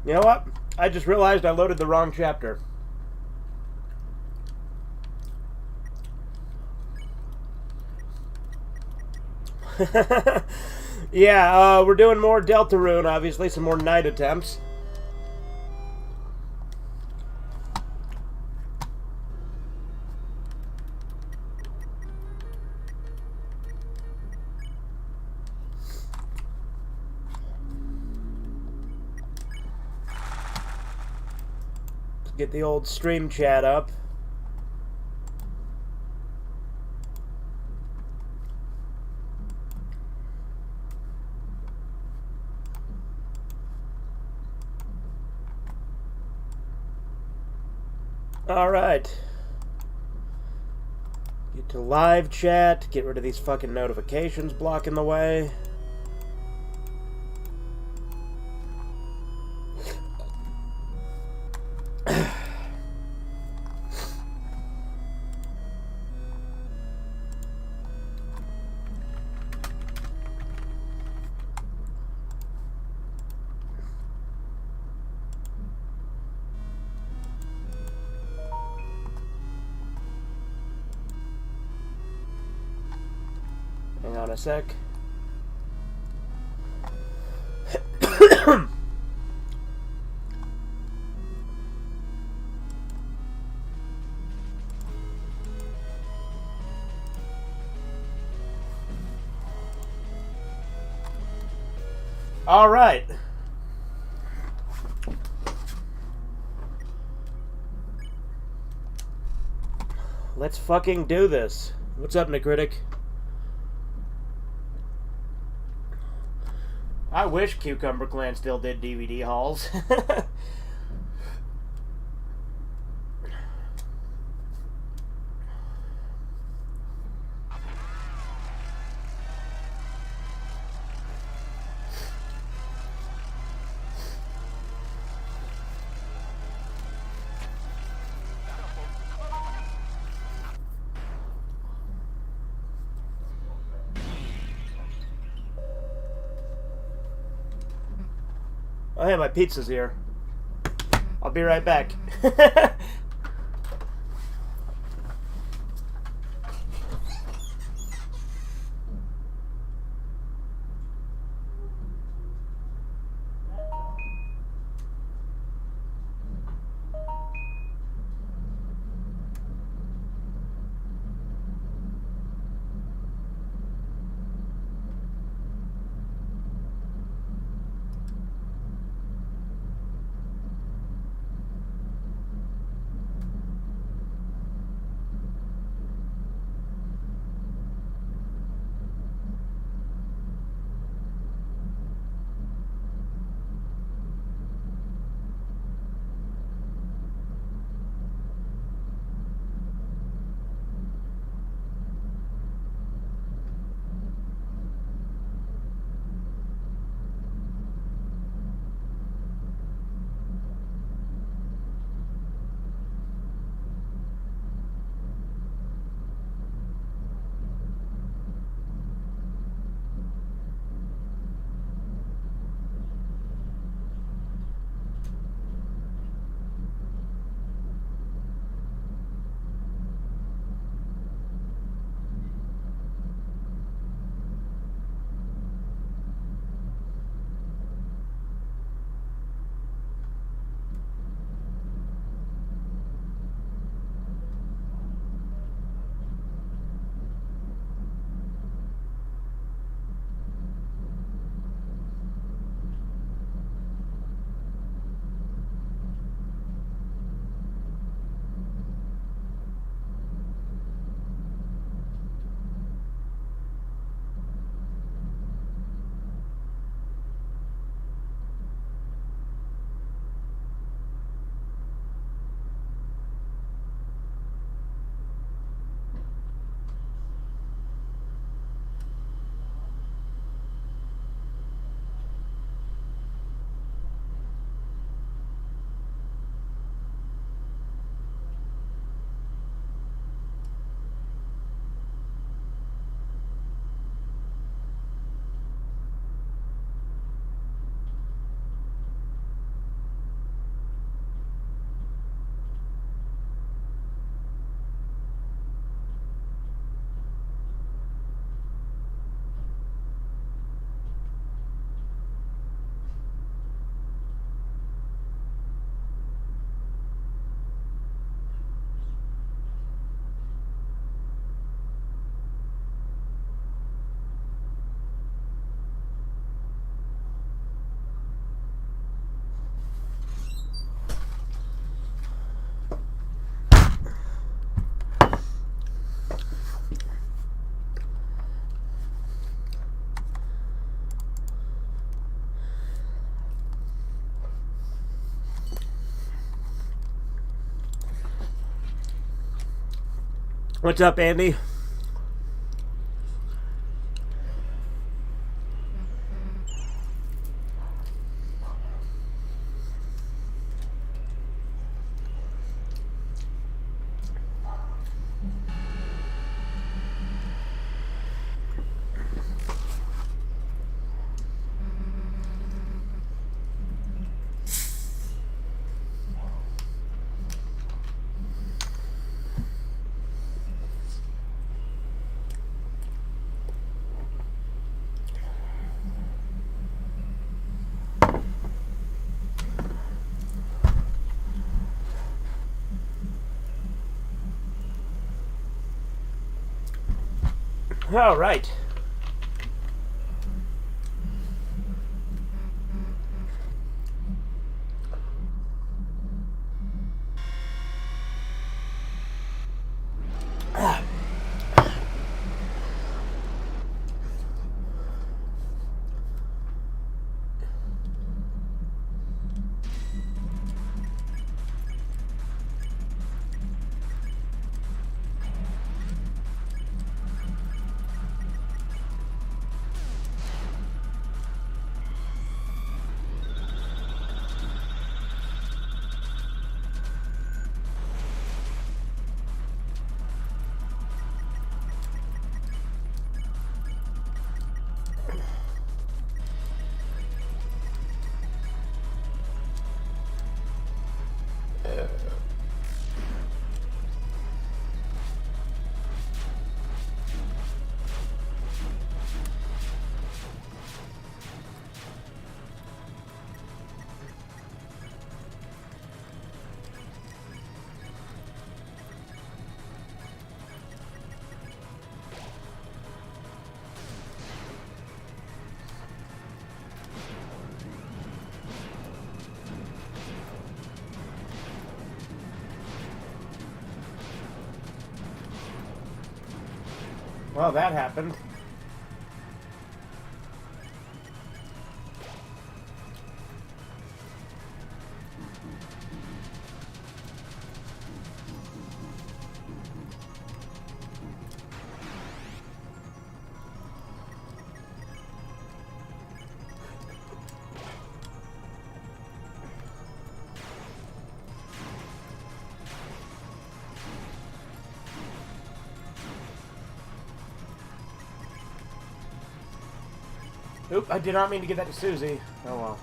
You know what? I just realized I loaded the wrong chapter. Yeah, we're doing more Deltarune, obviously, some more night attempts. Let's get the old stream chat up. Alright. Get to live chat. Get rid of these fucking notifications blocking the way. Hang on a sec. All right. Let's fucking do this. What's up, Nicritic? I wish Cucumber Clan still did DVD hauls. Oh, hey, my pizza's here. I'll be right back. What's up, Andy? All right. Well, that happened. Oop, I did not mean to give that to Susie. Oh well.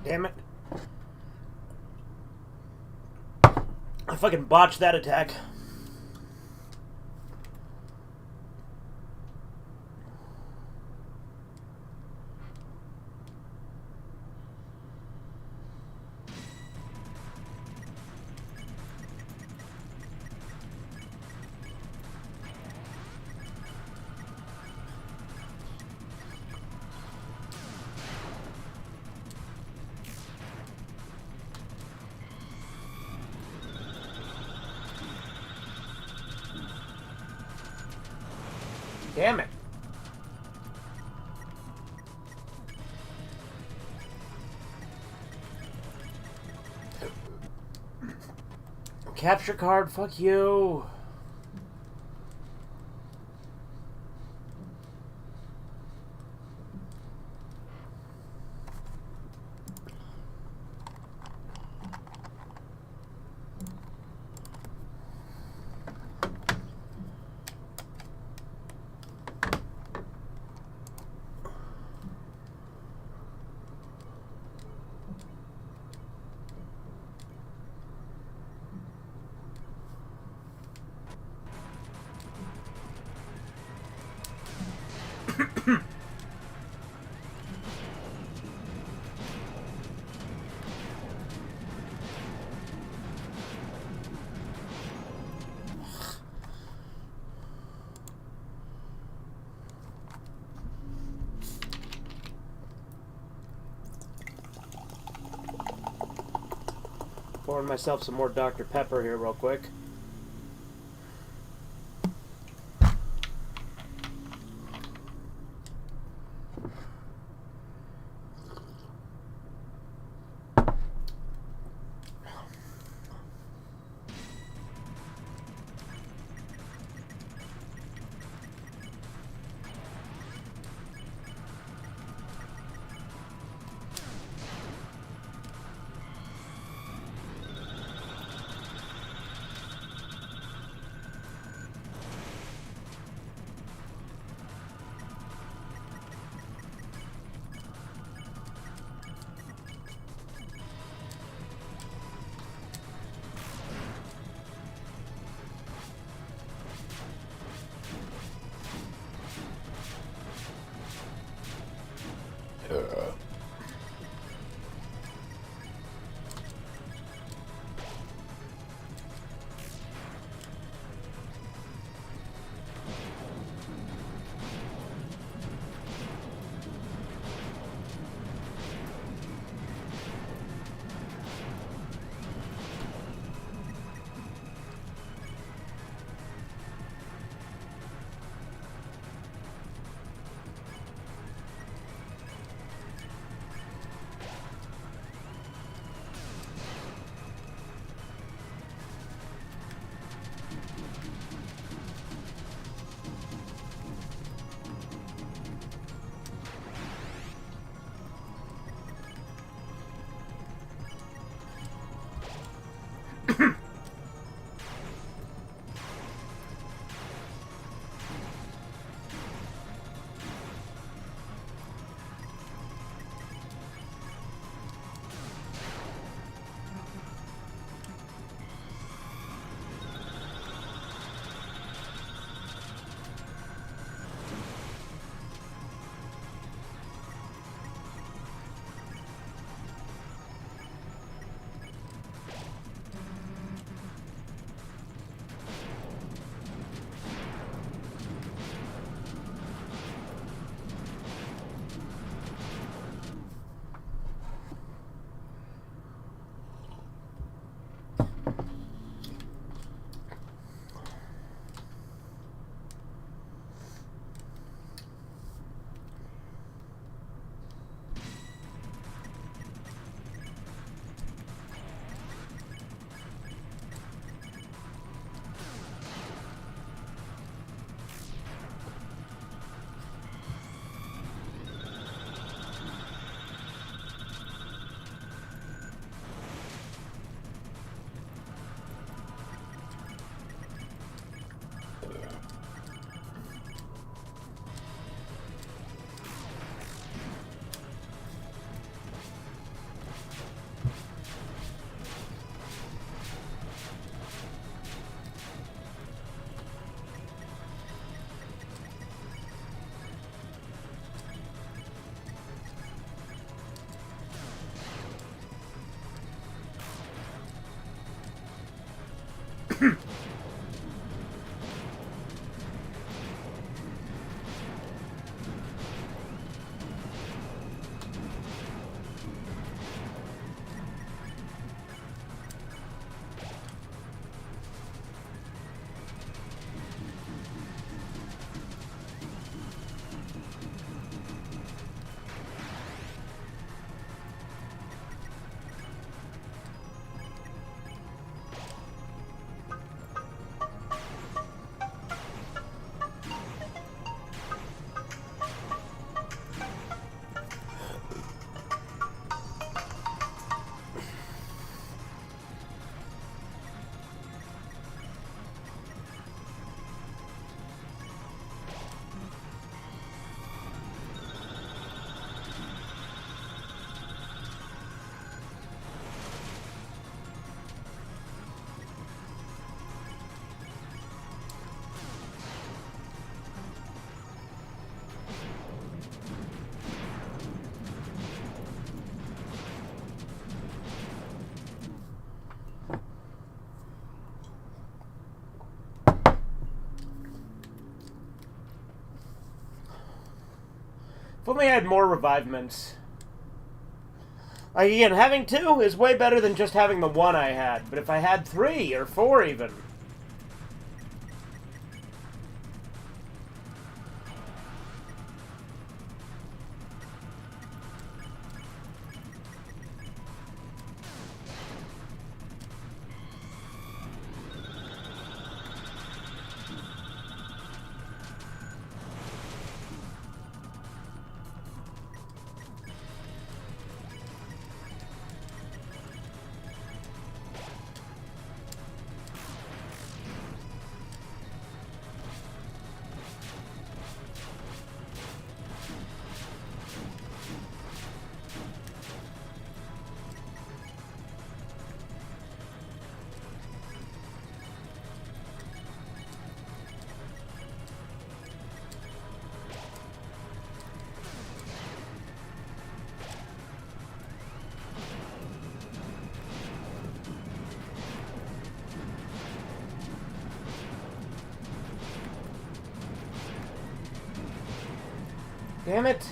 Damn it. I fucking botched that attack. Damn it. Capture card, fuck you. Pouring myself some more Dr. Pepper here real quick. only I had more revivements. Like, again, having 2 is way better than just having the 1 I had. But if I had 3 or 4 even... Damn it!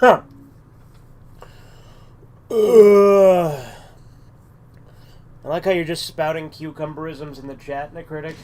I like how you're just spouting cucumberisms in the chat, Nicritic.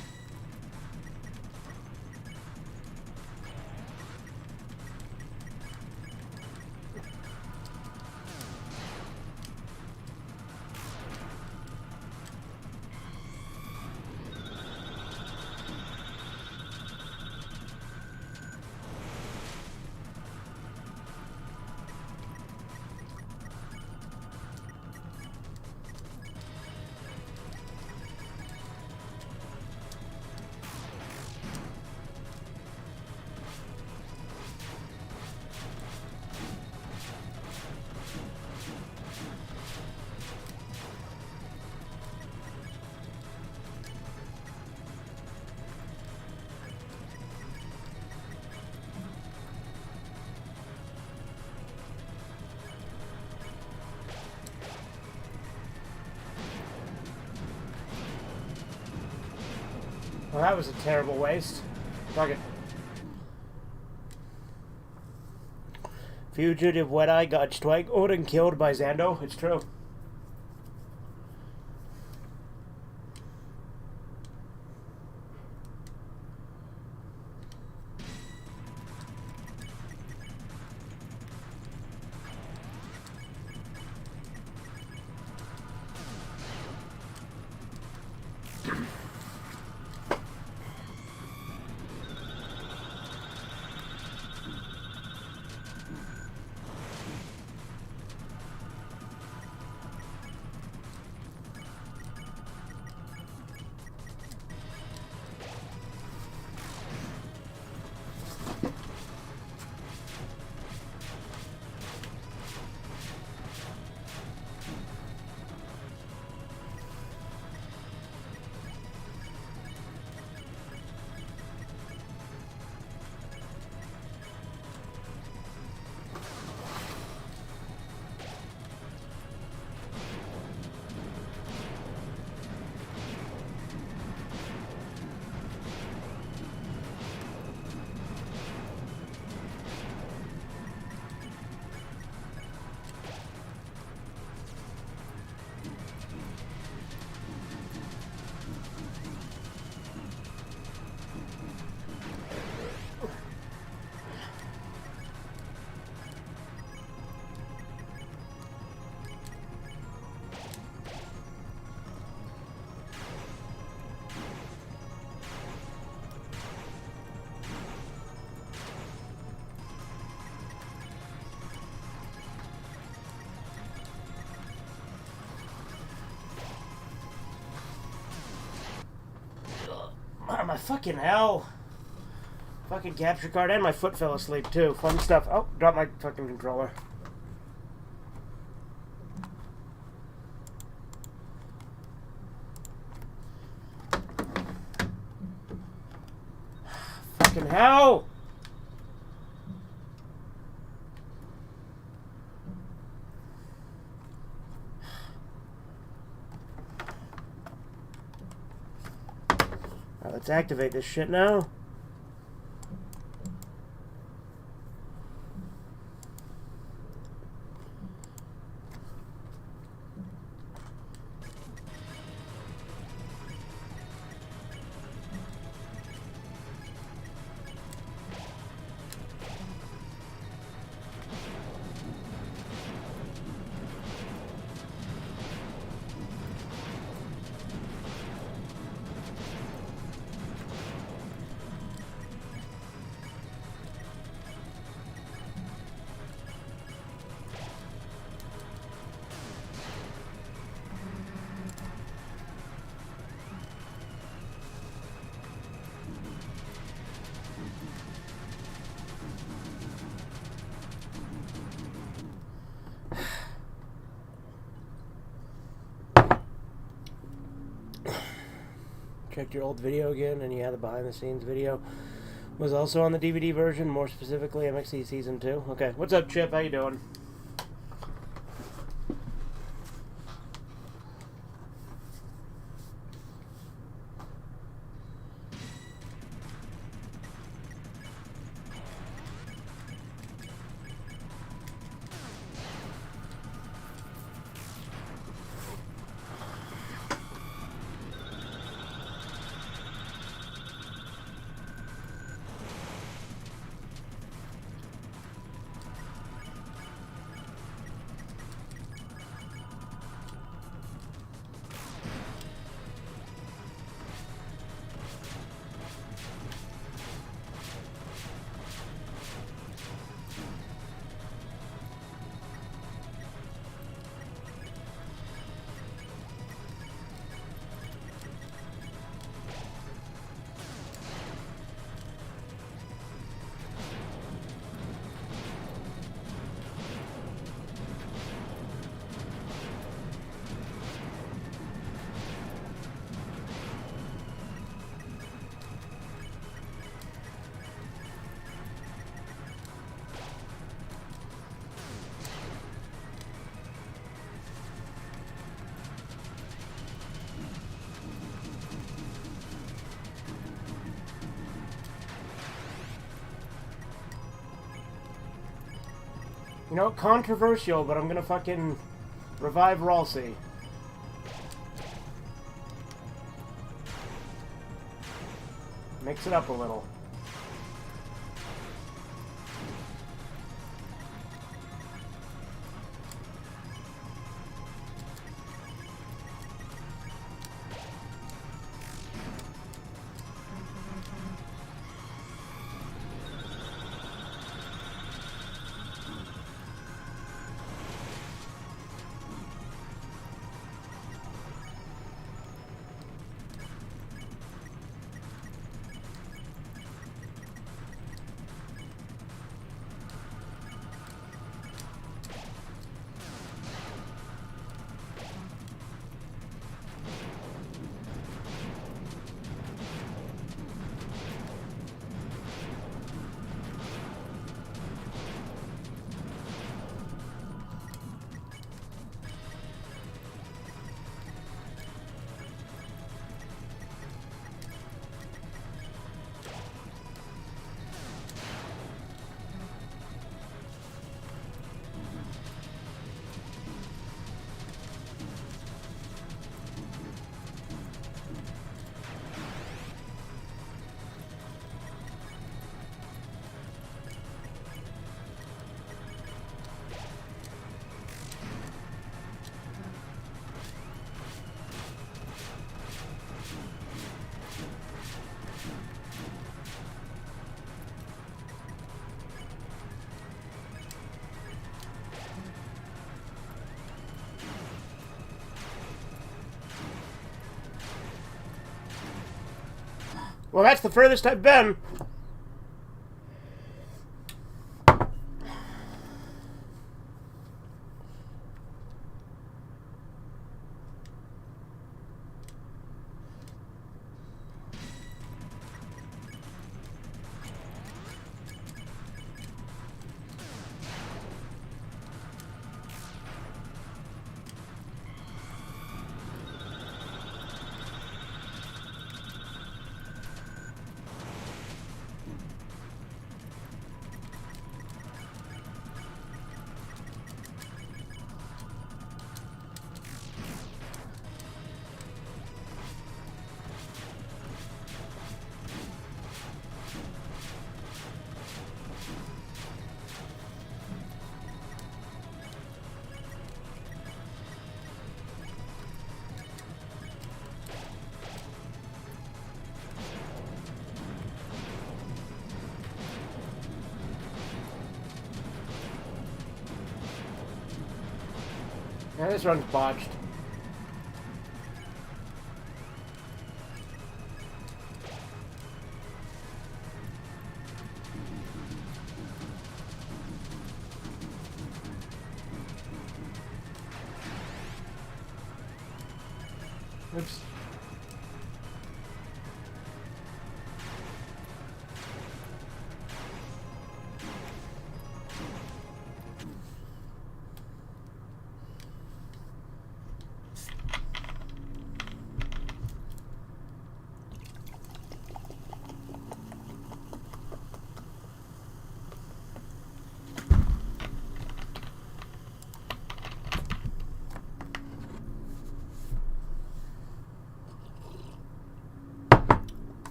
Well, that was a terrible waste. Fuck it. Fugitive Wet Eye got strangled and killed by Zando. It's true. My fucking hell. Fucking capture card and my foot fell asleep too. Fun stuff. Oh, dropped my fucking controller. Fucking hell. Let's activate this shit now. Checked your old video again, and yeah, the behind-the-scenes video was also on the DVD version, more specifically MXC Season 2. Okay, what's up, Chip? How you doing? You know, controversial, but I'm gonna fucking revive Ralsei. Mix it up a little. Well, that's the furthest I've been. Yeah, this run's botched. Oops.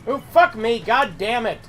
Oh, fuck me, god damn it!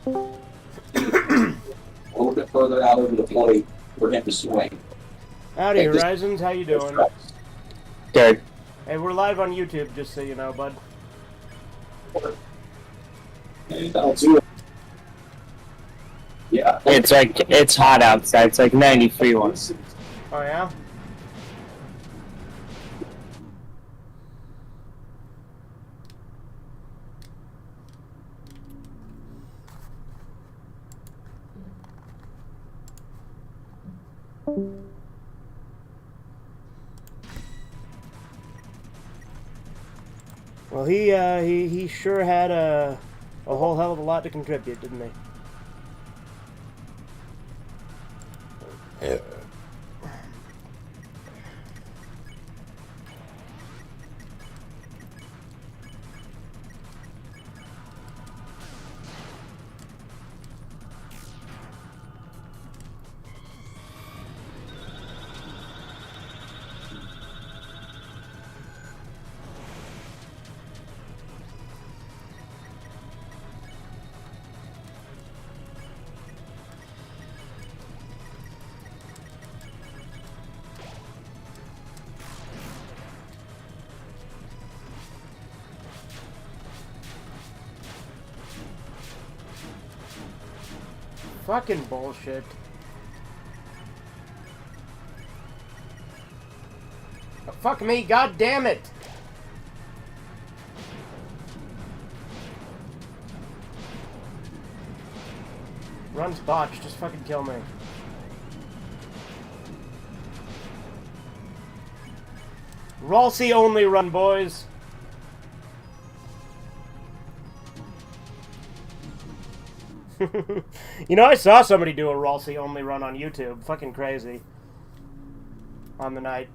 A little bit further out over the plate for him to swing. Howdy, Horizons. How you doing? Good. Hey, we're live on YouTube, just so you know, bud. That'll do it. Yeah. It's hot outside. It's like 93 once. Oh, yeah? Well, he sure had a whole hell of a lot to contribute, didn't he? Fucking bullshit. Oh, fuck me, god damn it! Run's botched, just fucking kill me. Ralsei only run, boys. You know, I saw somebody do a Ralsei only run on YouTube. Fucking crazy. On the night.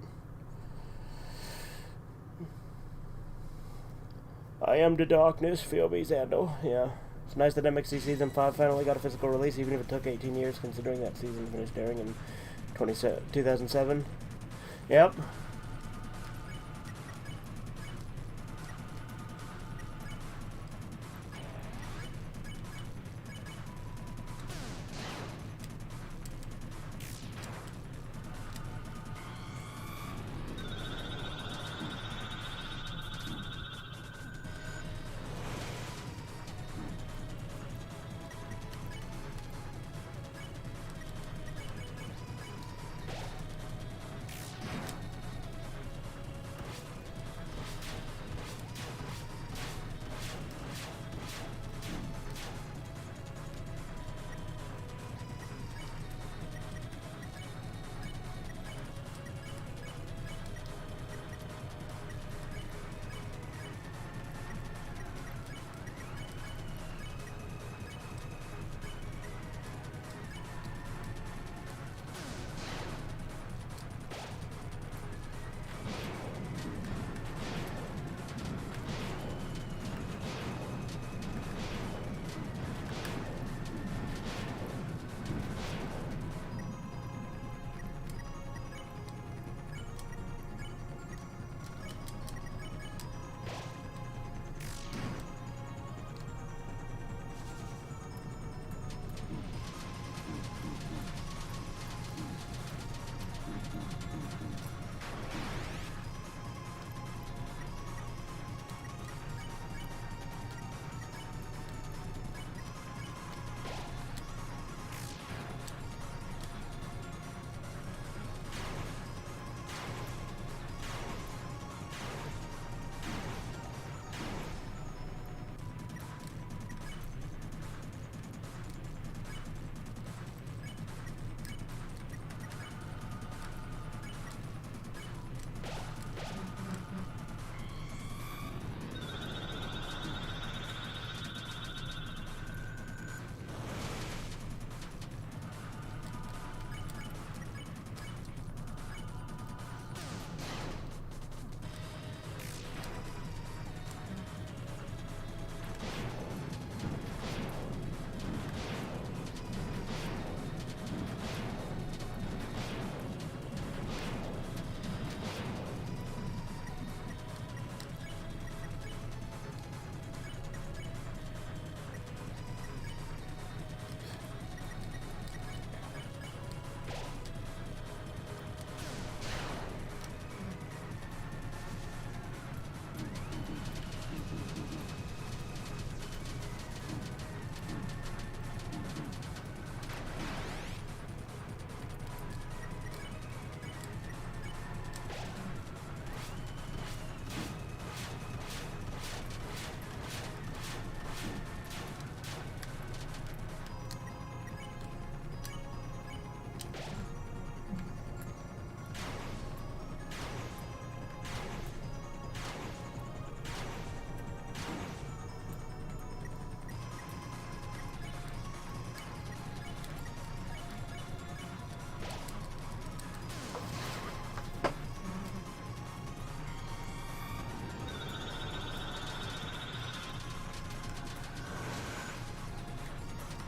I am the darkness, feel me, Xando. Yeah. It's nice that MXC Season 5 finally got a physical release, even if it took 18 years, considering that season finished airing in 2007. Yep.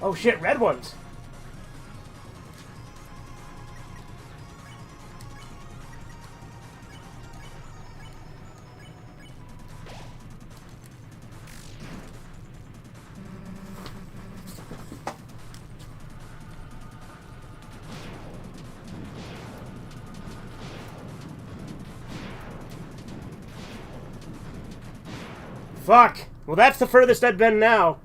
Oh shit, red ones. Fuck! Well, that's the furthest I've been now.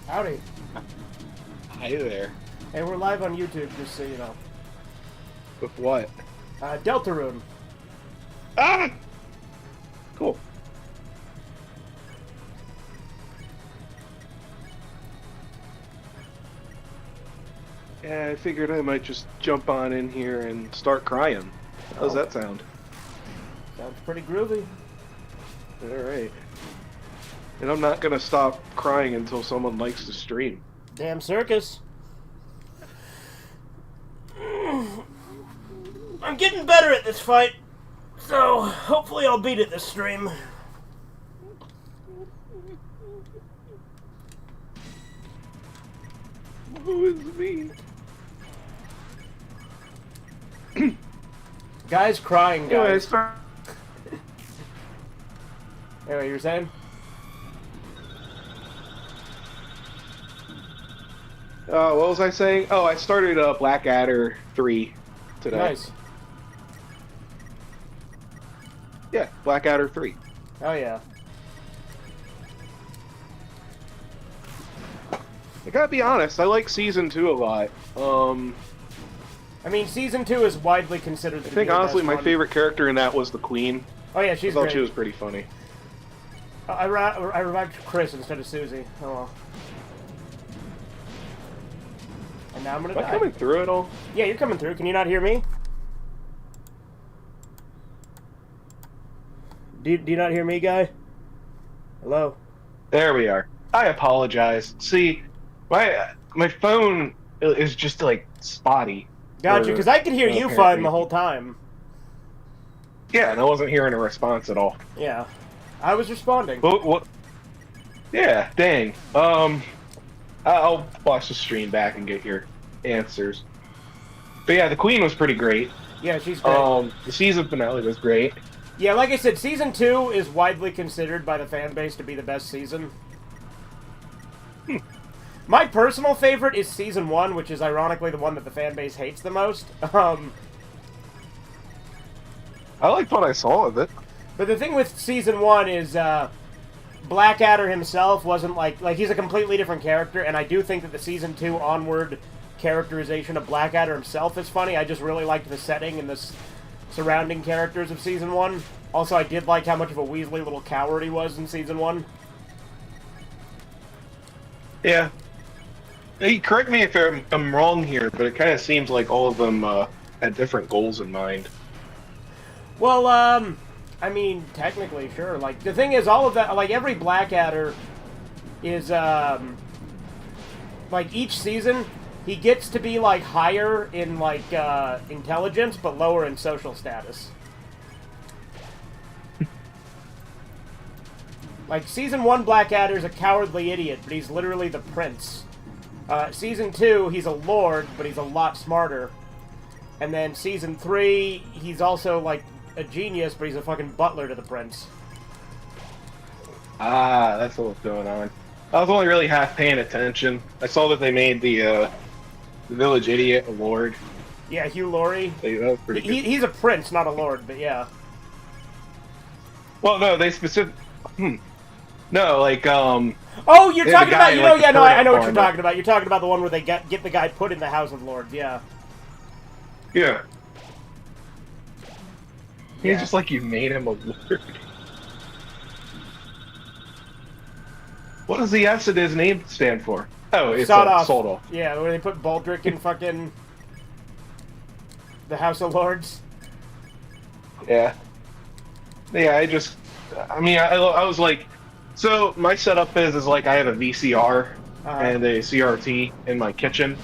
Howdy. Hi there. Hey, we're live on YouTube, just so you know. With what? Deltarune. Ah! Cool. Yeah, I figured I might just jump on in here and start crying. How's that sound? Sounds pretty groovy. Alright. And I'm not gonna stop crying until someone likes the stream. Damn circus. I'm getting better at this fight, so hopefully I'll beat it this stream. Who is me? Guy's crying, Anyway, guys. Anyway, you were saying? What was I saying? Oh, I started Blackadder 3 today. Nice. Yeah, Blackadder 3. Oh, yeah. I gotta be honest, I like Season 2 a lot. I mean, Season 2 is widely considered to I think be the honestly best my one. favorite character in that was the Queen. Oh, yeah, she's I thought great. she was pretty funny. I revived Chris instead of Susie. Oh, well. And now I'm gonna Am I die. coming through it all? Yeah, you're coming through. Can you not hear me? Do you not hear me, guy? Hello? There we are. I apologize. See, my phone it was just like spotty. Gotcha, because I could hear you fine the apparently. whole time. Yeah, and I wasn't hearing a response at all. Yeah. I was responding. What? Yeah, dang. I'll watch the stream back and get your answers. But yeah, the Queen was pretty great. Yeah, she's great. The season finale was great. Yeah, like I said, Season 2 is widely considered by the fan base to be the best season. My personal favorite is Season 1, which is ironically the one that the fan base hates the most. I liked what I saw of it. But the thing with Season 1 is, Blackadder himself wasn't like he's a completely different character, and I do think that the Season 2 onward characterization of Blackadder himself is funny. I just really liked the setting and the surrounding characters of Season 1. Also, I did like how much of a Weasley little coward he was in Season 1. Yeah. Hey, correct me if I'm wrong here, but it kind of seems like all of them had different goals in mind. Well, I mean, technically, sure. Like, the thing is, all of that, like, every Blackadder is, like, each season, he gets to be, like, higher in, like, intelligence, but lower in social status. Like, Season 1 Blackadder's a cowardly idiot, but he's literally the prince. Season 2, he's a lord, but he's a lot smarter. And then Season 3, he's also, like, a genius, but he's a fucking butler to the prince. Ah, that's what's going on. I was only really half paying attention. I saw that they made the village idiot a lord. Yeah, Hugh Laurie. That was pretty good. He's a prince, not a lord, but yeah. Well, no, they No, like, Oh, you're Yeah, talking the about, guy, you like, know, the yeah, no, I turnip know what you're farmer. talking about. You're talking about the one where they get the guy put in the House of Lords, yeah. yeah. Yeah. He's just like, you made him a lord. What does the S in his name stand for? Oh, it's Sawed-off. sold off. Yeah, where they put Baldric in fucking the House of Lords. Yeah. Yeah, I mean, I was like, so my setup is like I have a VCR and a CRT in my kitchen.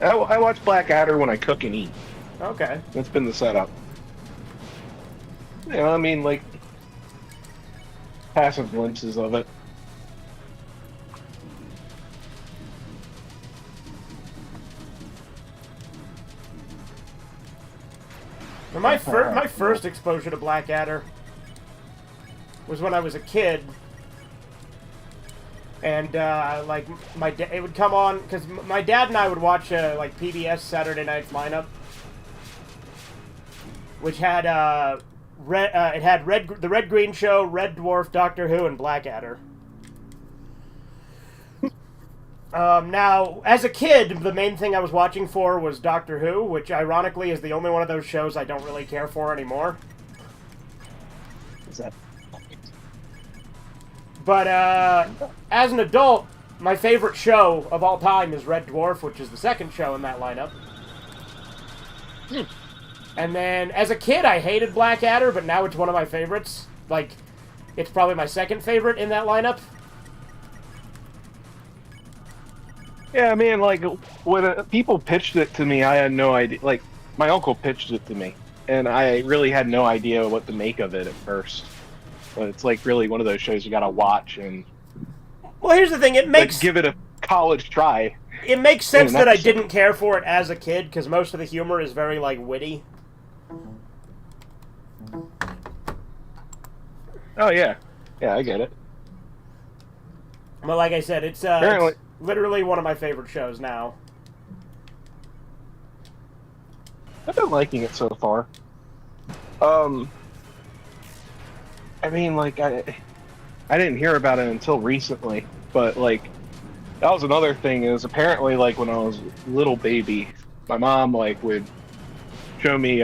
I watch Blackadder when I cook and eat. Okay. That's been the setup. You know, I mean, like, passive glimpses of it. Well, my first exposure to Blackadder was when I was a kid, and like it would come on because my dad and I would watch like PBS Saturday Night's lineup, which had the Red Green Show, Red Dwarf, Doctor Who, and Blackadder. Now, as a kid, the main thing I was watching for was Doctor Who, which ironically is the only one of those shows I don't really care for anymore. Is that? But, as an adult, my favorite show of all time is Red Dwarf, which is the second show in that lineup. And then, as a kid, I hated Blackadder, but now it's one of my favorites. Like, it's probably my second favorite in that lineup. Yeah, I mean, like, when people pitched it to me, I had no idea. Like, my uncle pitched it to me, and I really had no idea what to make of it at first. But it's, like, really one of those shows you gotta watch and... Well, here's the thing, it makes... Like, give it a college try. It makes sense an that I episode. didn't care for it as a kid, because most of the humor is very, like, witty. Oh, yeah. Yeah, I get it. But like I said, it's Apparently- literally one of my favorite shows now. I've been liking it so far. I mean, like, I didn't hear about it until recently, but, like, that was another thing, is apparently, like, when I was a little baby, my mom, like, would show me,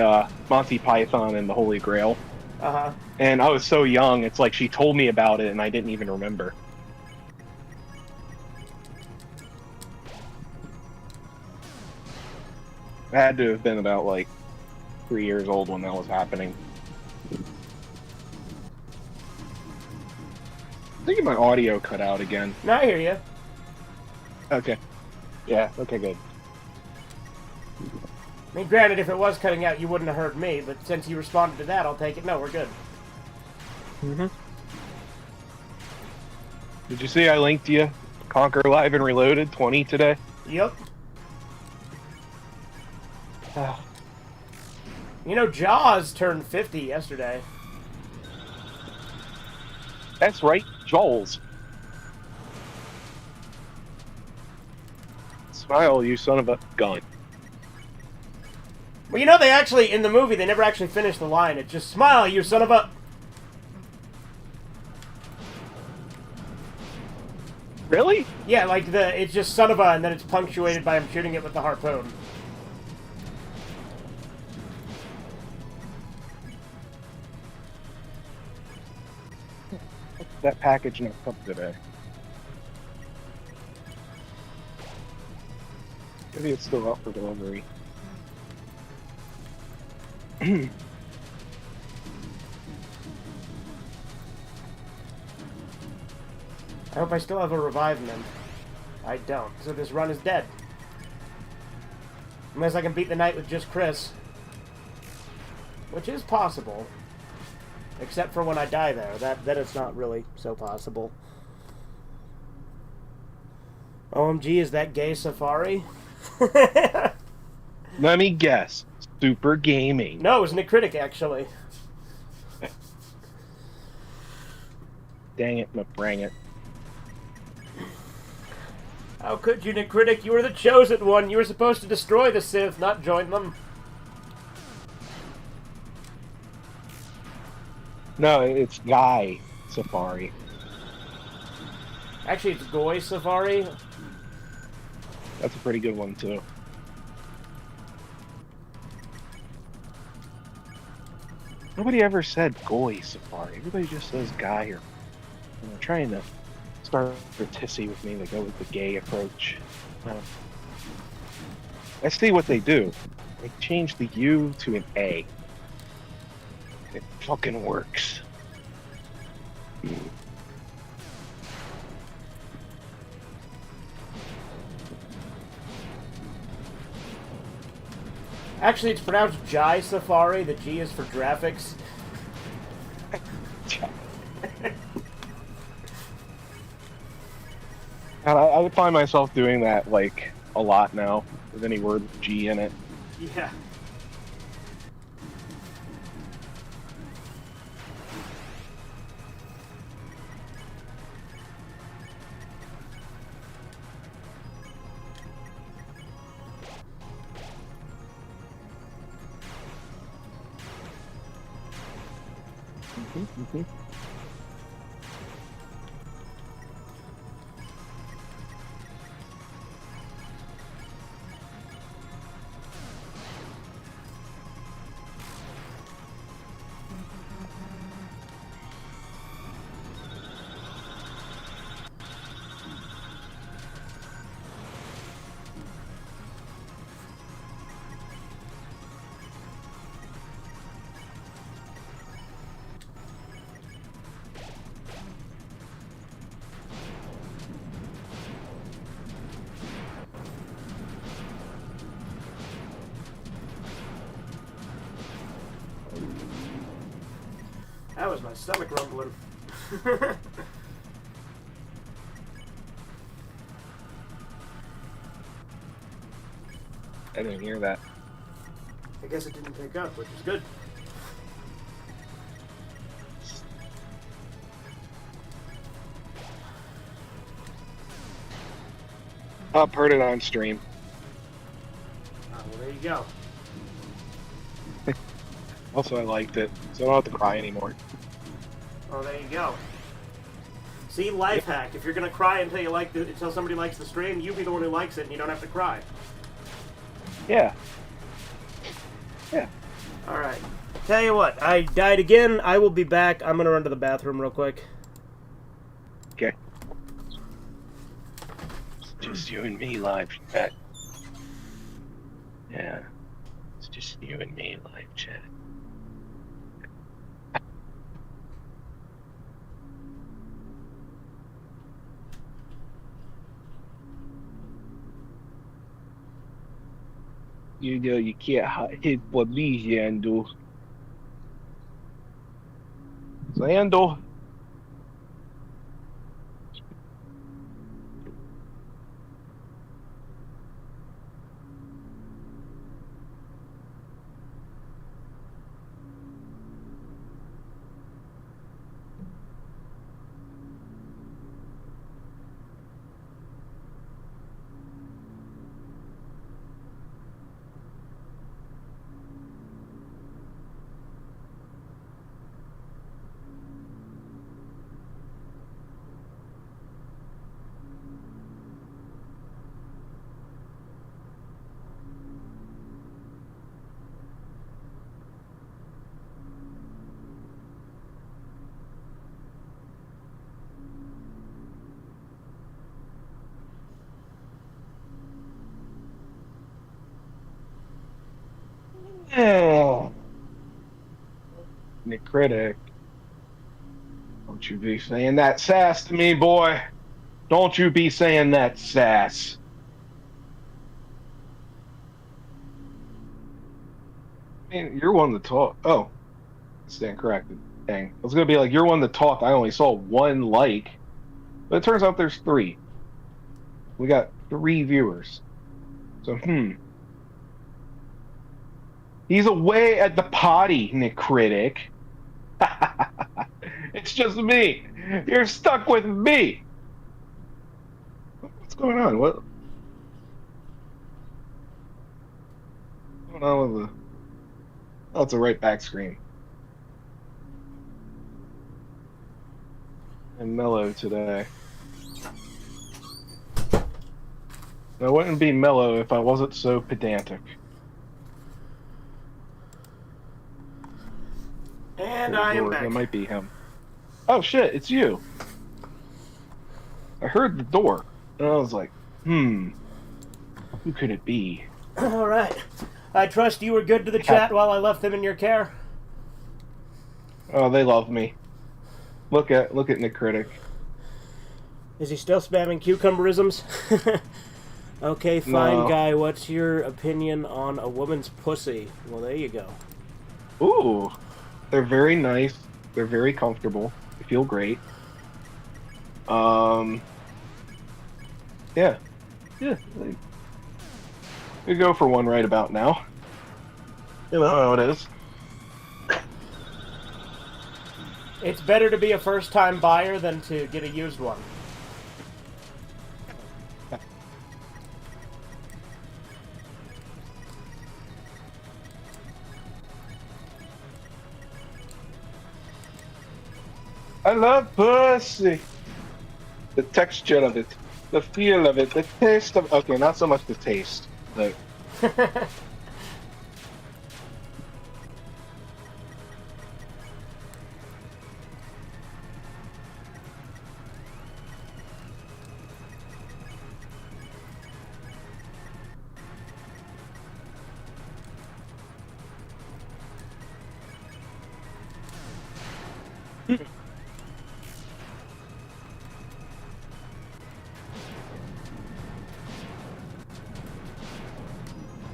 Monty Python and the Holy Grail, Uh-huh. and I was so young, it's like she told me about it and I didn't even remember. I had to have been about, like, 3 years old when that was happening. I think my audio cut out again. No, I hear you. Okay. Yeah, okay, good. I mean, granted, if it was cutting out, you wouldn't have heard me, but since you responded to that, I'll take it. No, we're good. Mm-hmm. Did you see I linked you Conquer Live and Reloaded 20 today? Yep. You know, Jaws turned 50 yesterday. That's right, Joel's. Smile, you son of a gun. Well, you know, they actually, in the movie, they never actually finished the line. It's just, smile, you son of a... Really? Yeah, like, it's just son of a, and then it's punctuated by him shooting it with the harpoon. That package not come today. Maybe it's still up for delivery. I hope I still have a revivement. I don't, so this run is dead. Unless I can beat the night with just Chris. Which is possible. Except for when I die there. Then it's not really so possible. OMG, is that gay Safari? Let me guess. Super Gaming. No, it was Nick Critic, actually. Dang it, bring it. How could you, Nick Critic? You were the chosen one. You were supposed to destroy the Sith, not join them. No, it's Guy Safari. Actually, it's Goy Safari. That's a pretty good one, too. Nobody ever said Goy Safari. Everybody just says Guy or... I'm trying to start for Tissy with me. They go with the gay approach. I see what they do. They change the U to an A. It fucking works. Actually, it's pronounced Jai Safari. The G is for graphics. God, I would find myself doing that, like, a lot now, with any word with G in it. Yeah. That was my stomach rumbling. I didn't hear that. I guess it didn't pick up, which is good. I've heard it on stream. Well, there you go. Also, I liked it, so I don't have to cry anymore. Oh, there you go. See, life hack. If you're gonna cry until somebody likes the stream, you be the one who likes it, and you don't have to cry. Yeah. Yeah. All right. Tell you what, I died again. I will be back. I'm gonna run to the bathroom real quick. Okay. It's just you and me live chat. Yeah. It's just you and me live chat. You know you can't hit for me, Zando. Zando. Oh, Nick Critic. Don't you be saying that sass to me, boy. Don't you be saying that sass. Man, you're one to talk. Oh, I stand corrected. Dang. I was going to be like, you're one to talk. I only saw one like. But it turns out there's three. We got 3 viewers. So, He's away at the potty, Nick Critic. It's just me. You're stuck with me. What's going on? What's going on with the... Oh, it's a right back screen. And mellow today. I wouldn't be mellow if I wasn't so pedantic. And I am back. That might be him. Oh shit, it's you. I heard the door, and I was like, who could it be? All right. I trust you were good to the chat while I left them in your care. Oh, they love me. Look at Nick Critic. Is he still spamming cucumberisms? Okay, fine, No. guy. What's your opinion on a woman's pussy? Well, there you go. Ooh, they're very nice. They're very comfortable. They feel great. Yeah. We go for one right about now. You know how it is. It's better to be a first-time buyer than to get a used one. I love pussy. The texture of it, the feel of it, the taste of... Okay, not so much the taste. Like...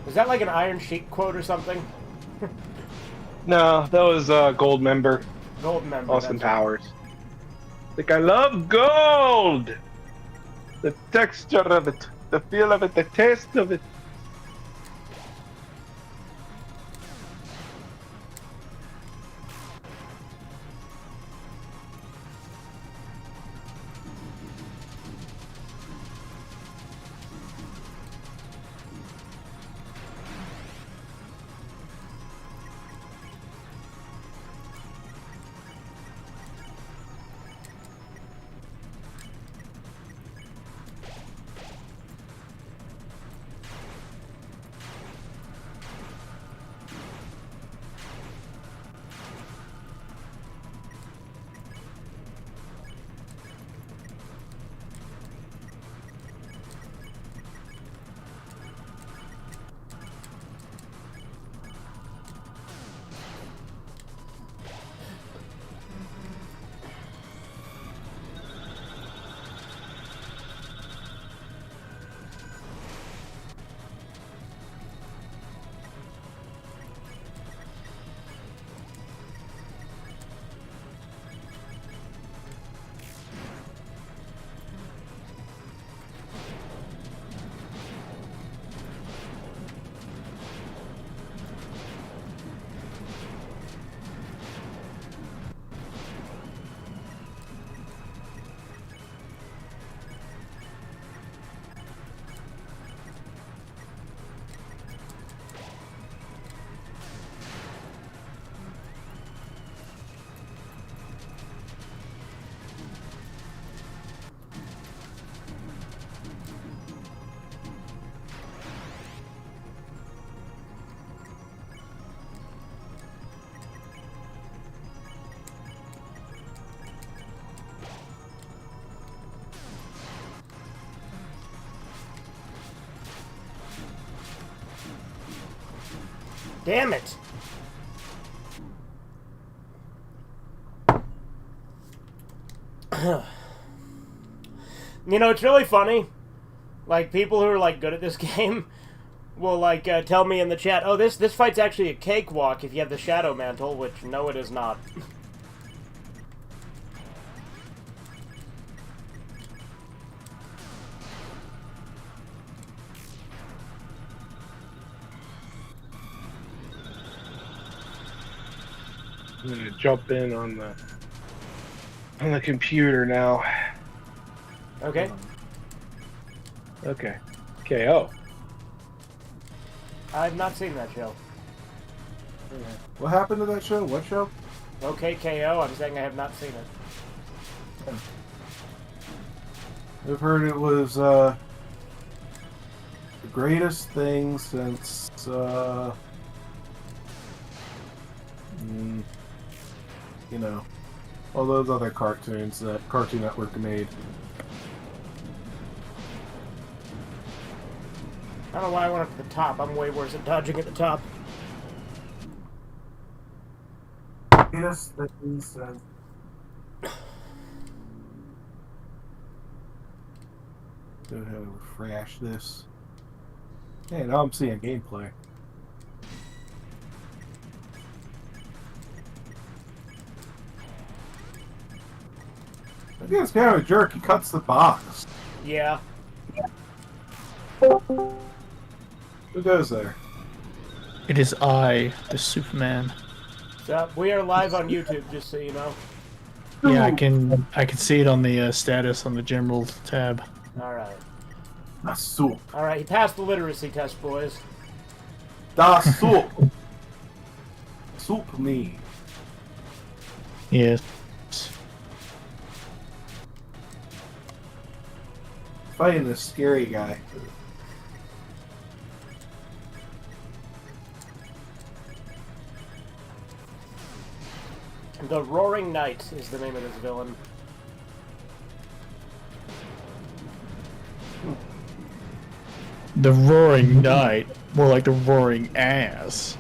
Is that like an Iron Sheik quote or something? No, that was Gold member. Gold member. Austin Powers. Like, I love gold! The texture of it, the feel of it, the taste of it. Damn it! You know, it's really funny. Like, people who are, like, good at this game will, like, tell me in the chat, oh, this fight's actually a cakewalk if you have the Shadow Mantle, which, no, it is not. I'm gonna jump in on the computer now. Okay. Okay. KO. I've not seen that show. What happened to that show? What show? Okay, KO, I'm saying I have not seen it. I've heard it was the greatest thing since you know, all those other cartoons that Cartoon Network made. I don't know why I went up to the top. I'm way worse at dodging at the top. Greatest thing since. Don't know how to refresh this. Hey, now I'm seeing gameplay. I think it's kind of a jerk. He cuts the box. Yeah. Who goes there? It is I, the Superman. So, we are live on YouTube, just so you know. Yeah, I can see it on the status on the general tab. Alright. Das Soup. Alright, he passed the literacy test, boys. Das Soup. Soup me. Yes. Fighting this scary guy. The Roaring Knight is the name of this villain. The Roaring Knight. More like the Roaring Ass.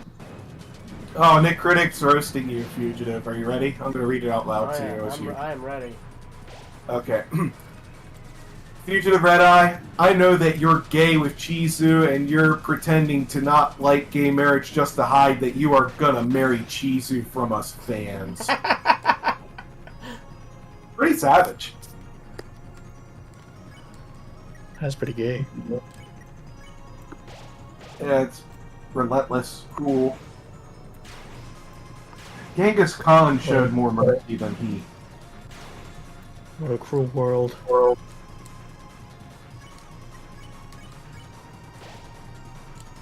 Oh, Nick Critic's roasting you, Fugitive. Are you ready? I'm going to read it out loud to you. I am ready. Okay. Fugitive Red Eye, I know that you're gay with Chizu and you're pretending to not like gay marriage just to hide that you are gonna marry Chizu from us fans. Pretty savage. That's pretty gay. Yeah, it's relentless, cruel. Genghis Khan showed more mercy than he. What a cruel world.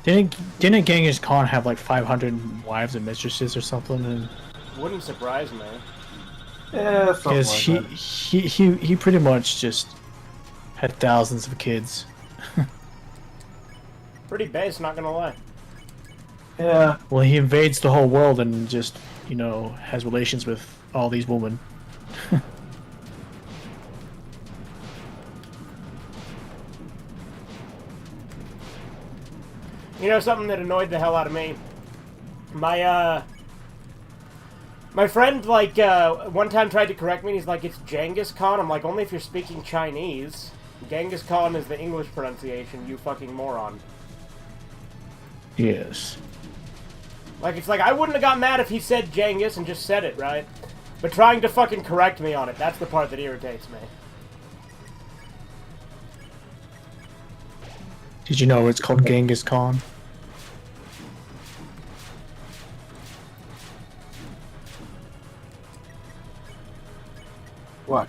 Didn't Genghis Khan have like 500 wives and mistresses or something? And Wouldn't surprise me. Yeah, something because like that. he pretty much just had thousands of kids. Pretty base, not gonna lie. Yeah. Well, he invades the whole world and just, you know, has relations with all these women. You know something that annoyed the hell out of me? My friend, like, one time tried to correct me and he's like, it's Genghis Khan. I'm like, only if you're speaking Chinese. Genghis Khan is the English pronunciation, you fucking moron. Yes. Like, it's like, I wouldn't have got mad if he said Genghis and just said it, right? But trying to fucking correct me on it, that's the part that irritates me. Did you know it's called Genghis Khan? What?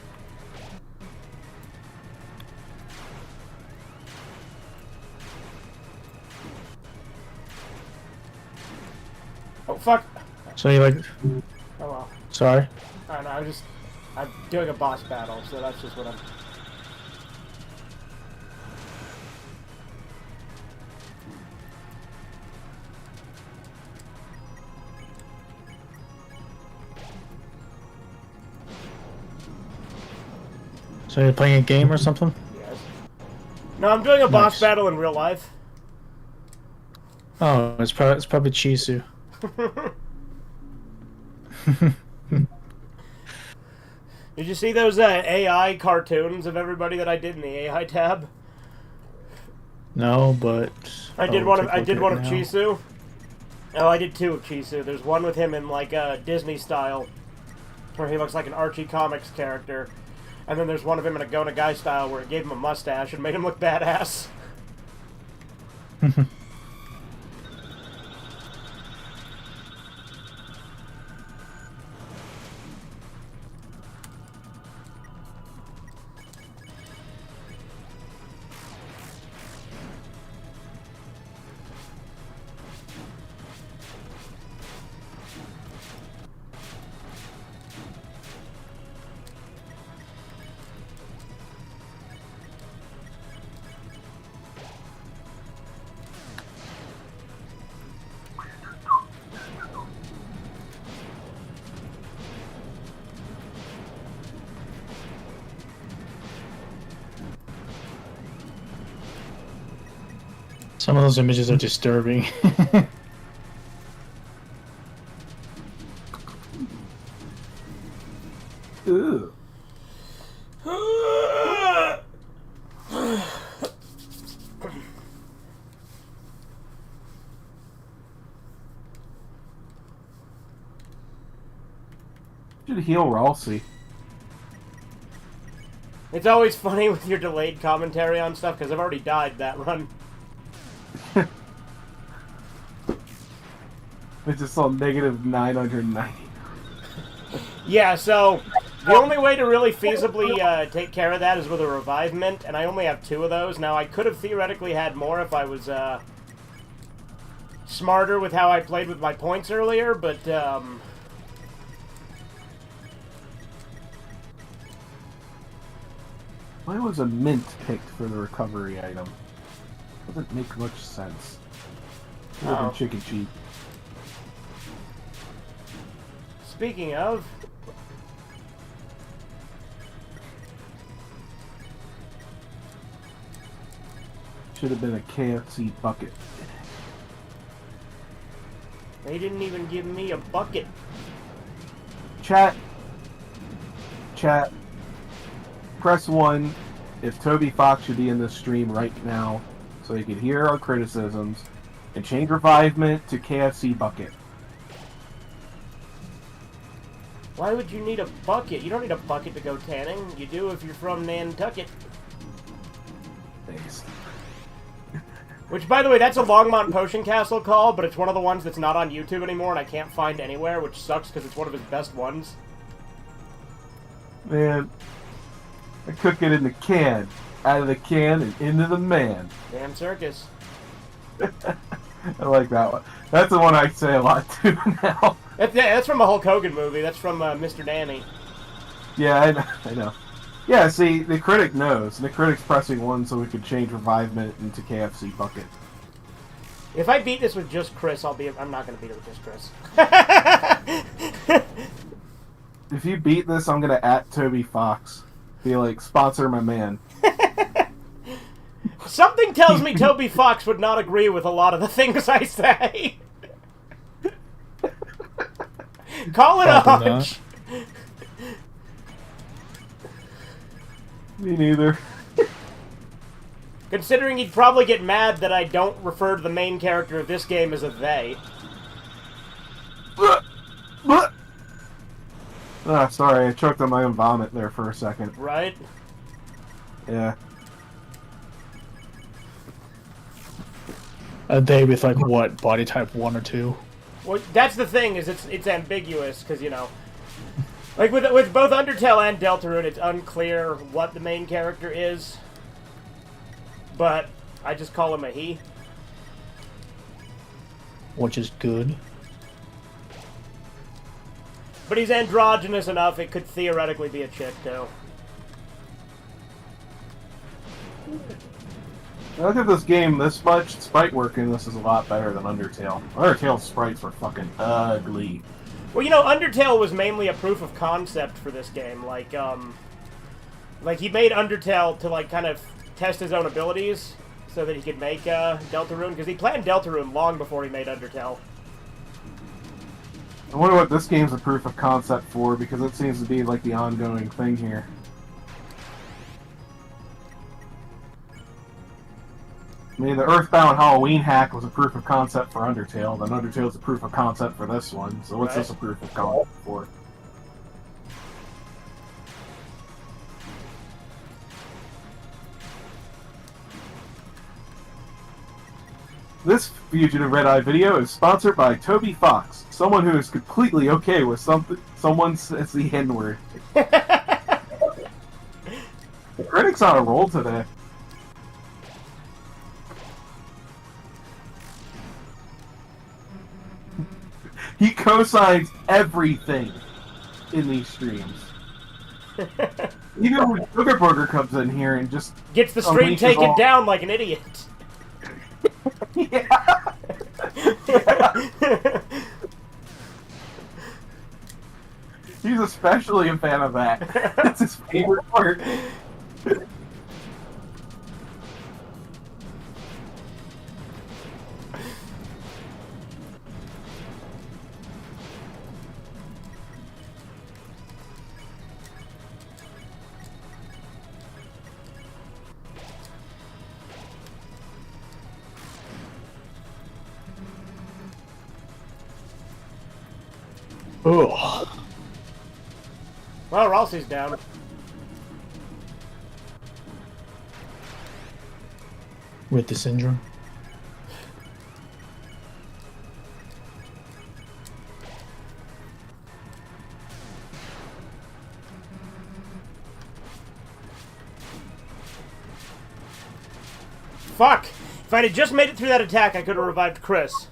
Oh, fuck. So you like... Oh, well. Sorry? I don't know, I'm doing a boss battle, so that's just what I'm... So you're playing a game or something? Yes. No, I'm doing a boss Nice. battle in real life. Oh, it's probably Chisu. Did you see those AI cartoons of everybody that I did in the AI tab? No, but I did I'll one of take a look at it now. Chisu. Oh, I did 2 of Chisu. There's one with him in like Disney style, where he looks like an Archie Comics character, and then there's one of him in a Go Nagai style where it gave him a mustache and made him look badass. Some of those images are disturbing. Ooh. Should heal Ralsei. It's always funny with your delayed commentary on stuff, because I've already died that run. It's just all negative 990. Yeah, so the only way to really feasibly take care of that is with a revive mint, and I only have 2 of those. Now, I could have theoretically had more if I was smarter with how I played with my points earlier, but Why was a mint picked for the recovery item? Doesn't make much sense. Should have been chicken cheap. Speaking of, Should have been a KFC bucket. they didn't even give me a bucket. Chat. Press 1 if Toby Fox should be in this stream right now so he could hear our criticisms, and change revivement to KFC bucket. Why would you need a bucket? You don't need a bucket to go tanning. You do if you're from Nantucket. Thanks. Which, by the way, that's a Longmont Potion Castle call, but it's one of the ones that's not on YouTube anymore and I can't find anywhere, which sucks because it's one of his best ones. Man, I cook it in the can. Out of the can and into the man. Damn circus. I like that one. That's the one I say a lot too now. That's from a Hulk Hogan movie. That's from Mr. Danny. Yeah, I know. Yeah, see, the critic knows. The critic's pressing 1 so we could change revivement into KFC bucket. If I beat this with just Chris, I'm not going to beat it with just Chris. If you beat this, I'm gonna @ Toby Fox. Be like, sponsor my man. Something tells me Toby Fox would not agree with a lot of the things I say. Call it a hunch. Me neither. Considering he'd probably get mad that I don't refer to the main character of this game as a they. Ah, sorry, I choked on my own vomit there for a second. Right? Yeah. A day with like what, body type 1 or 2? Well, that's the thing, is it's ambiguous, because, you know, like with both Undertale and Deltarune, it's unclear what the main character is, but I just call him a he. Which is good. But he's androgynous enough, it could theoretically be a chick, too. I look at this game this much, sprite work in this is a lot better than Undertale. Undertale's sprites were fucking ugly. Well, you know, Undertale was mainly a proof of concept for this game. Like he made Undertale to, like, kind of test his own abilities. so that he could make Deltarune? Because he planned Deltarune long before he made Undertale. I wonder what this game's a proof of concept for, because it seems to be like the ongoing thing here. I mean, the Earthbound Halloween hack was a proof of concept for Undertale, then Undertale's a proof of concept for this one, so what's this a proof of concept for? This Fugitive Red Eye video is sponsored by Toby Fox, someone who is completely okay with someone says the N-word. The critic's on a roll today. He co-signs everything in these streams. Even when Sugar Burger comes in here and just gets the stream taken down like an idiot. Yeah. He's especially a fan of that. It's his favorite part. Ugh. Well, Ralsei's down. With the syndrome. Fuck! If I'd have just made it through that attack, I could have revived Chris.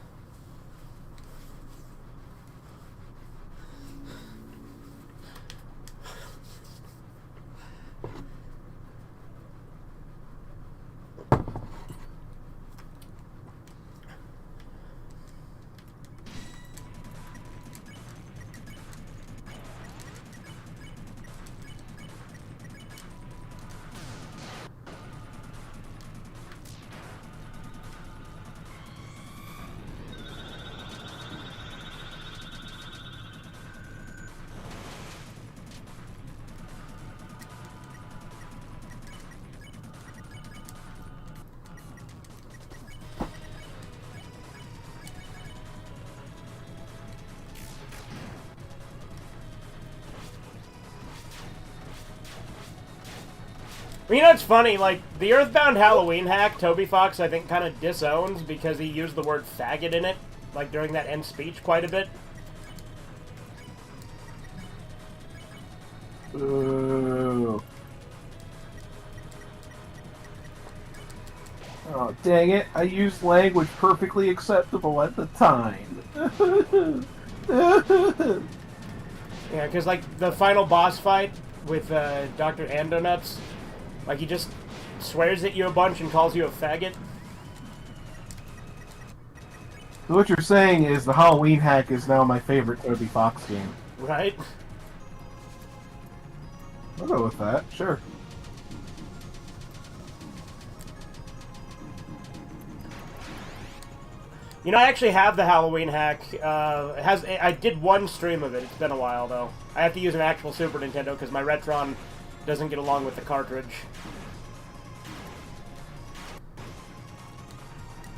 Well, you know, it's funny, like, the Earthbound Halloween hack, Toby Fox, I think, kind of disowns because he used the word faggot in it, like, during that end speech quite a bit. Ooh. Oh, dang it. I used language perfectly acceptable at the time. Yeah, because, like, the final boss fight with Dr. Andonuts, like, he just swears at you a bunch and calls you a faggot. So what you're saying is the Halloween hack is now my favorite Toby Fox game. Right? I'll go with that, sure. You know, I actually have the Halloween hack. I did one stream of it. It's been a while, though. I have to use an actual Super Nintendo because my Retron doesn't get along with the cartridge.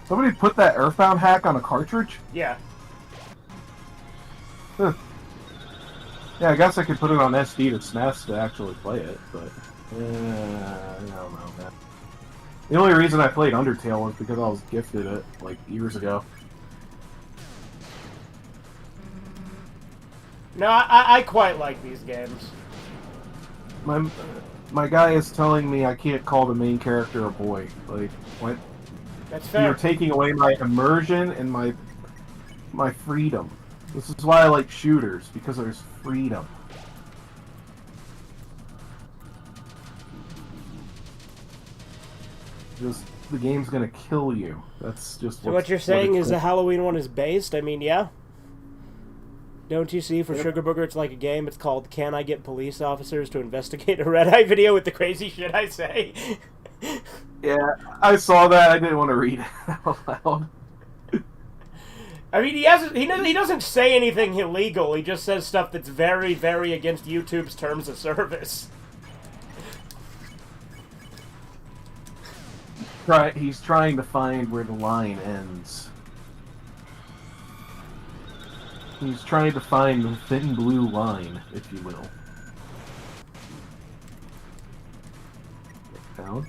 Somebody put that Earthbound hack on a cartridge? Yeah. Huh. Yeah, I guess I could put it on SD to SNES to actually play it, but I don't know, man. The only reason I played Undertale was because I was gifted it, like, years ago. No, I quite like these games. My guy is telling me I can't call the main character a boy. Like, what? That's fair. You're taking away my immersion and my freedom. This is why I like shooters, because there's freedom. Just, the game's gonna kill you. That's just So what you're saying is the Halloween one is based? I mean, yeah. Don't you see, for Sugar Booger, it's like a game. It's called Can I Get Police Officers to Investigate a Red Eye Video with the crazy shit I say? Yeah, I saw that. I didn't want to read it out loud. I mean, he doesn't say anything illegal. He just says stuff that's very, very against YouTube's terms of service. Right, he's trying to find where the line ends. He's trying to find the thin blue line, if you will. Down.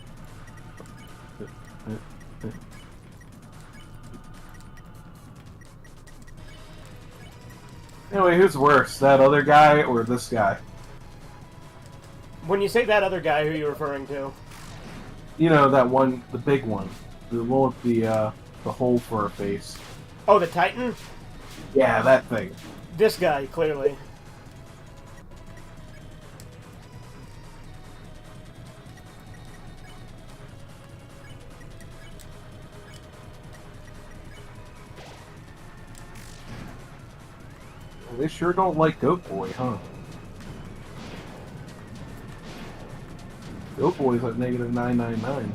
Anyway, who's worse, that other guy or this guy? When you say that other guy, who are you referring to? You know, that one, the big one. The one with the hole for a face. Oh, the Titan? Yeah, that thing. This guy, clearly. They sure don't like Goat Boy, huh? Goat Boy's at negative 999.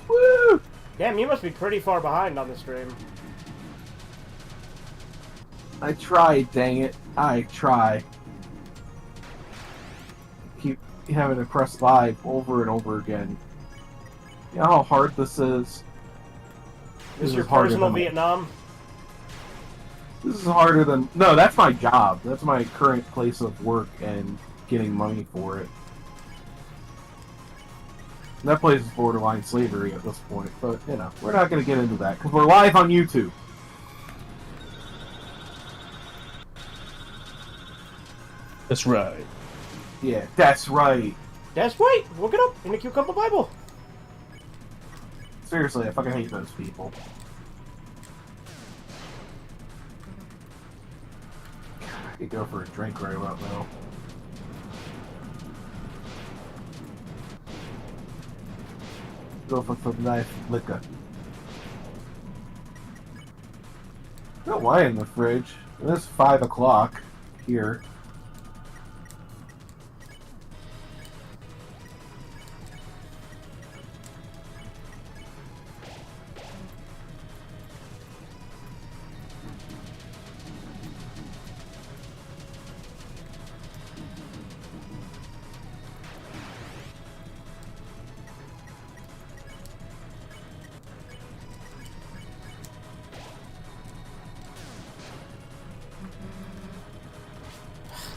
Woo! Damn, you must be pretty far behind on the stream. I tried, dang it. I try. Keep having to press live over and over again. You know how hard this is? This is your harder personal than- Vietnam? This is harder than... No, that's my job. That's my current place of work and getting money for it. That place is borderline slavery at this point, but, you know, we're not going to get into that, because we're live on YouTube. That's right. Yeah, that's right. That's right! Look it up in the Cucumber Bible. Seriously, I fucking hate those people. I could go for a drink right about now. Go for some nice liquor. No wine in the fridge. It's 5 o'clock here.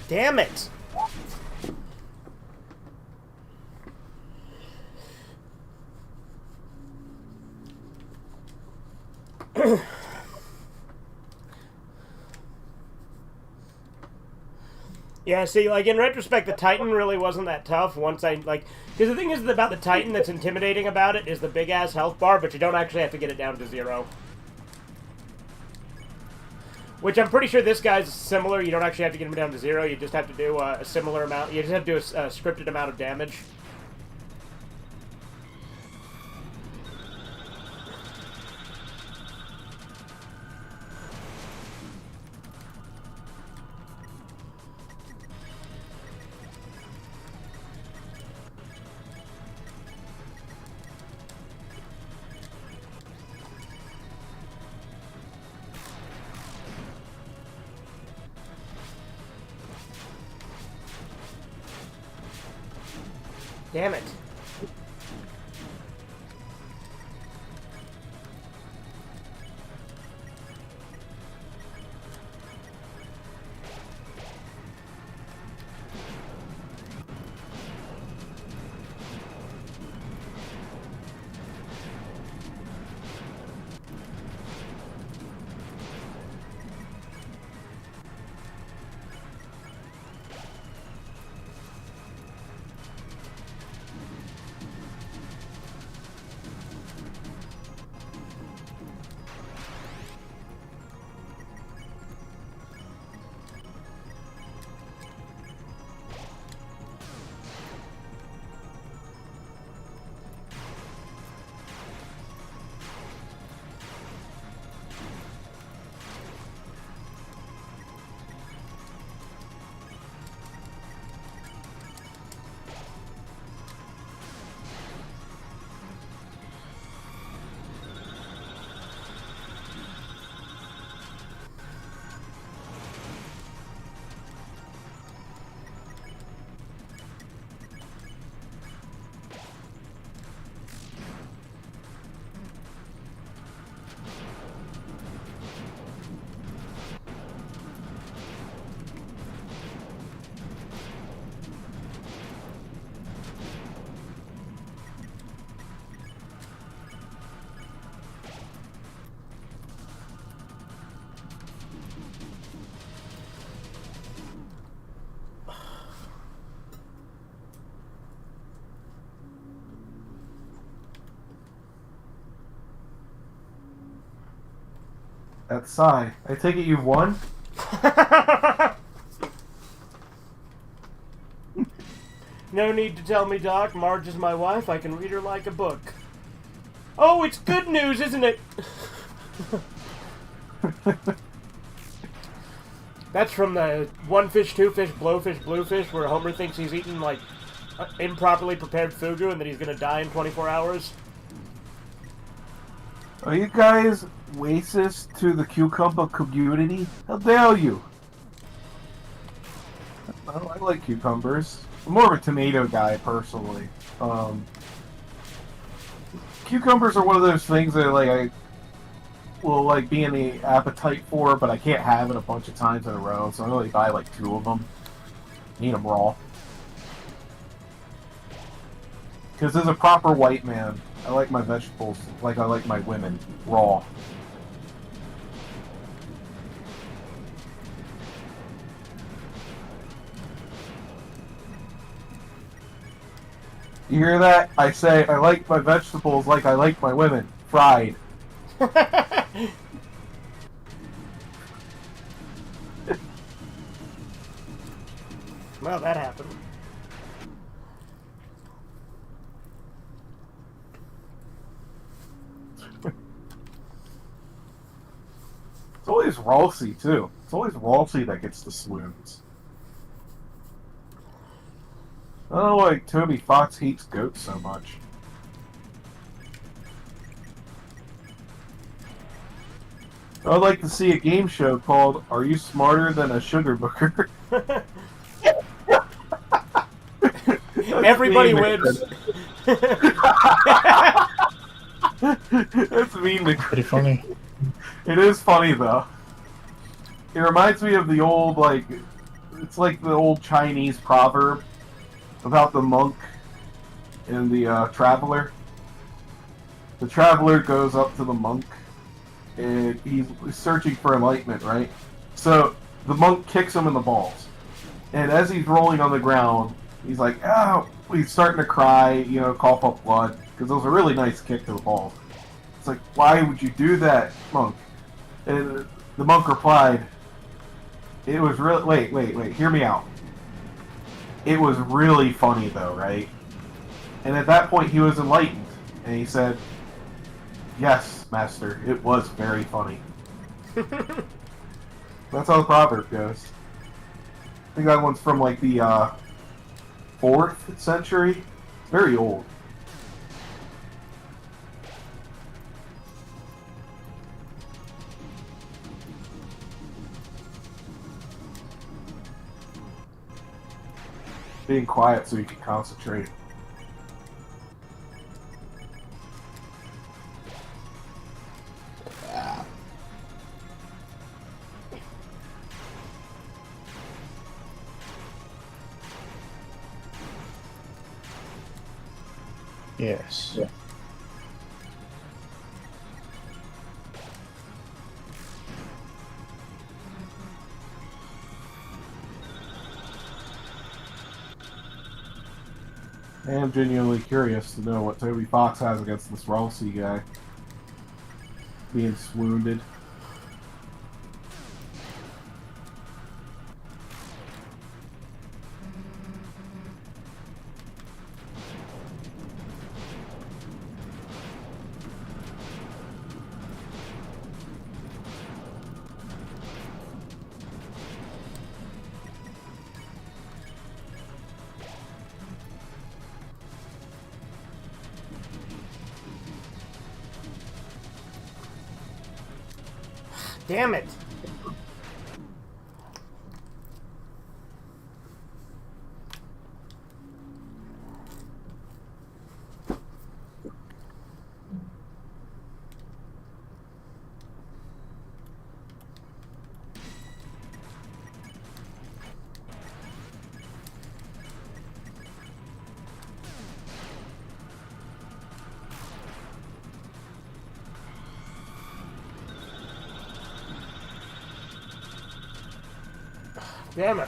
Damn it! Yeah, see, like, in retrospect, the Titan really wasn't that tough once I, like... Because the thing is about the Titan that's intimidating about it is the big-ass health bar, but you don't actually have to get it down to 0. Which I'm pretty sure this guy's similar. You don't actually have to get him down to 0. You just have to do a similar amount. You just have to do a scripted amount of damage. Damn it. That sigh. I take it you've won? No need to tell me, Doc. Marge is my wife. I can read her like a book. Oh, it's good news, isn't it? That's from the one fish, two fish, blowfish, bluefish, where Homer thinks he's eaten, like, improperly prepared fugu and that he's gonna die in 24 hours. Are you guys racist to the cucumber community? How dare you? Well, I like cucumbers. I'm more of a tomato guy, personally. Cucumbers are one of those things that, like, I will, like, be in the appetite for, but I can't have it a bunch of times in a row, so I only buy, like, 2 of them. Eat them raw. Because as a proper white man, I like my vegetables like I like my women, raw. You hear that? I say I like my vegetables like I like my women, fried. Well, that happened. It's always Ralsei, too. It's always Ralsei that gets the swoons. I don't know why Toby Fox hates goats so much. I'd like to see a game show called Are You Smarter Than a Sugar Booker? Everybody wins. That's mean to Pretty funny. It is funny, though. It reminds me of the old, like... It's like the old Chinese proverb about the monk and the traveler. The traveler goes up to the monk, and he's searching for enlightenment, right? So, the monk kicks him in the balls. And as he's rolling on the ground, he's like, ow! He's starting to cry, you know, cough up blood, because it was a really nice kick to the balls. It's like, why would you do that, monk? And the monk replied, it was really... Wait, hear me out. It was really funny, though, right? And at that point, he was enlightened. And he said, yes, master, it was very funny. That's how the proverb goes. I think that one's from, like, the 4th century. It's very old. Being quiet so you can concentrate. Yes. Yeah. I am genuinely curious to know what Toby Fox has against this Ralsei guy. Being swoonded. Damn it. Damn it.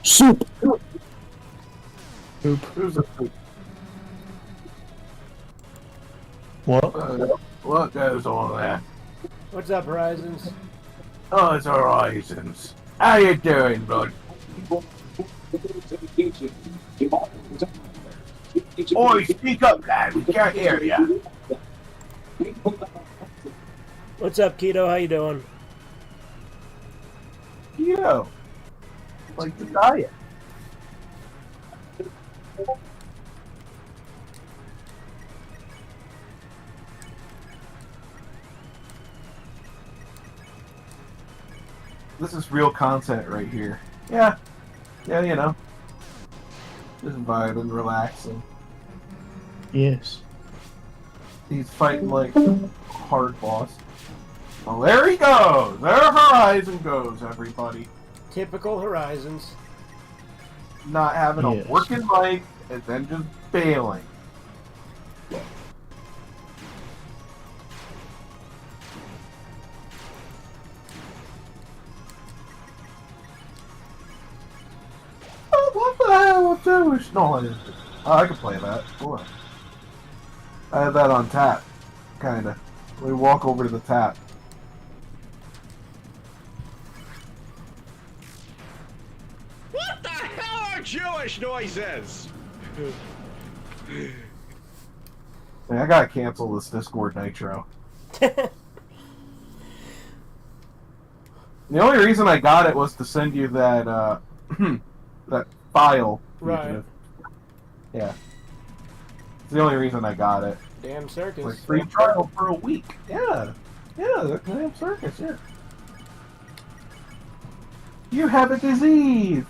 Soup. Oop. Who's a What? what goes on there? What's up, Horizons? Oh, it's Horizons. How you doing, bud? Oi, speak up, lad. We can't hear you. What's up, Keto? How you doing? Keto. Like the diet. This is real content right here. Yeah. Yeah, you know. Just vibing, relaxing. Yes. He's fighting like hard boss. Well, there he goes. There Horizon goes, everybody. Typical Horizons. Not having Yes. a working mic and then just bailing. Oh, what the hell? What's Jewish noise? Oh, I can play that. Boy. I have that on tap. Kinda. We walk over to the tap. What the hell are Jewish noises? Man, I gotta cancel this Discord Nitro. The only reason I got it was to send you that that file. Right. Yeah. It's the only reason I got it. Damn circus. Like free trial for a week. Yeah. Yeah, the damn circus, yeah. You have a disease!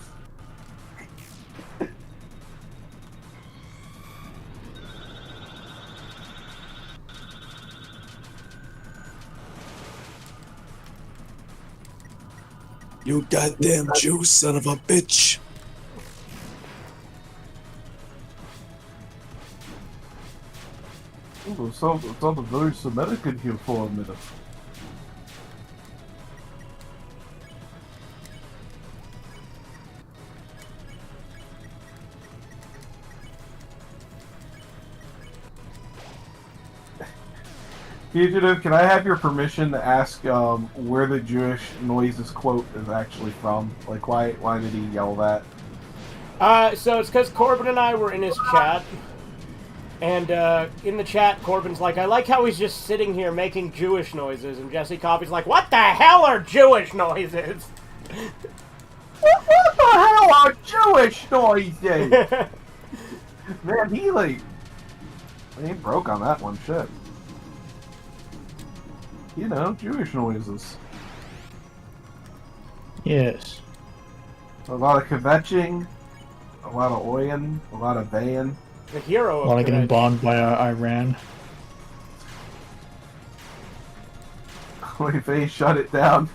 You goddamn Jew son of a bitch. Oh, sounded very Semitic in here for a minute. Fugitive, can I have your permission to ask where the Jewish noises quote is actually from? Like, why did he yell that? So it's because Corbin and I were in his chat. And in the chat, Corbin's like, I like how he's just sitting here making Jewish noises. And Jesse Coffey's like, what the hell are Jewish noises? What the hell are Jewish noises? Man, he broke on that one, shit. You know, Jewish noises. Yes. A lot of kvetching, a lot of oyen, a lot of vayin. The hero of While I getting Quebec. bombed by Iran. Oy vey, shut it down.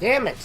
Damn it.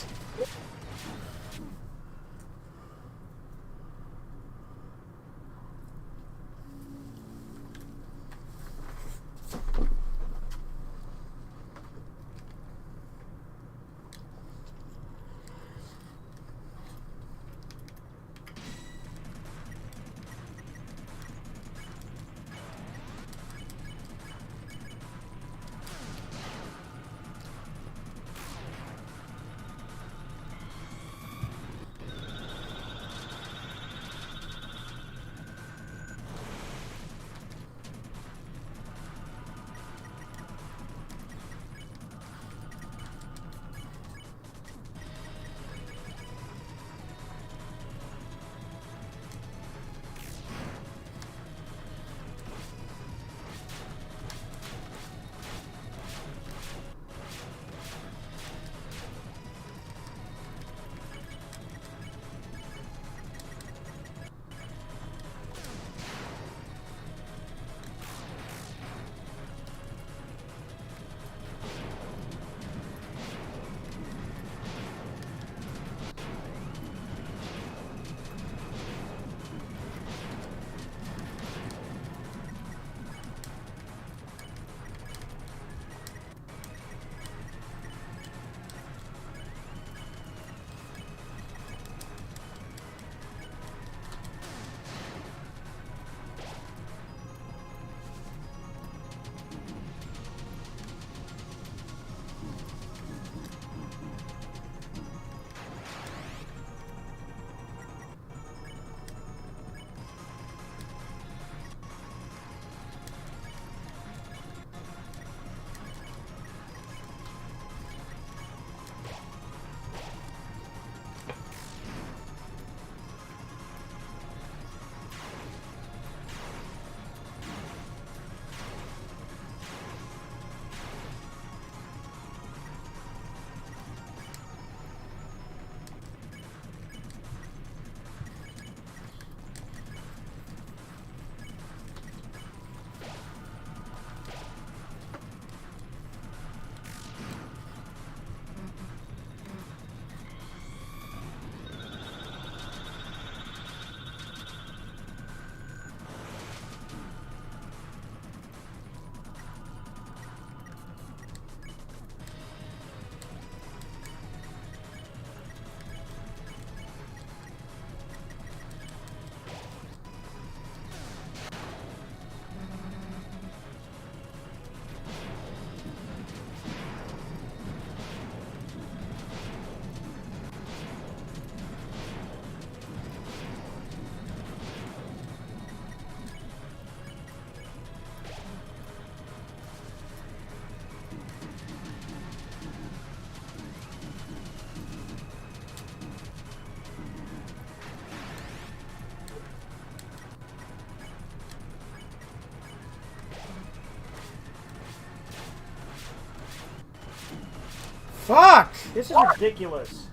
Fuck! This is ridiculous.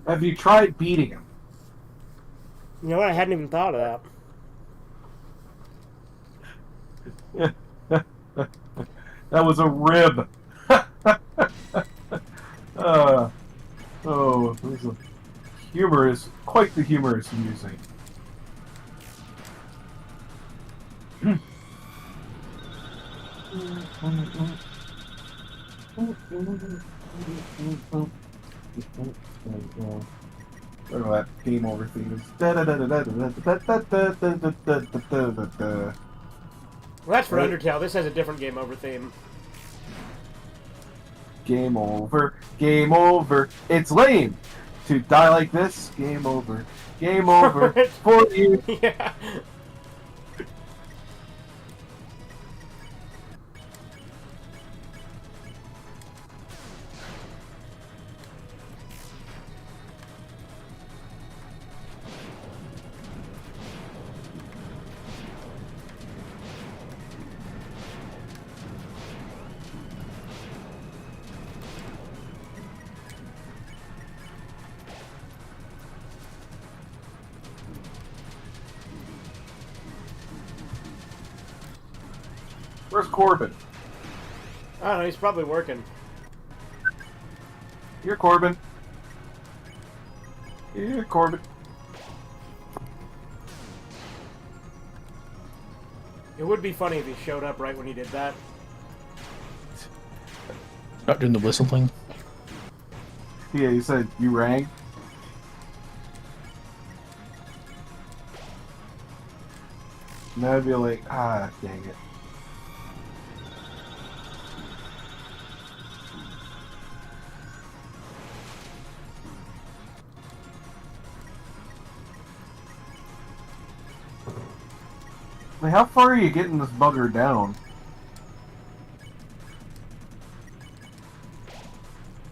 Have you tried beating him? You know what? I hadn't even thought of That was a rib. This is humorous, quite the humorous music. Whatever that game over theme is. Well, that's for Undertale. This has a different game over theme. Game over. Game over. It's lame to die like this. Game over. Game over for you. Yeah. Where's Corbin? I don't know. He's probably working. Here, Corbin. Here, Corbin. It would be funny if he showed up right when he did that. Not doing the whistle thing. Yeah, you said you rang. And I'd be like, ah, dang it. Like, how far are you getting this bugger down?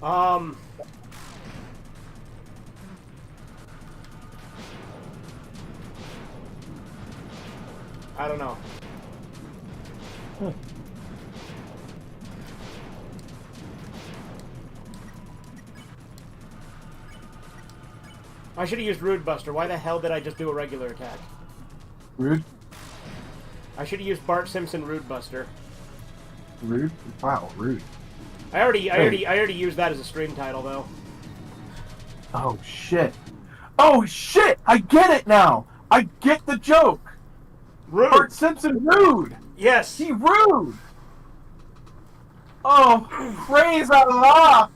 I don't know. I should have used Rude Buster. Why the hell did I just do a regular attack? Rude? I should have used Bart Simpson Rude Buster. Rude? Wow, rude. I already used that as a stream title though. Oh shit. Oh shit! I get it now! I get the joke! Rude! Bart Simpson rude! Yes! He rude! Oh, praise Allah!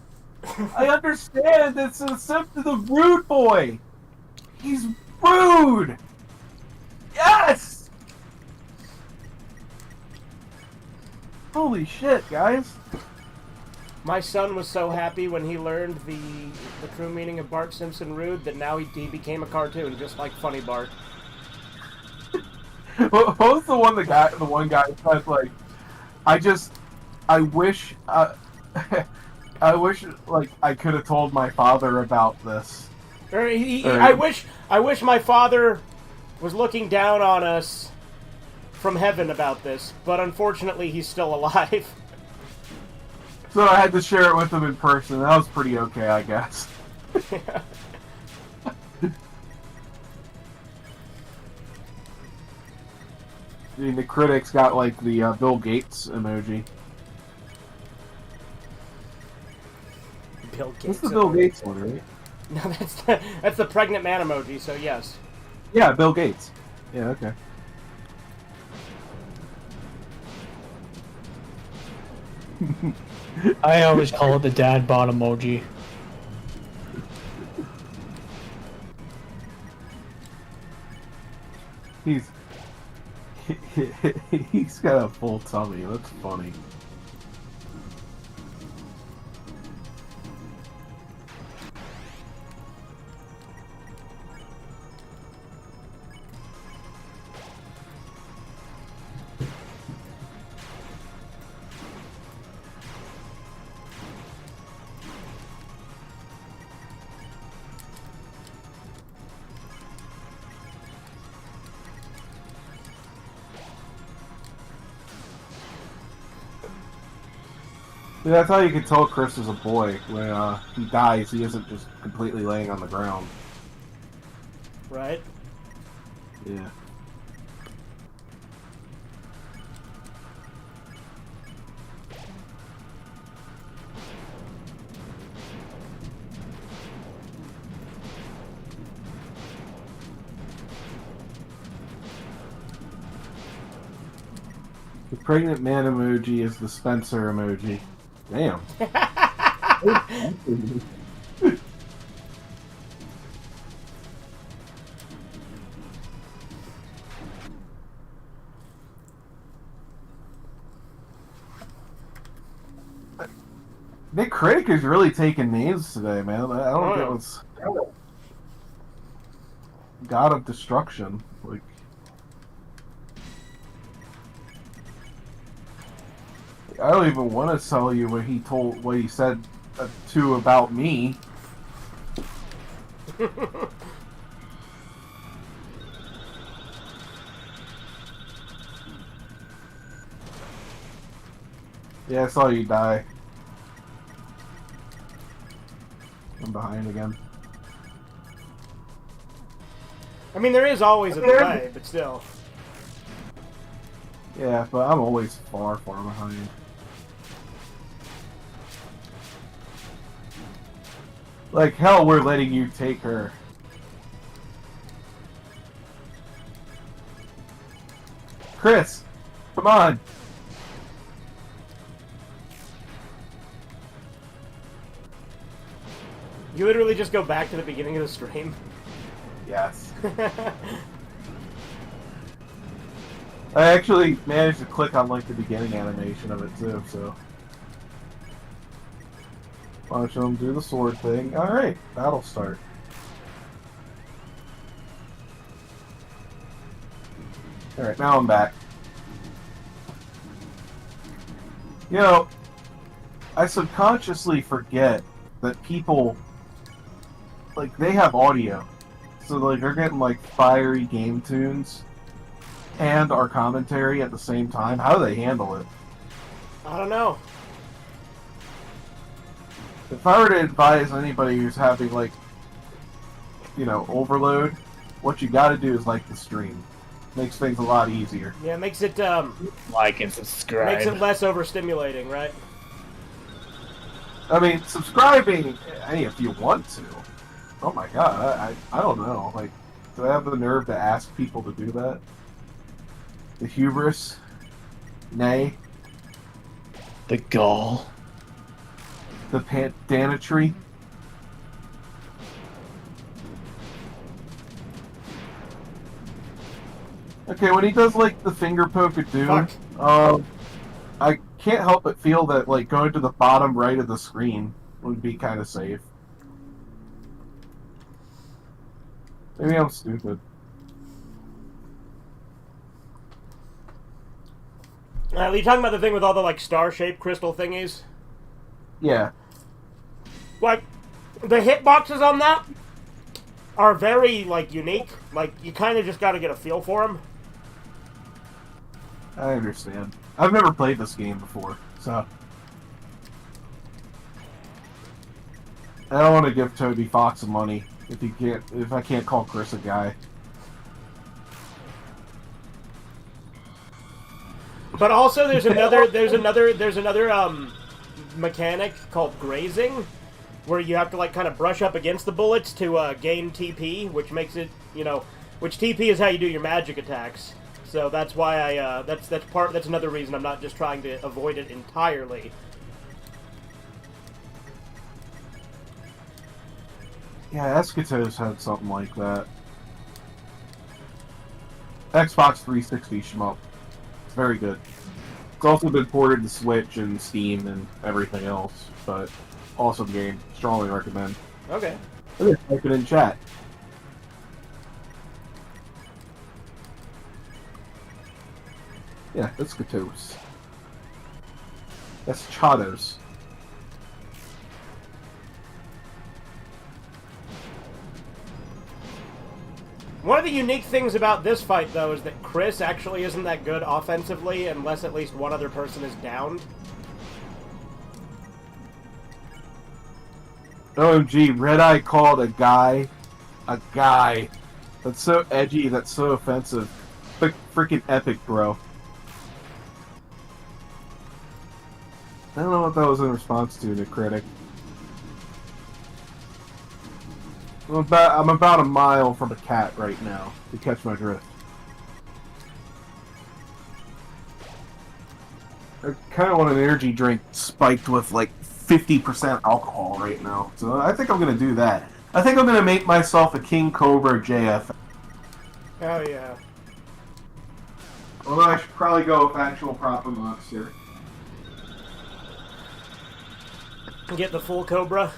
I understand it's a symptom of rude boy! He's rude! Yes! Holy shit, guys. My son was so happy when he learned the true meaning of Bart Simpson Rude that now he became a cartoon, just like Funny Bart. What was the one guy said, like, I wish, I wish, like, I could have told my father about this. I wish my father was looking down on us from heaven about this, but unfortunately he's still alive. So I had to share it with him in person. That was pretty okay, I guess. Yeah. I mean, the critics got, like, the Bill Gates emoji. Bill Gates. What's the Bill Gates one, right? No, that's the pregnant man emoji, so yes. Yeah, Bill Gates. Yeah, okay. I always call it the dad bod emoji. He's got a full tummy. That's funny. Yeah, that's how you can tell Chris is a boy. When he dies, he isn't just completely laying on the ground. Right? Yeah. The pregnant man emoji is the Spencer emoji. Damn. Nick Critic is really taking names today, man. I don't get what's God of Destruction. Like, I don't even want to tell you what he said to about me. Yeah, I saw you die. I'm behind again. I mean, there is always a delay, but still. Yeah, but I'm always far, far behind. Like, hell, we're letting you take her. Chris, come on. You literally just go back to the beginning of the stream. Yes. I actually managed to click on, like, the beginning animation of it, too, so... Watch him do the sword thing. Alright, that'll start. Alright, now I'm back. You know, I subconsciously forget that people, like, they have audio. So, like, they're getting, like, fiery game tunes and our commentary at the same time. How do they handle it? I don't know. If I were to advise anybody who's having, like, you know, overload, what you gotta do is like the stream. Makes things a lot easier. Yeah, it makes it, Like and subscribe. makes it less overstimulating, right? I mean, subscribing, hey, if you want to. Oh my god, I don't know. Like, do I have the nerve to ask people to do that? The hubris? Nay. The gall. The pandanitry? Okay, when he does, like, the finger poke at Doom, I can't help but feel that, like, going to the bottom right of the screen would be kind of safe. Maybe I'm stupid. Are you talking about the thing with all the, like, star-shaped crystal thingies? Yeah. Like, the hitboxes on that are very, like, unique. Like, you kind of just got to get a feel for them. I understand. I've never played this game before, so... I don't want to give Toby Fox money if I can't call Chris a guy. But also, there's another mechanic called grazing, where you have to, like, kind of brush up against the bullets to gain TP, which makes it, you know, which TP is how you do your magic attacks. So that's why that's another reason I'm not just trying to avoid it entirely. Yeah, Escatos had something like that. Xbox 360 shmup. It's very good. It's also been ported to Switch and Steam and everything else, but awesome game. Strongly recommend. Okay. Type it in chat. Yeah, that's Escatos. That's Chados. One of the unique things about this fight, though, is that Chris actually isn't that good offensively unless at least one other person is downed. OMG, Red Eye called a guy. That's so edgy, that's so offensive. Freaking epic, bro. I don't know what that was in response to, the critic. I'm about a mile from a cat right now, to catch my drift. I kind of want an energy drink spiked with like 50% alcohol right now, so I think I'm going to do that. I think I'm going to make myself a King Cobra JF. Hell yeah. Although I should probably go with actual proper monster. Get the full Cobra.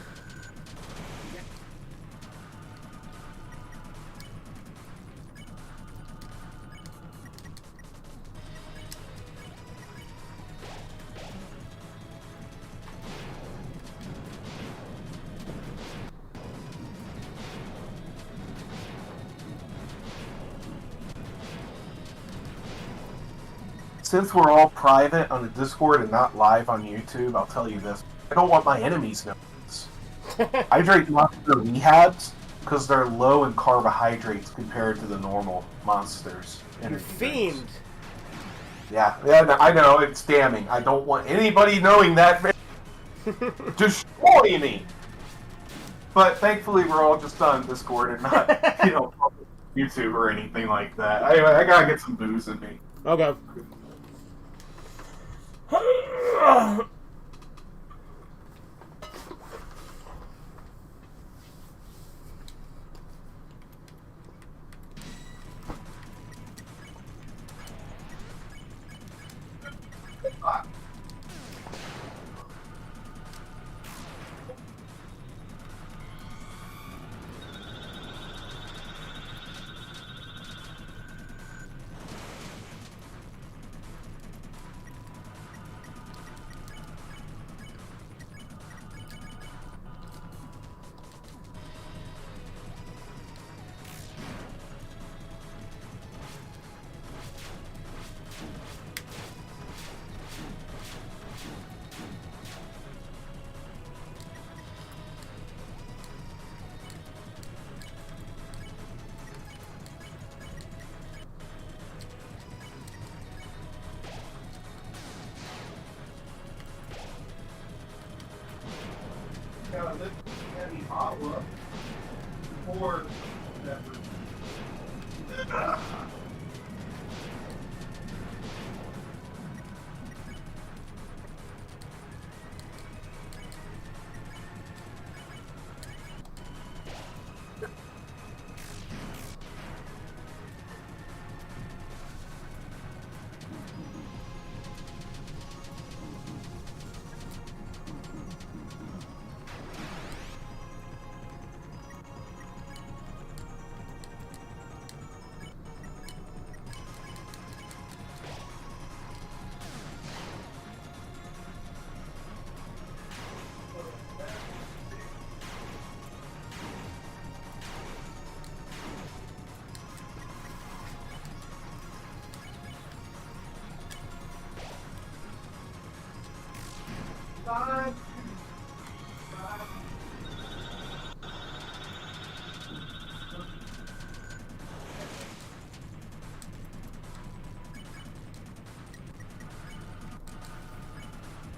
Since we're all private on the Discord and not live on YouTube, I'll tell you this. I don't want my enemies knowing this. I drink monster rehabs because they're low in carbohydrates compared to the normal monsters. You fiend! Yeah, I know, it's damning. I don't want anybody knowing that. Destroy me! But thankfully we're all just on Discord and not, YouTube or anything like that. I gotta get some booze in me. Okay.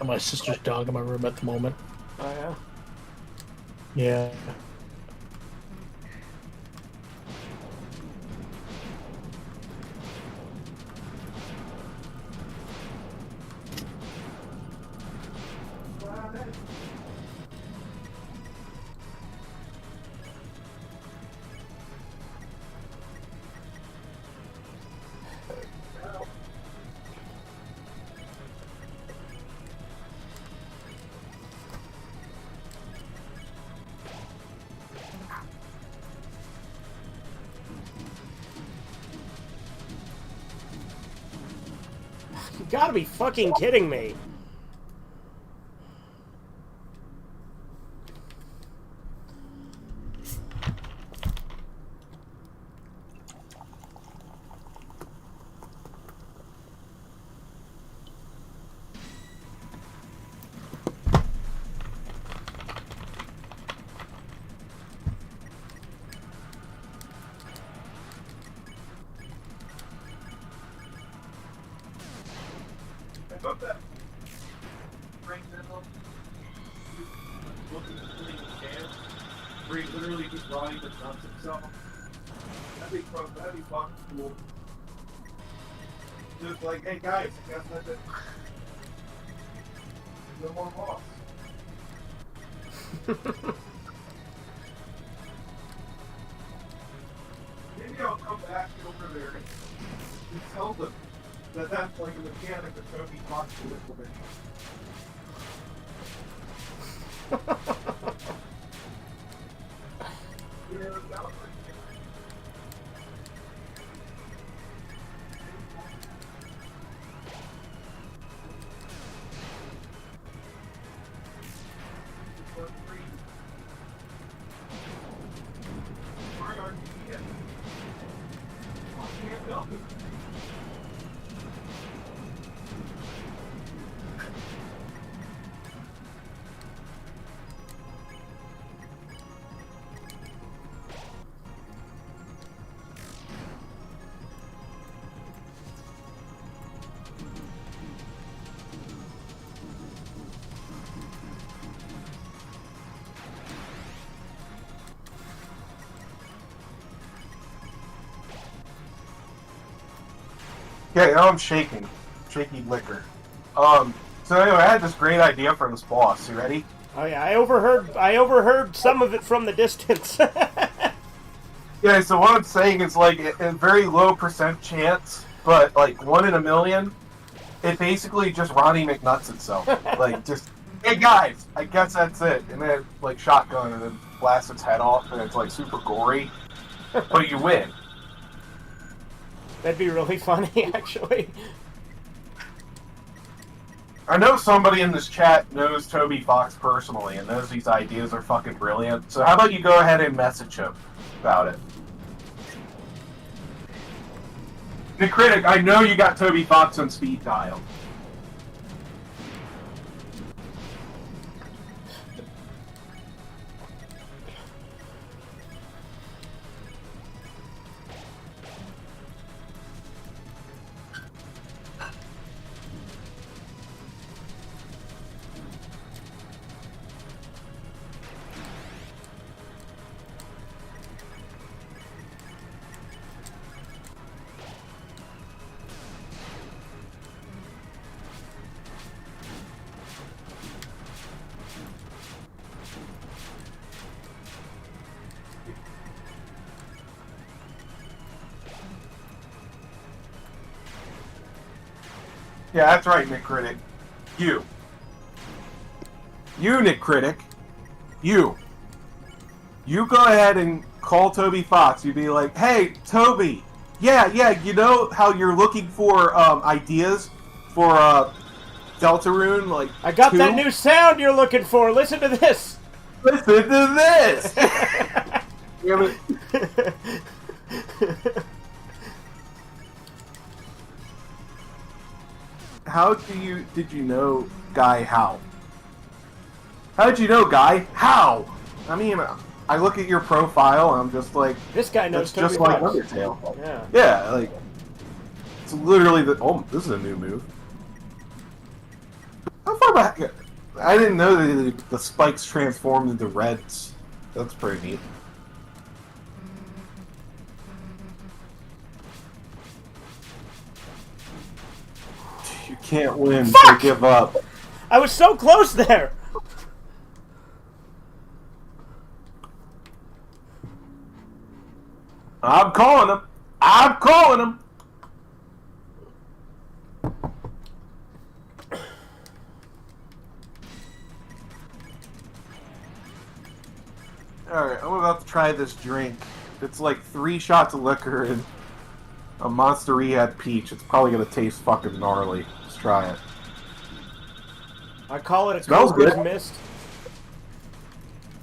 My sister's dog in my room at the moment. Oh yeah? Yeah. You gotta be fucking kidding me. like literally just riding the nuts himself. That'd be fucking cool. Just like, hey guys, I guess that's it. No more boss. Maybe I'll come back over there and tell them that that's like a mechanic that Toby Fox will implement. You know, that was like, yeah, now I'm shaking. Shaky liquor. So anyway, I had this great idea for this boss. You ready? Oh yeah, I overheard some of it from the distance. Yeah, so what I'm saying is like a very low percent chance, but like 1 in a million, it basically just Ronnie McNuts itself. Like just, hey guys, I guess that's it. And then like shotgun and then blast its head off and it's like super gory. But you win. That'd be really funny, actually. I know somebody in this chat knows Toby Fox personally and knows these ideas are fucking brilliant. So how about you go ahead and message him about it? The critic, I know you got Toby Fox on speed dial. Yeah, that's right, Nick Critic. You, Nick Critic. You go ahead and call Toby Fox. You'd be like, hey, Toby, yeah, you know how you're looking for ideas for Deltarune, like I got 2? that new sound you're looking for. Listen to this. Listen to this! Damn it. Did you know Guy how? How did you know, Guy? How? I mean, I look at your profile and I'm just like, This guy knows that's just Toby like Fox. Undertale. Yeah. Yeah, like, it's literally oh, this is a new move. How far back? I didn't know that the spikes transformed into reds. That's pretty neat. You can't win, so give up. I was so close there. I'm calling him. I'm calling him. Alright, I'm about to try this drink. It's like 3 shots of liquor and a Monster Rehab peach. It's probably gonna taste fucking gnarly. Let's try it. I call it a Smells Cobra's good. Mist.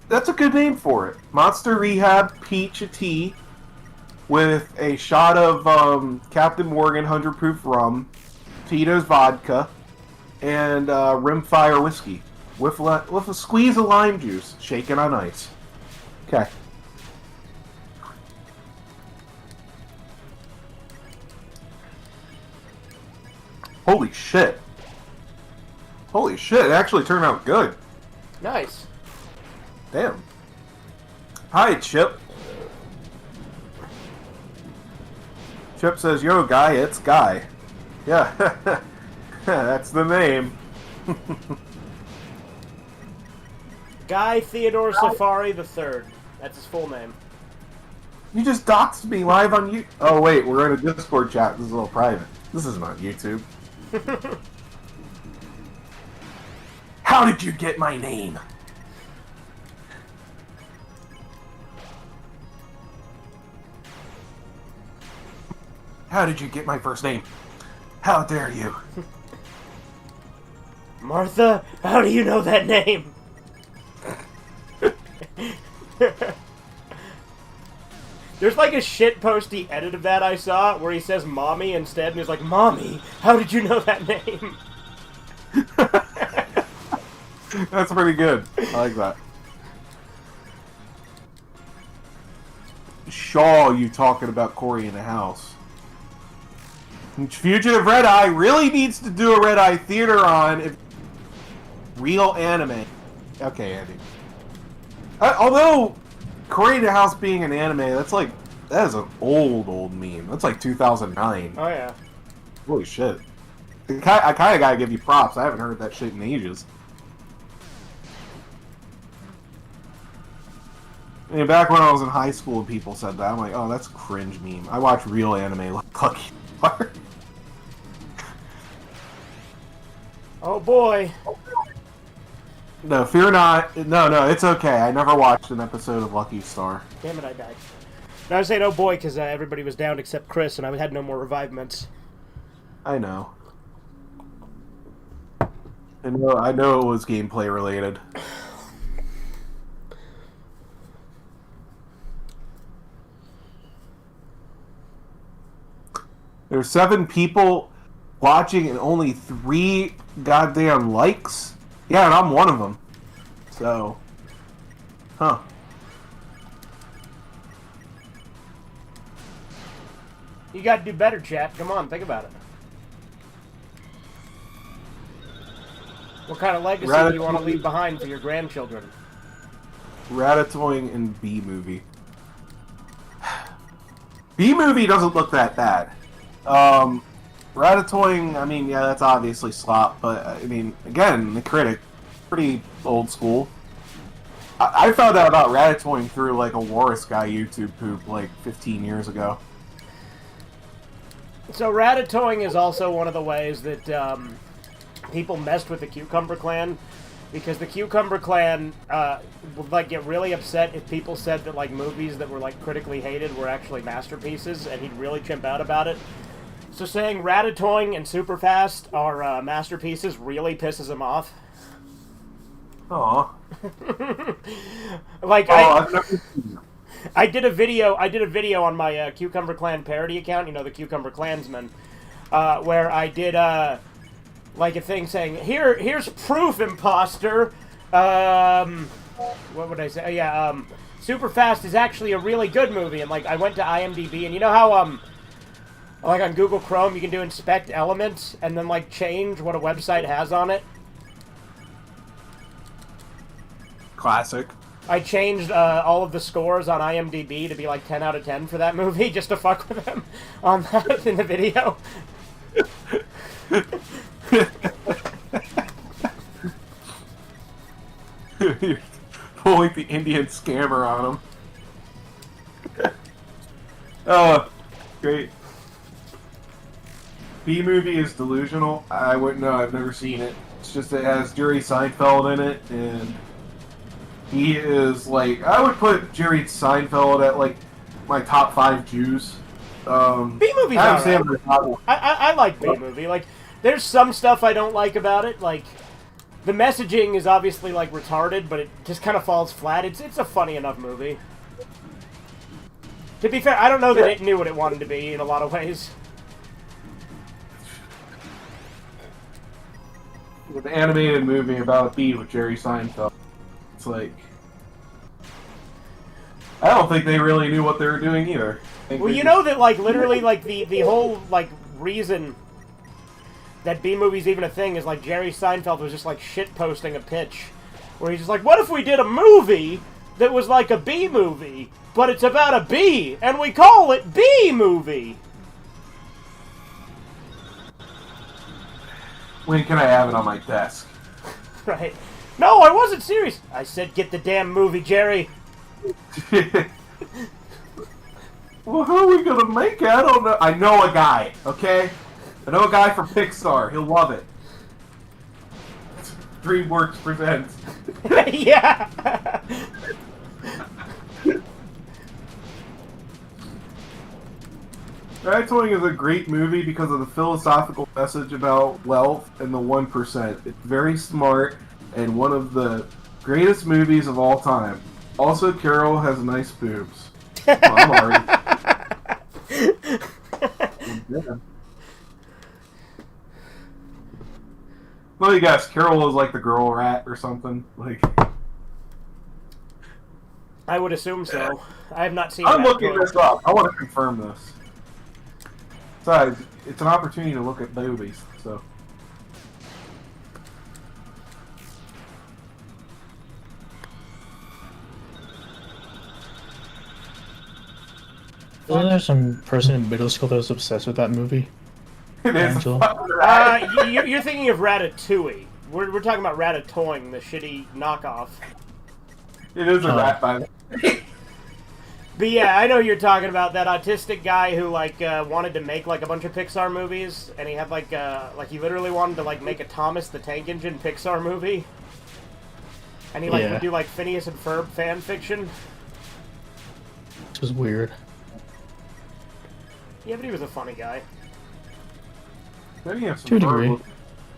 That's a good name for it. Monster Rehab peach tea with a shot of Captain Morgan 100 proof rum, Tito's vodka, and Rimfire whiskey with a squeeze of lime juice, shaken on ice. Okay. Holy shit. Holy shit, it actually turned out good. Nice. Damn. Hi, Chip. Chip says, "Yo, Guy, it's Guy." Yeah, that's the name. Guy Theodore Safari III. That's his full name. You just doxed me live on you. Oh wait, we're in a Discord chat. This is a little private. This isn't on YouTube. How did you get my name? How did you get my first name? How dare you? Martha, how do you know that name? There's like a shitpost he edited of that I saw where he says mommy instead and he's like, Mommy, how did you know that name? That's pretty good. I like that. Shaw, you talking about Corey in the house. Fugitive Red Eye really needs to do a Red Eye theater on if real anime. Okay, Andy. Although Corey in the house being an anime, that is an old meme. That's like 2009. Oh yeah. Holy shit. I kind of gotta give you props. I haven't heard that shit in ages. I mean, back when I was in high school and people said that, I'm like, oh, that's a cringe meme. I watch real anime like Lucky Star. Oh boy. No, fear not. No, it's okay. I never watched an episode of Lucky Star. Damn it, I died. No, I was saying oh boy because everybody was down except Chris and I had no more revivements. I know. I know it was gameplay related. There's 7 people watching and only 3 goddamn likes. Yeah, and I'm one of them. So, huh. You gotta do better, chat. Come on, think about it. What kind of legacy do you want to leave behind for your grandchildren? Ratatouille and B-movie. B-movie doesn't look that bad. Ratatouille, I mean, yeah, that's obviously slop, but, I mean, again, the critic, pretty old school. I found out about Ratatouille through, like, a Walrus Guy YouTube poop, like, 15 years ago. So Ratatouille is also one of the ways that, people messed with the Cucumber Clan, because the Cucumber Clan, would, like, get really upset if people said that, like, movies that were, like, critically hated were actually masterpieces, and he'd really chimp out about it. So saying Ratatouille and Superfast are masterpieces really pisses him off. Aw. Like I've never seen them. I did a video on my Cucumber Clan parody account, you know, the Cucumber Clansman, where I did like a thing saying, here's proof, imposter. What would I say? Yeah, Superfast is actually a really good movie, and like I went to IMDb, and you know how like on Google Chrome, you can do inspect elements and then like change what a website has on it. Classic. I changed all of the scores on IMDb to be like 10 out of 10 for that movie just to fuck with them on that in the video. You're pulling the Indian scammer on him. Oh, great. B-movie is delusional. I wouldn't know. I've never seen it. It's just it has Jerry Seinfeld in it, and he is like, I would put Jerry Seinfeld at like my top 5 Jews. B-movie's alright. I like B-movie. Like, there's some stuff I don't like about it. Like, the messaging is obviously like retarded, but it just kind of falls flat. It's a funny enough movie. To be fair, I don't know that it knew what it wanted to be in a lot of ways. With an animated movie about a bee with Jerry Seinfeld. It's like, I don't think they really knew what they were doing either. Well, you know that, like, literally, like, the whole, like, reason that B-movie's even a thing is, like, Jerry Seinfeld was just, like, shitposting a pitch. Where he's just like, what if we did a movie that was like a B movie, but it's about a bee, and we call it B movie. When can I have it on my desk? Right. No, I wasn't serious. I said get the damn movie, Jerry. Well, how are we gonna make it? I don't know. I know a guy, okay? I know a guy from Pixar. He'll love it. DreamWorks presents. Yeah. Ratatouille is a great movie because of the philosophical message about wealth and the 1%. It's very smart and one of the greatest movies of all time. Also, Carol has nice boobs. Well, I'm already... Yeah. Let me guess, Carol is like the girl rat or something? Like... I would assume so. I have not seen I'm that looking book. this up. I want to confirm this. Besides, it's an opportunity to look at boobies, so... Wasn't there some person in middle school that was obsessed with that movie? It is Angela? fucking right. You're thinking of Ratatouille. We're talking about Ratatouille, the shitty knockoff. It is a rat by the way. But yeah, I know you're talking about that autistic guy who like wanted to make like a bunch of Pixar movies, and he had like he literally wanted to like make a Thomas the Tank Engine Pixar movie, and he like would do like Phineas and Ferb fan fiction. Which was weird. Yeah, but he was a funny guy. Then you have some To a degree. verbal-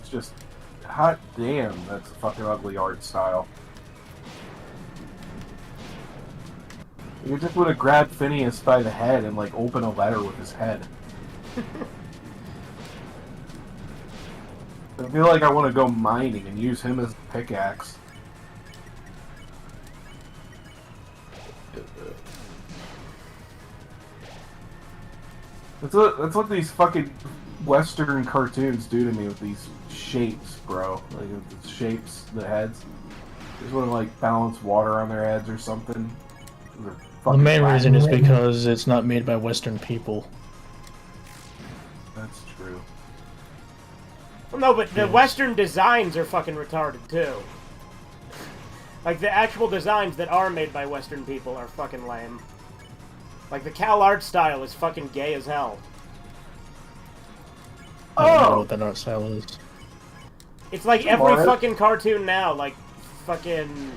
It's just, hot damn, that's a fucking ugly art style. You just would have grabbed Phineas by the head and like open a letter with his head. I feel like I want to go mining and use him as a pickaxe. That's what these fucking Western cartoons do to me with these shapes, bro. Like with the shapes, the heads. They just want to like balance water on their heads or something. They're The fucking main flat. reason is because it's not made by Western people. That's true. Well, no, but the Western designs are fucking retarded too. Like the actual designs that are made by Western people are fucking lame. Like the Cal art style is fucking gay as hell. I don't know what that art style is. It's like every Alright. fucking cartoon now, like fucking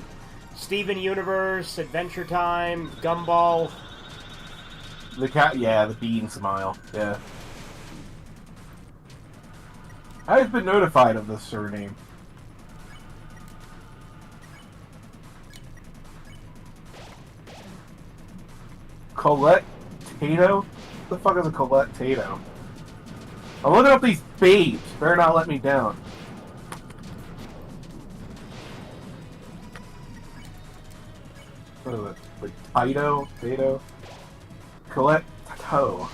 Steven Universe, Adventure Time, Gumball. The cat, yeah, the bean smile, yeah. I've been notified of this surname. Colette Tato? What the fuck is a Colette Tato? I'm looking up these babes. Better not let me down. What is it? Like Tato? Tato? Colette Tato.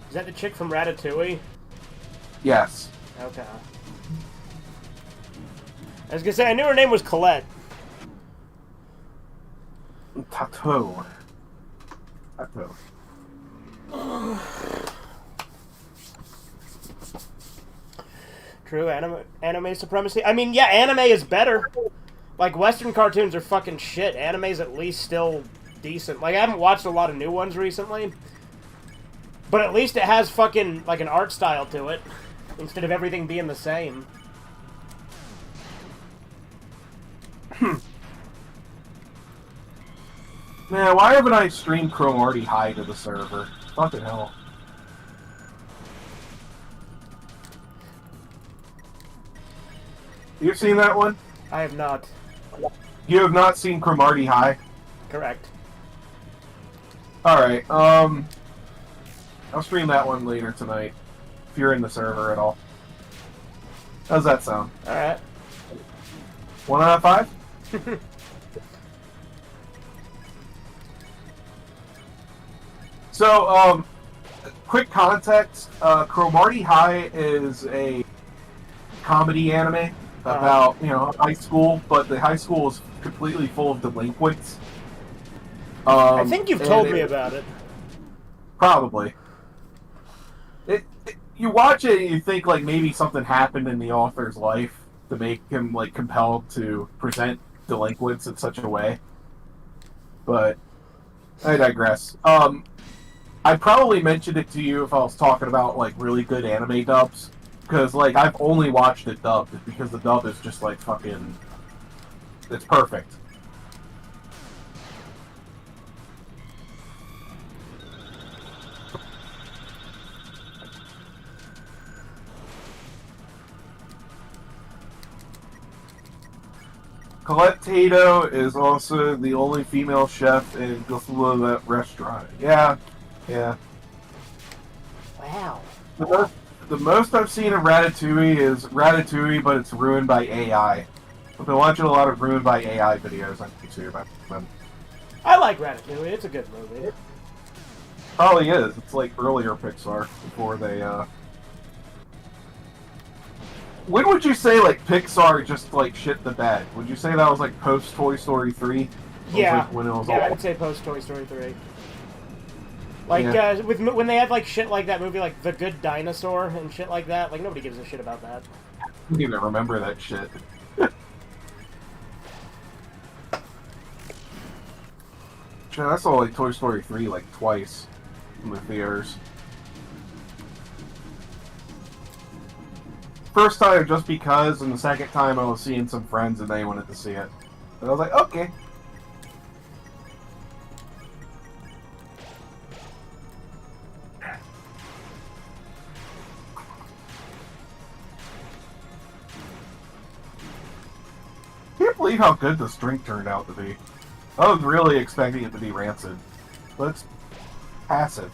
Is that the chick from Ratatouille? Yes. Okay. I was gonna say, I knew her name was Colette. Tato. Tato. True, anime supremacy. I mean, yeah, anime is better. Like, Western cartoons are fucking shit. Anime's at least still decent. Like, I haven't watched a lot of new ones recently. But at least it has fucking, like, an art style to it. Instead of everything being the same. Man, why haven't I streamed Cromartie High to the server? Fucking hell. You've seen that one? I have not. You have not seen Cromartie High? Correct. Alright, I'll stream that one later tonight. If you're in the server at all. How's that sound? Alright. 1 out of 5? So, quick context, Cromartie High is a comedy anime. about high school, but the high school was completely full of delinquents. I think you've told me about it. Probably. You watch it and you think like maybe something happened in the author's life to make him like compelled to present delinquents in such a way. But I digress. I probably mentioned it to you if I was talking about like really good anime dubs, because like I've only watched it dubbed because the dub is just like fucking, it's perfect. Colette Tato is also the only female chef in that restaurant. Yeah. Wow. The most I've seen of Ratatouille is Ratatouille, but it's ruined by AI. I've been watching a lot of ruined by AI videos on YouTube. I like Ratatouille. It's a good movie. Probably is. It's like earlier Pixar before they. When would you say like Pixar just like shit the bed? Would you say that was like post Toy Story 3? Yeah. Like when it was I would say post Toy Story 3. Like when they had like shit like that movie, like The Good Dinosaur and shit like that. Like nobody gives a shit about that. I don't even remember that shit. I saw like Toy Story 3 like twice in the theaters. First time just because, and the second time I was seeing some friends and they wanted to see it. And I was like, okay. Can't believe how good this drink turned out to be. I was really expecting it to be rancid, but it's passive.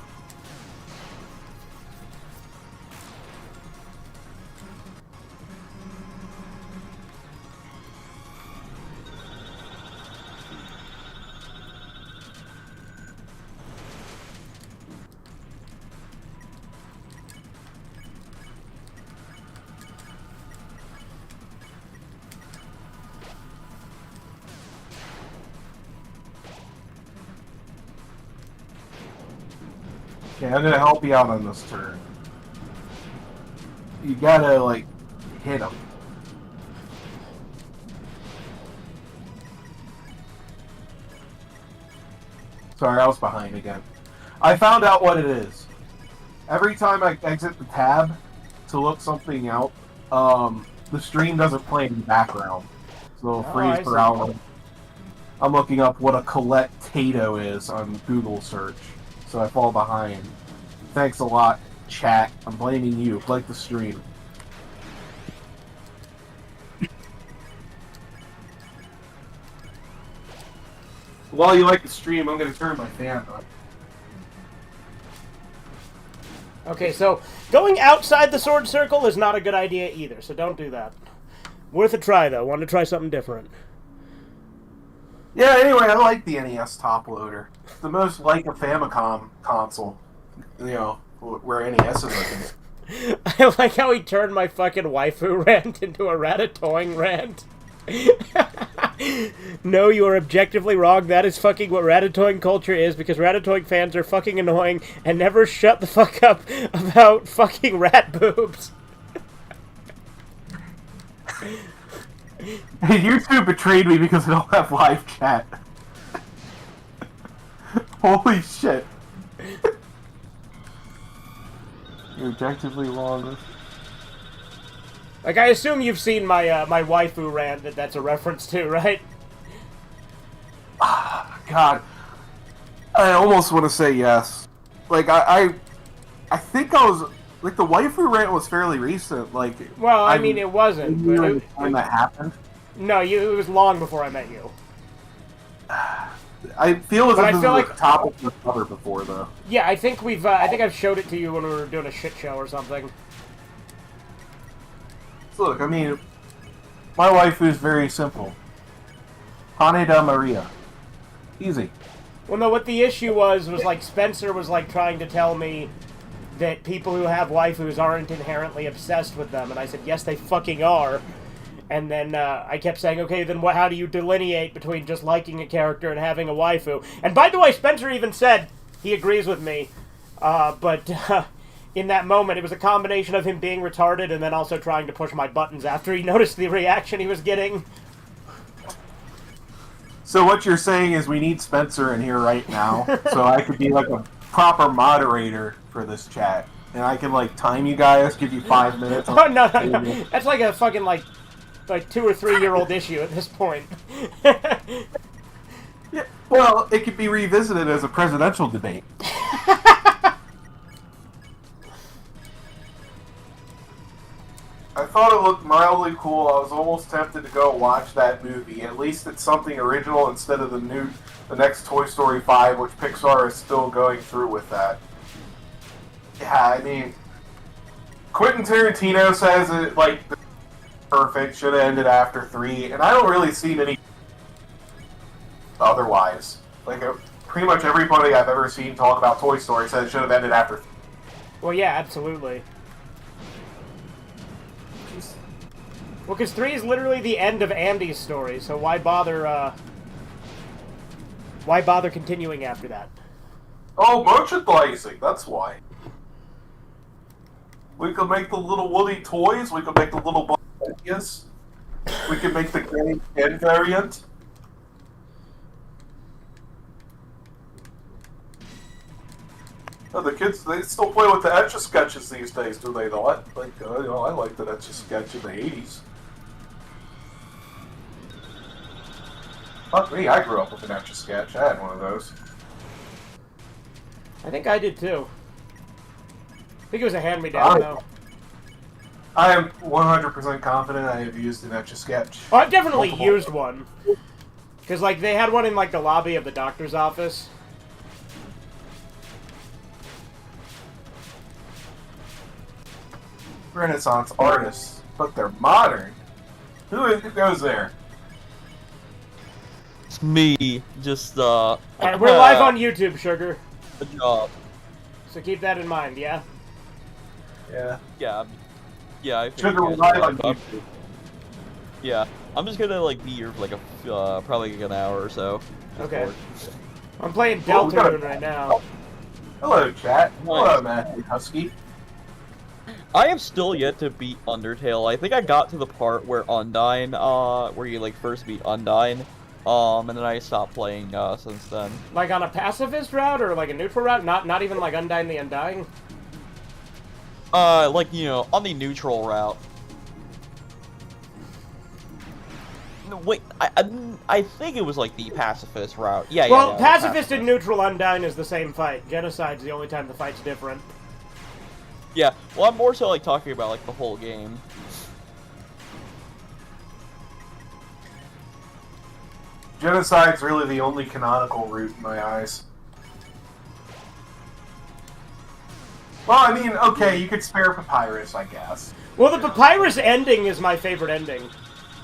Okay, I'm gonna help you out on this turn. You gotta, like, hit him. Sorry, I was behind again. I found out what it is. Every time I exit the tab to look something out, the stream doesn't play in the background. So it'll freeze for hours. I'm looking up what a Colette Tato is on Google search. So I fall behind. Thanks a lot, chat. I'm blaming you. Like the stream. While you like the stream, I'm going to turn my fan on. Okay, so going outside the sword circle is not a good idea either, so don't do that. Worth a try, though. Want to try something different. Yeah, anyway, I like the NES top loader. It's the most like a Famicom console, where NES is looking. I like how he turned my fucking waifu rant into a Ratatouille rant. No, you are objectively wrong. That is fucking what Ratatouille culture is, because Ratatouille fans are fucking annoying and never shut the fuck up about fucking rat boobs. YouTube betrayed me because I don't have live chat. Holy shit. You're objectively wrong. Like, I assume you've seen my my waifu rant that's a reference to, right? God. I almost want to say yes. Like, I think I was... Like, the waifu rant was fairly recent. Like, well, I mean, it wasn't. But when that happened. No, it was long before I met you. I feel as if this was a topic we covered before, though. Yeah, I think we've. I think I've showed it to you when we were doing a shit show or something. So look, I mean, my waifu is very simple. Haneda Maria. Easy. Well, no, what the issue was like Spencer was like trying to tell me that people who have waifus aren't inherently obsessed with them, and I said, yes, they fucking are. And then I kept saying, okay, then how do you delineate between just liking a character and having a waifu? And by the way, Spencer even said he agrees with me, but in that moment, it was a combination of him being retarded and then also trying to push my buttons after he noticed the reaction he was getting. So what you're saying is we need Spencer in here right now, so I could be like a proper moderator for this chat, and I can like time you guys, give you 5 minutes. Oh no, that's like a fucking like 2 or 3 year old issue at this point. Yeah, well, it could be revisited as a presidential debate. I thought it looked mildly cool. I was almost tempted to go watch that movie. At least it's something original instead of the next Toy Story 5, which Pixar is still going through with that. Yeah, I mean, Quentin Tarantino says it like perfect, should have ended after 3, and I don't really see many otherwise. Like pretty much everybody I've ever seen talk about Toy Story says it should have ended after 3. Well, yeah, absolutely. Well, because 3 is literally the end of Andy's story, so why bother continuing after that? Oh, merchandising, that's why. We could make the little Woody toys, we could make the little Buzz. We could make the Granny Ken variant. Oh, the kids, they still play with the Etch-a-Sketches these days, do they not? Like, I liked the Etch-a-Sketch in the 80s. Fuck me, I grew up with an Etch-a-Sketch. I had one of those. I think I did too. I think it was a hand-me-down, though. I am 100% confident I have used an Etch-a-Sketch. Oh, I've definitely used one. Because, like, they had one in, like, the lobby of the doctor's office. Renaissance artists, but they're modern. Who goes there? It's me, just, Alright, we're live on YouTube, Sugar. Good job. So keep that in mind, yeah? Yeah. Yeah, I think Sugar you guys live are on up. YouTube. Yeah, I'm just gonna, like, be here for, like, probably like an hour or so. Okay. I'm playing Oh, we got Deltarune right now. Hello, chat. Nice. Hello, Matthew Husky. I have still yet to beat Undertale. I think I got to the part where Undyne, where you, like, first beat Undyne. And then I stopped playing, since then. Like on a pacifist route or like a neutral route? Not even like Undyne the Undying? Like, you know, on the neutral route. No, wait, I think it was, like, the pacifist route. Yeah, well, yeah, pacifist and neutral Undyne is the same fight. Genocide's the only time the fight's different. Yeah, well, I'm more so, like, talking about, like, the whole game. Genocide's really the only canonical route in my eyes. Well, I mean, okay, you could spare Papyrus, I guess. Well, the Papyrus ending is my favorite ending.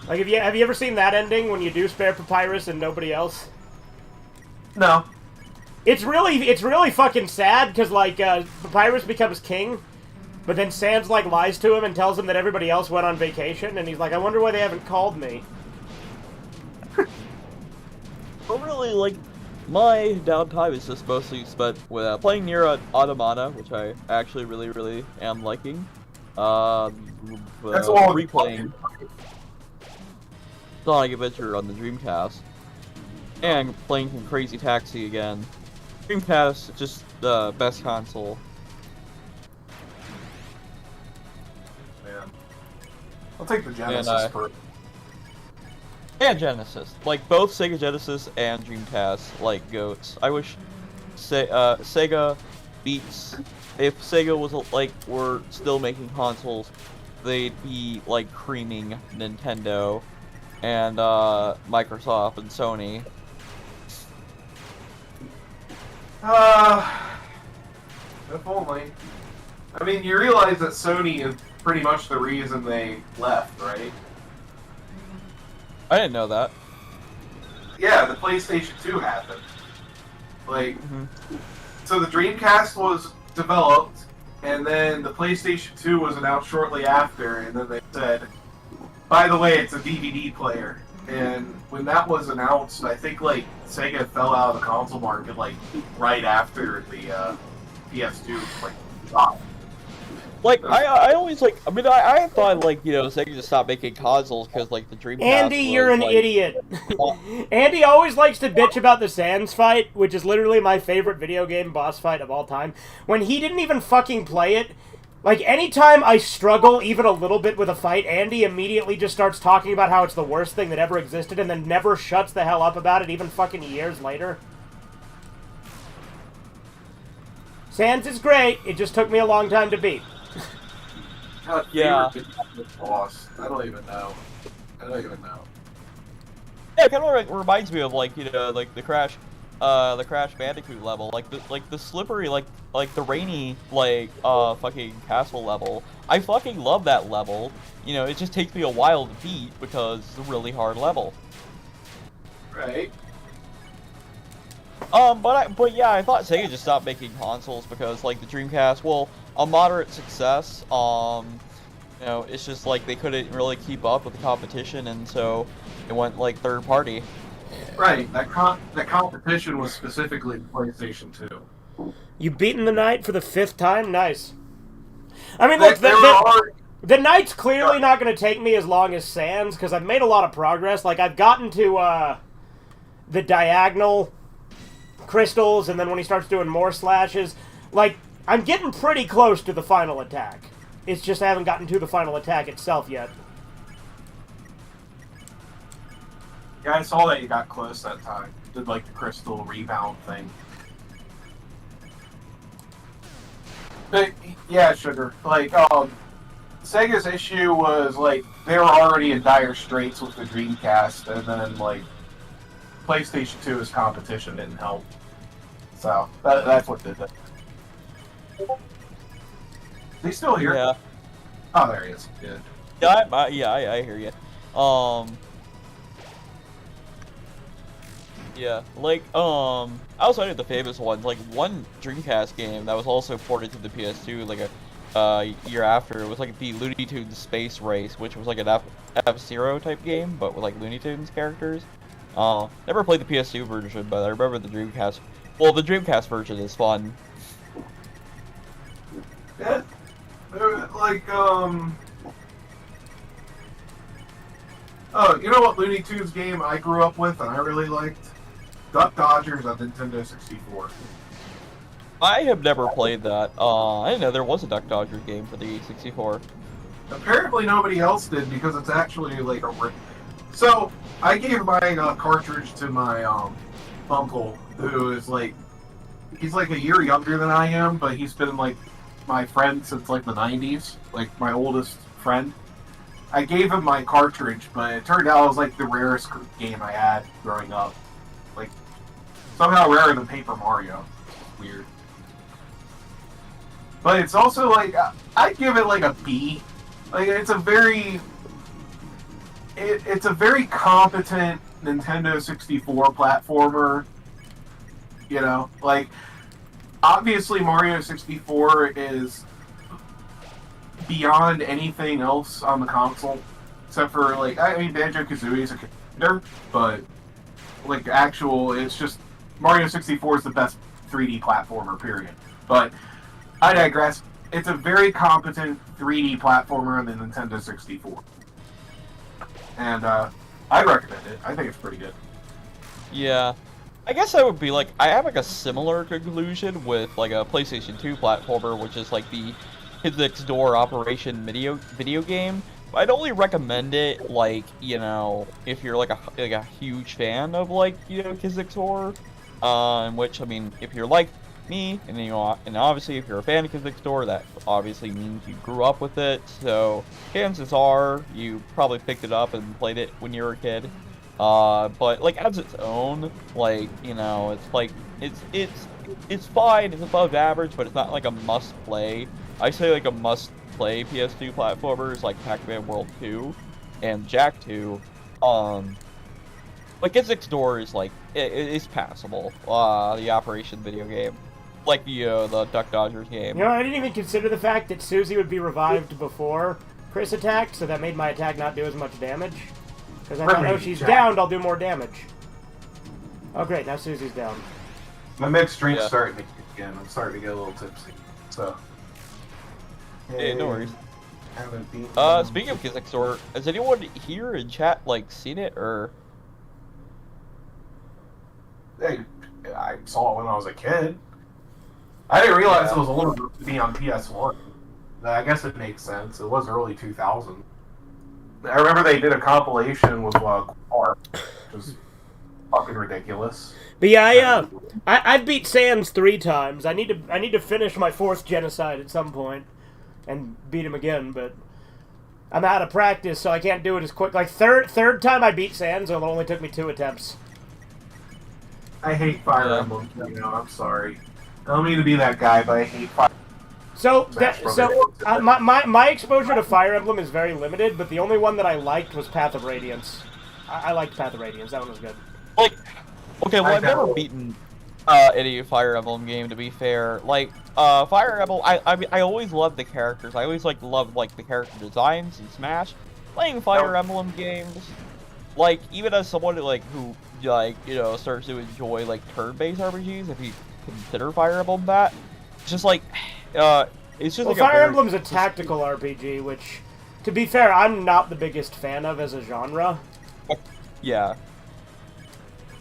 Like, have you ever seen that ending when you do spare Papyrus and nobody else? No. It's really fucking sad because like Papyrus becomes king, but then Sans like lies to him and tells him that everybody else went on vacation, and he's like, I wonder why they haven't called me. But really, like, my downtime is just mostly spent with playing Nier Automata, which I actually really am liking. That's all replaying Sonic Adventure on the Dreamcast, and playing some Crazy Taxi again. Dreamcast, just the best console. Man. I'll take the Genesis for... And Genesis. Like, both Sega Genesis and Dreamcast, like, goats. I wish Sega beats... If Sega was, like, were still making consoles, they'd be, like, creaming Nintendo and, Microsoft and Sony. If only. I mean, you realize that Sony is pretty much the reason they left, right? I didn't know that. Yeah, the PlayStation 2 happened. Like, so the Dreamcast was developed, and then the PlayStation 2 was announced shortly after, and then they said, By the way, it's a DVD player. And when that was announced, I think like Sega fell out of the console market like right after the PS2 like stopped. Like, I always, like, I mean, I thought, like, you know, Sega just stopped making consoles because, like, the Dreamcast Andy, you're an like, idiot. Andy always likes to bitch about the Sans fight, which is literally my favorite video game boss fight of all time. When he didn't even fucking play it, like, anytime I struggle even a little bit with a fight, Andy immediately just starts talking about how it's the worst thing that ever existed and then never shuts the hell up about it even fucking years later. Sans is great, it just took me a long time to beat. Yeah. Boss. I don't even know. Yeah, it kind of reminds me of, like, you know, like the Crash Bandicoot level, like the slippery, like the rainy, like, fucking castle level. I fucking love that level. You know, it just takes me a while to beat because it's a really hard level. Right. But yeah, I thought Sega just stopped making consoles because, like, the Dreamcast, well, a moderate success, you know, it's just like they couldn't really keep up with the competition, and so it went, like, third party. Right. That competition was specifically PlayStation 2. You've beaten the Knight for the 5th time? Nice. I mean, look, the Knight's clearly not going to take me as long as Sans, because I've made a lot of progress. Like, I've gotten to, the diagonal crystals, and then when he starts doing more slashes, like, I'm getting pretty close to the final attack. It's just I haven't gotten to the final attack itself yet. Yeah, I saw that you got close that time. You did like the crystal rebound thing. But yeah, Sugar. Like, Sega's issue was like they were already in dire straits with the Dreamcast, and then like PlayStation 2's competition didn't help. So that's what did that. Is he still here? Yeah. Oh, there he is. Good. Yeah, I hear you. Yeah, like, outside of the famous ones, like, one Dreamcast game that was also ported to the PS2, like, a year after, it was, like, the Looney Tunes Space Race, which was, like, an F-Zero type game, but with, like, Looney Tunes characters. Never played the PS2 version, but I remember the Dreamcast. Well, the Dreamcast version is fun. Yeah. Like, oh, you know what Looney Tunes game I grew up with and I really liked? Duck Dodgers on Nintendo 64. I have never played that. I didn't know there was a Duck Dodgers game for the 64. Apparently nobody else did because it's actually like a... So, I gave my cartridge to my uncle, who is like... He's like a year younger than I am, but he's been like my friend since like the 90s. Like my oldest friend. I gave him my cartridge, but it turned out it was like the rarest game I had growing up. Like, somehow rarer than Paper Mario. Weird. But it's also like, I'd give it like a B. Like, it's a very... It's a very competent Nintendo 64 platformer. You know, like, obviously Mario 64 is beyond anything else on the console, except for, like, I mean, Banjo-Kazooie is a contender, but, like, it's just, Mario 64 is the best 3D platformer, period. But, I digress. It's a very competent 3D platformer on the Nintendo 64. And, I recommend it. I think it's pretty good. Yeah. I guess I would be like, I have like a similar conclusion with like a PlayStation 2 platformer, which is like the Kids Next Door Operation video game. I'd only recommend it, like, you know, if you're like a huge fan of, like, you know, Kids Next Door, in which, I mean, if you're like me, and you know, and obviously if you're a fan of Kids Next Door, that obviously means you grew up with it, so chances are you probably picked it up and played it when you were a kid. But, like, as its own, like, you know, it's like, it's fine, it's above average, but it's not like a must-play. I say, like, a must-play PS2 platformers, like Pac-Man World 2 and Jak 2. Like, Kids Next Door is, like, it's passable, the Operation video game. Like the Duck Dodgers game. You know, I didn't even consider the fact that Susie would be revived before Chris attacked, so that made my attack not do as much damage. Because I thought, oh, she's downed, I'll do more damage. Oh, great, now Susie's down. My mixed drink's starting to kick in. I'm starting to get a little tipsy. So. Hey, no worries. Haven't beaten Speaking of Kizik Sword, has anyone here in chat, like, seen it, or... Hey, I saw it when I was a kid. I didn't realize it was old enough to be on PS1. I guess it makes sense. It was early 2000. I remember they did a compilation with Quark, which was fucking ridiculous. But yeah, I've beat Sans 3 times. I need to finish my 4th genocide at some point and beat him again, but I'm out of practice, so I can't do it as quick. Like third time I beat Sans, it only took me 2 attempts. I hate Fire Emblem. You know, I'm sorry. I don't mean to be that guy, but I hate Fire. My exposure to Fire Emblem is very limited, but the only one that I liked was Path of Radiance. I liked Path of Radiance. That one was good. Like, okay, well, I've never beaten any Fire Emblem game, to be fair. Like, Fire Emblem, I always loved the characters. I always loved the character designs in Smash. Playing Fire Emblem games, like, even as someone who starts to enjoy turn-based RPGs, if you consider Fire Emblem that, it's just it's just Fire Emblem's a tactical RPG, which, to be fair, I'm not the biggest fan of as a genre. Yeah.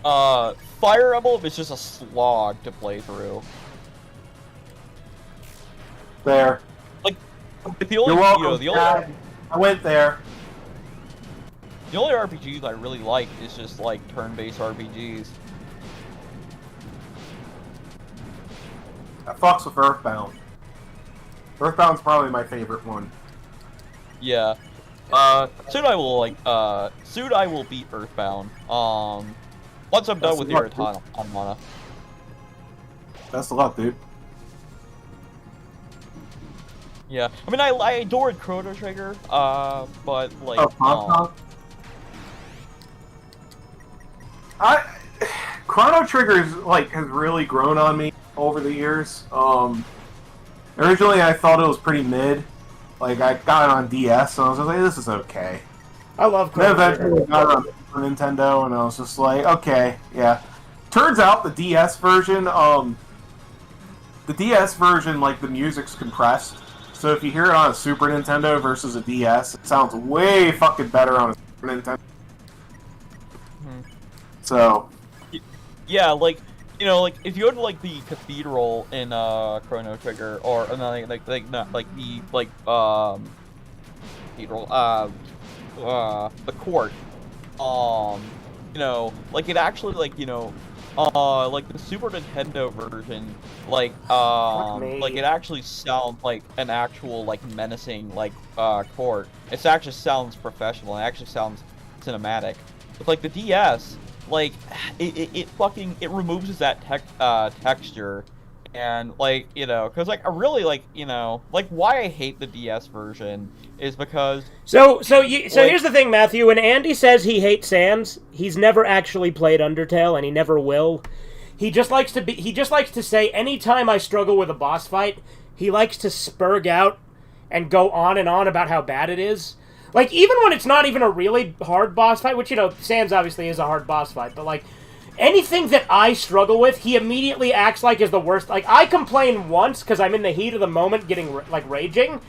Fire Emblem is just a slog to play through. There. Like, the only, You're welcome, the only, I went there. The only RPGs I really like is just turn-based RPGs. That fucks with Earthbound. Earthbound's probably my favorite one. Yeah. Soon I will beat Earthbound. Once I'm done with your Automata. Best of luck, dude. Yeah. I mean, I adored Chrono Trigger, but Chrono Trigger's has really grown on me over the years. Originally I thought it was pretty mid. I got it on DS, and I was like, this is okay. I love Chrono Trigger. Then eventually I got it on Super Nintendo, and I was just like, okay, yeah. Turns out the DS version, the music's compressed. So if you hear it on a Super Nintendo versus a DS, it sounds way fucking better on a Super Nintendo. So... Yeah, if you go to the cathedral in Chrono Trigger, or cathedral, the court, it actually the Super Nintendo version, it actually sounds like an actual menacing court. It actually sounds professional. It actually sounds cinematic. With the DS. It removes that texture, and because I really why I hate the DS version is because here's the thing, Matthew. When Andy says he hates Sans, he's never actually played Undertale, and he never will. He just likes to say anytime I struggle with a boss fight, he likes to spurg out and go on and on about how bad it is. Even when it's not even a really hard boss fight, which, Sans obviously is a hard boss fight, but, anything that I struggle with, he immediately acts like is the worst. I complain once because I'm in the heat of the moment getting, raging,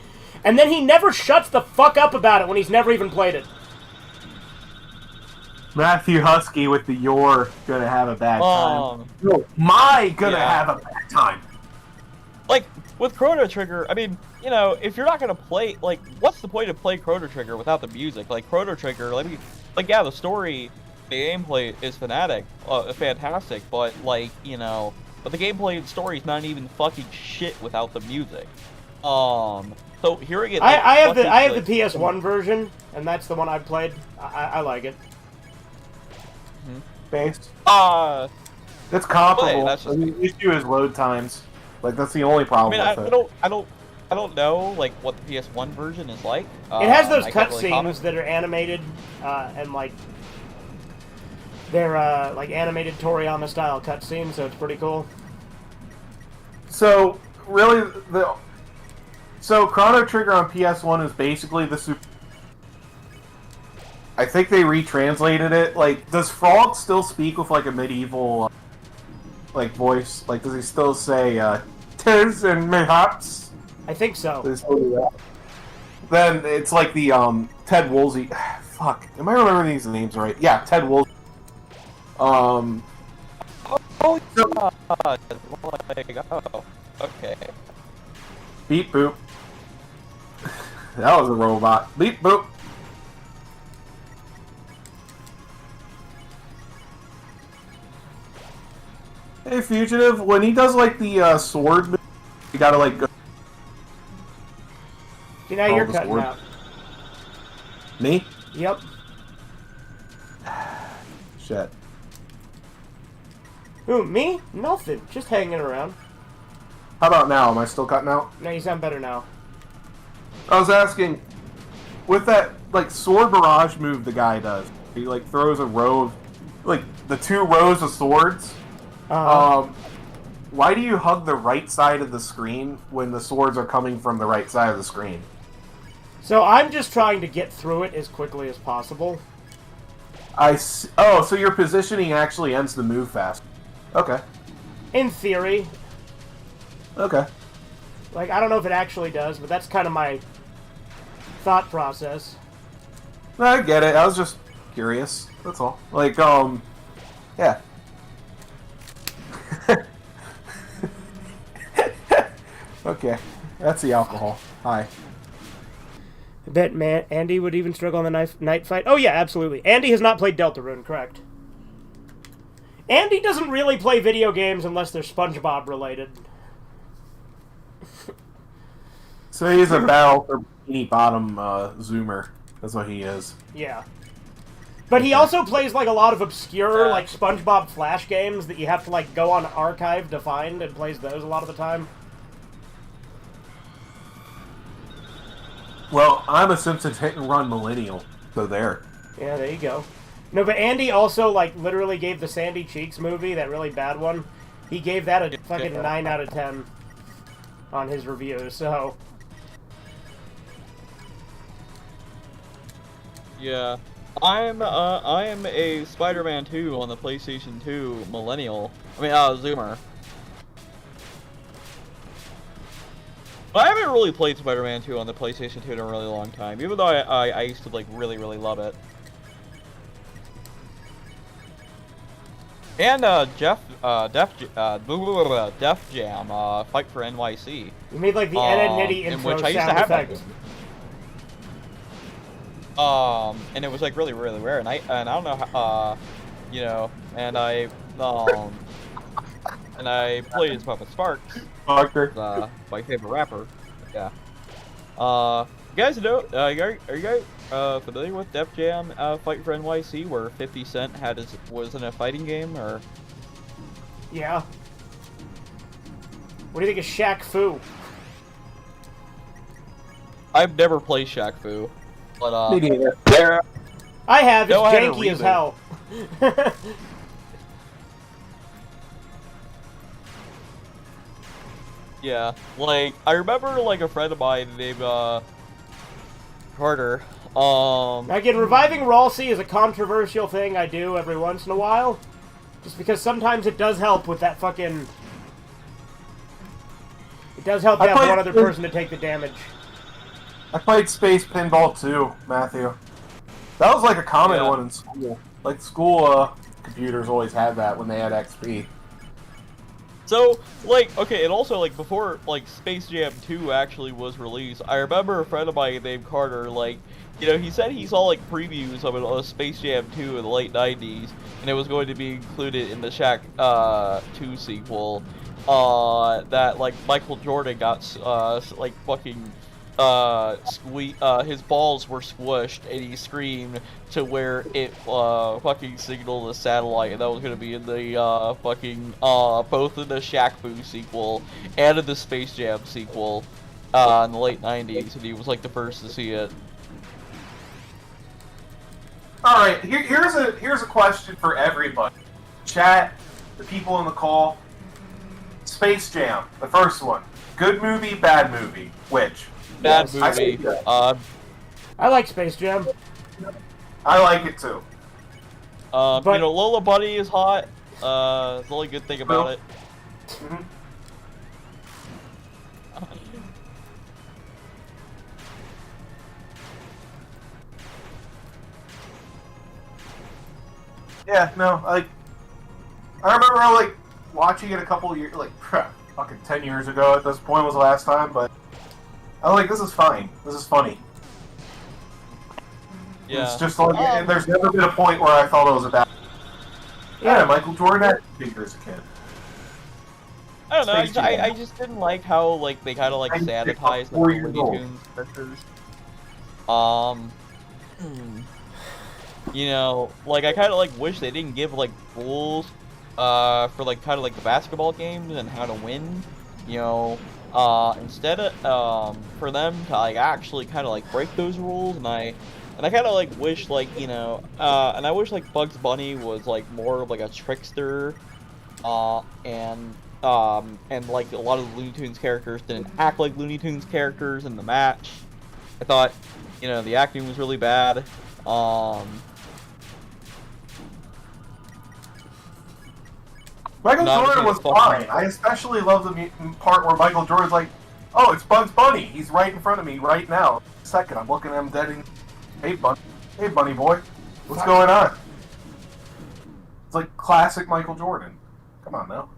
and then he never shuts the fuck up about it when he's never even played it. Matthew Husky with the "you're gonna have a bad time." No, my gonna have a bad time. With Chrono Trigger, I mean, if you're not gonna play, what's the point of playing Chrono Trigger without the music? Chrono Trigger, yeah, the story, the gameplay is fantastic, but but the gameplay and story is not even fucking shit without the music. So hearing it, I have the PS1 version, and that's the one I've played. I like it. Based. That's comparable. The issue is load times. That's the only problem with it. I don't know what the PS1 version is like. It has those cutscenes that are animated, and they're animated Toriyama style cutscenes, so it's pretty cool. So really, So Chrono Trigger on PS1 is basically the Super. I think they retranslated it. Like, does Frog still speak with like a medieval, like voice? Like, does he still say "tis and mayhaps"? I think so. Does he still do that? Then it's like the Ted Woolsey. Fuck, am I remembering these names right? Yeah, Ted Woolsey. Oh, like, oh, okay. Beep boop. That was a robot. Beep boop. Hey, Fugitive, when he does, like, the, sword move, you gotta, like, go... See, now you're cutting out. Me? Yep. Shit. Who, me? Nothing. Just hanging around. How about now? Am I still cutting out? No, you sound better now. I was asking, with that, like, sword barrage move the guy does, he, like, throws a row of, like, the 2 rows of swords. Why do you hug the right side of the screen when the swords are coming from the right side of the screen? So I'm just trying to get through it as quickly as possible. Oh, so your positioning actually ends the move fast. Okay. In theory. Okay. Like, I don't know if it actually does, but that's kind of my thought process. I get it. I was just curious. That's all. Like, yeah. Okay. That's the alcohol. Hi. I bet Andy would even struggle on the night fight. Oh, yeah, absolutely. Andy has not played Deltarune, correct. Andy doesn't really play video games unless they're SpongeBob related. So he's a battle for bikini bottom zoomer. That's what he is. Yeah. But he also plays, like, a lot of obscure, like, SpongeBob Flash games that you have to, like, go on Archive to find, and plays those a lot of the time. Well, I'm a Simpsons hit-and-run millennial, so there. Yeah, there you go. No, but Andy also, like, literally gave the Sandy Cheeks movie, that really bad one, he gave that a fucking 9 out of 10 on his review, so... Yeah. I am a Spider-Man 2 on the PlayStation 2 millennial. I mean, Zoomer. I haven't really played Spider-Man 2 on the PlayStation 2 in a really long time, even though I used to, like, really, really love it. And, Def Jam, Fight for NYC. You made, like, the Ed and Nitty intro in which I used to sound have effect. And it was, like, really, really rare, and I don't know how, you know, and I played as Papa Sparks. My favorite rapper. Yeah. You guys know? Are you guys familiar with Def Jam Fight for NYC, where 50 Cent was in a fighting game, or? Yeah. What do you think of Shaq Fu? I've never played Shaq Fu, but Me neither. I have. It's No, I had a janky as reboot. hell. yeah, like I remember like a friend of mine named Carter. Again, reviving Ralsei is a controversial thing I do every once in a while. Just because sometimes it does help with that fucking... It does help to have one other person to take the damage. I played Space Pinball too, Matthew. That was like a common Yeah. one in school. Like school computers always had that when they had XP. So, like, okay, and also, like, before, like, Space Jam 2 actually was released, I remember a friend of mine named Carter, like, you know, he said he saw, like, previews of a Space Jam 2 in the late 90s, and it was going to be included in the Shaq 2 sequel, that, like, Michael Jordan got, like, fucking, his balls were squished, and he screamed to where it, fucking signaled a satellite, and that was gonna be in the, fucking, both in the Shaq Fu sequel and in the Space Jam sequel, in the late 90s, and he was, like, the first to see it. Alright, here's a question for everybody. Chat, the people in the call. Space Jam, the first one. good movie, bad movie. Which? Bad I say movie. good. I like Space Jam. I like it too. But- you know, Lola Bunny is hot. It's the only good thing about it. Mhm. Yeah, no, like I remember like watching it a couple of years, like fucking 10 years ago. At this point was the last time, but I was like, this is fine. This is funny. Yeah. It's just like there's never been a point where I thought it was a bad. Yeah, Michael Jordan had figure as a kid. I don't know. Space Jam. I just didn't like how like they kind of like I think sanitized the 4 years Looney old. Tunes characters. You know, like I kind of like wish they didn't give like rules, for like kind of like the basketball games and how to win. You know, instead of for them to like actually kind of like break those rules, and I kind of like wish like you know, and I wish like Bugs Bunny was like more of like a trickster, and like a lot of the Looney Tunes characters didn't act like Looney Tunes characters in the match. I thought, you know, the acting was really bad. Michael Not Jordan a was fucking- fine. I especially love the part where Michael Jordan's like, "Oh, it's Bugs Bunny. He's right in front of me right now. Second, I'm looking at him dead in. Hey, Bunny boy, what's going on?" It's like classic Michael Jordan. Come on now.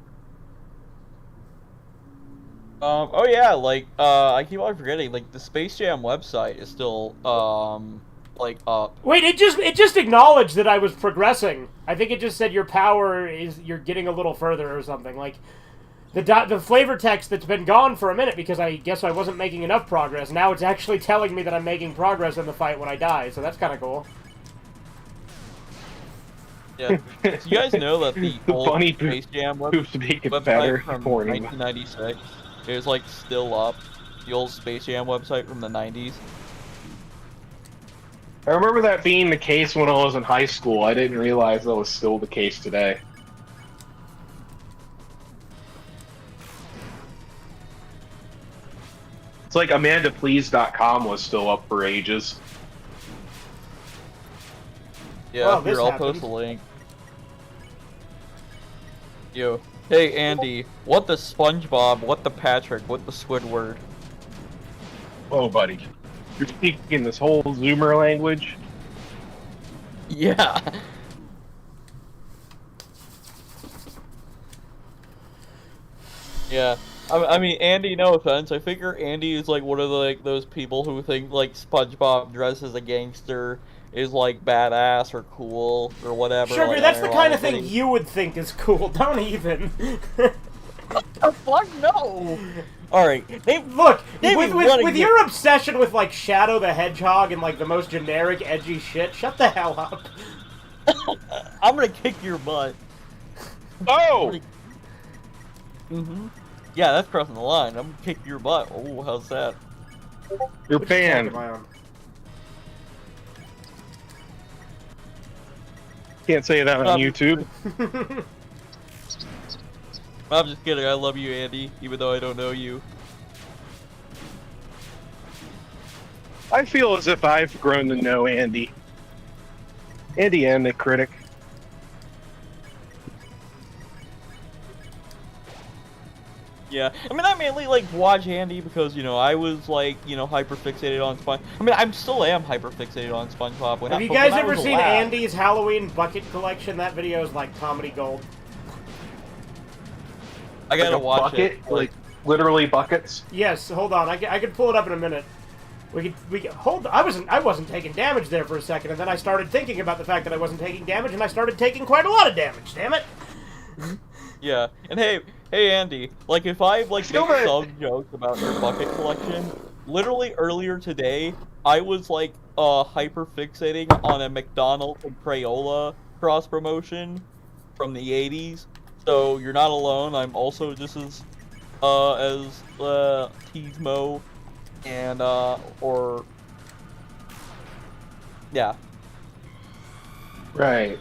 Oh yeah, like, I keep on forgetting, like, the Space Jam website is still, like, up. Wait, it just acknowledged that I was progressing. I think it just said your power is you're getting a little further or something. Like the flavor text that's been gone for a minute because I guess I wasn't making enough progress. Now it's actually telling me that I'm making progress in the fight when I die. So that's kind of cool. Yeah. So you guys know that the old Bunny Space Jam Poops to make it better website from for him. 1996 is, like, still up. The old Space Jam website from the 90s. I remember that being the case when I was in high school. I didn't realize that was still the case today. It's like AmandaPlease.com was still up for ages. Yeah, Well, this here, I'll happened. post a link. Yo. Hey, Andy. What the SpongeBob? What the Patrick? What the Squidward? Oh, buddy. You're speaking this whole Zoomer language? Yeah. Yeah. I mean, Andy, no offense. I figure Andy is like one of the, like, those people who think like SpongeBob dressed as a gangster is like badass or cool or whatever. Sugar, like, that's the kind of thing ironically. you would think is cool. Don't even. Oh, fuck no. All right. Look, They with, be with, running with the- your obsession with like Shadow the Hedgehog and like the most generic, edgy shit, shut the hell up. I'm gonna kick your butt. Oh! Mm-hmm. Yeah, that's crossing the line. I'm gonna kick your butt. Oh, how's that? You're Which banned. attack am I on? Can't say that on YouTube. I'm just kidding. I love you, Andy, even though I don't know you. I feel as if I've grown to know Andy. Andy and the critic. Yeah, I mean, I mainly like watch Andy because, you know, I was like, you know, hyper fixated on SpongeBob. I mean, I still am hyper fixated on SpongeBob. Have you guys ever seen Andy's Halloween bucket collection? That video is like comedy gold. I gotta Like a watch bucket, it. like literally buckets. Yes, hold on. I could pull it up in a minute. We could hold. I wasn't taking damage there for a second, and then I started thinking about the fact that I wasn't taking damage, and I started taking quite a lot of damage. Damn it! Yeah, and hey, Andy, like if I like Still make there. some jokes about your bucket collection, literally earlier today, I was like hyper fixating on a McDonald's and Crayola cross promotion from the 80s. So you're not alone. I'm also just as Teasmo and or yeah. Right.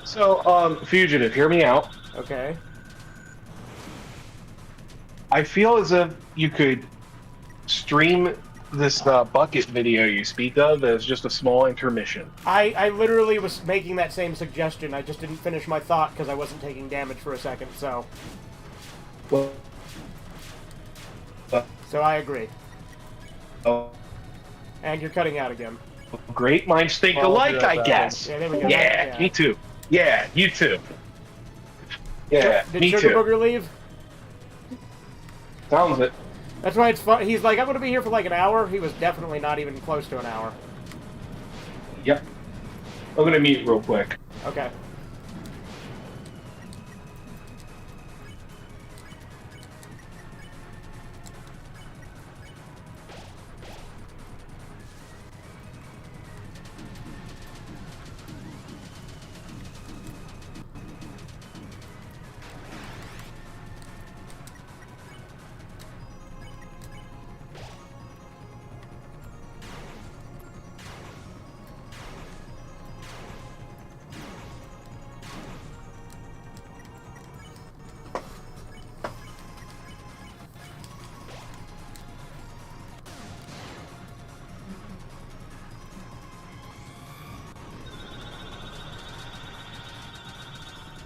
So, Fugitive, hear me out. Okay. I feel as if you could stream this bucket video you speak of as just a small intermission. I literally was making that same suggestion. I just didn't finish my thought because I wasn't taking damage for a second, so... Well, So I agree. oh, And you're cutting out again. great minds think Well, alike, yeah, I that guess. Yeah, there we go. Yeah, me too. Yeah, you too. Yeah, Did me Sugar too. Booger leave? Sounds it. That's why it's fun. He's like, I'm going to be here for like an hour. He was definitely not even close to an hour. Yep. I'm gonna mute real quick. Okay.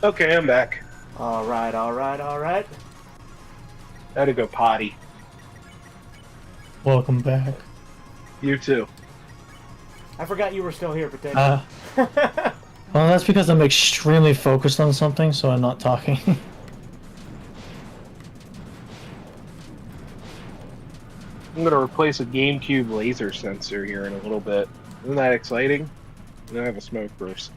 Okay, I'm back. Alright, alright, alright. I had to go potty. Welcome back. You too. I forgot you were still here, pretend. Well, that's because I'm extremely focused on something, so I'm not talking. I'm gonna replace a GameCube laser sensor here in a little bit. Isn't that exciting? I'm gonna have a smoke burst.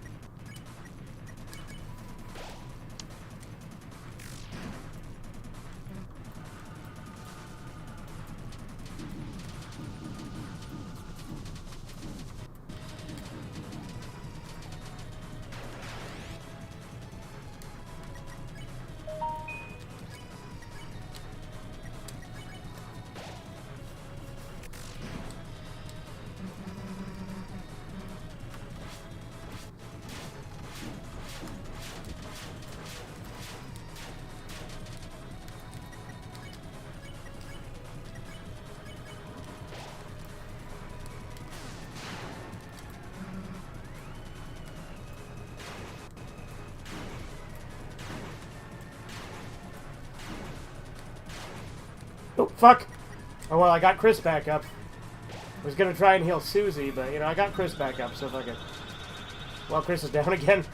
Oh, fuck! Oh, well, I got Chris back up. I was gonna try and heal Susie, but, you know, I got Chris back up, so fuck it. Well, Chris is down again.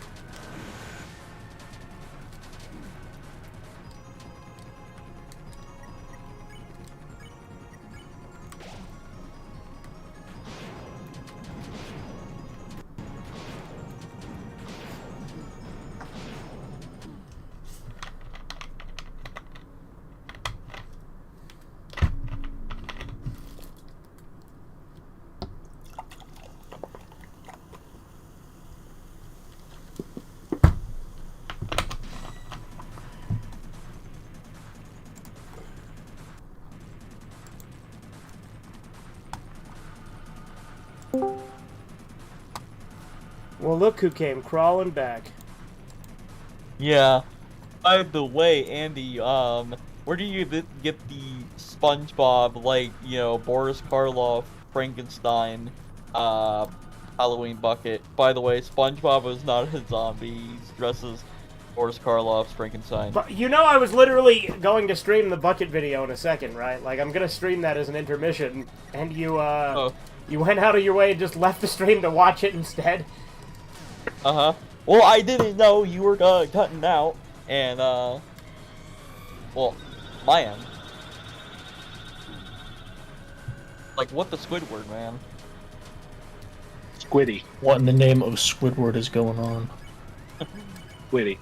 Well, look who came crawling back. Yeah. By the way, Andy, where do you get the SpongeBob, like, you know, Boris Karloff, Frankenstein, Halloween bucket? By the way, SpongeBob is not a zombie. He's dressed as Boris Karloff's Frankenstein. But, you know, I was literally going to stream the bucket video in a second, right? Like, I'm gonna stream that as an intermission, and you, you went out of your way and just left the stream to watch it instead? Uh-huh. Well, I didn't know you were cutting out, and, well, my end. Like, what the Squidward, man? Squiddy. What in the name of Squidward is going on? Squiddy.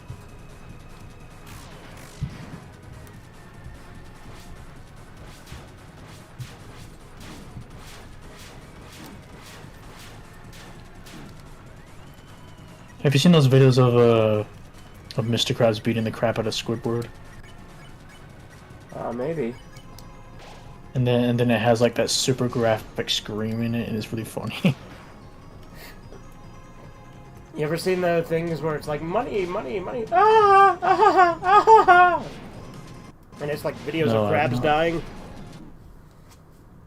Have you seen those videos of Mr. Krabs beating the crap out of Squidward? Maybe. And then it has like that super graphic scream in it, and it's really funny. You ever seen the things where it's like, money, money, money, ah, ah, ah, ah, ah, and miss like videos No, of I've crabs not. dying?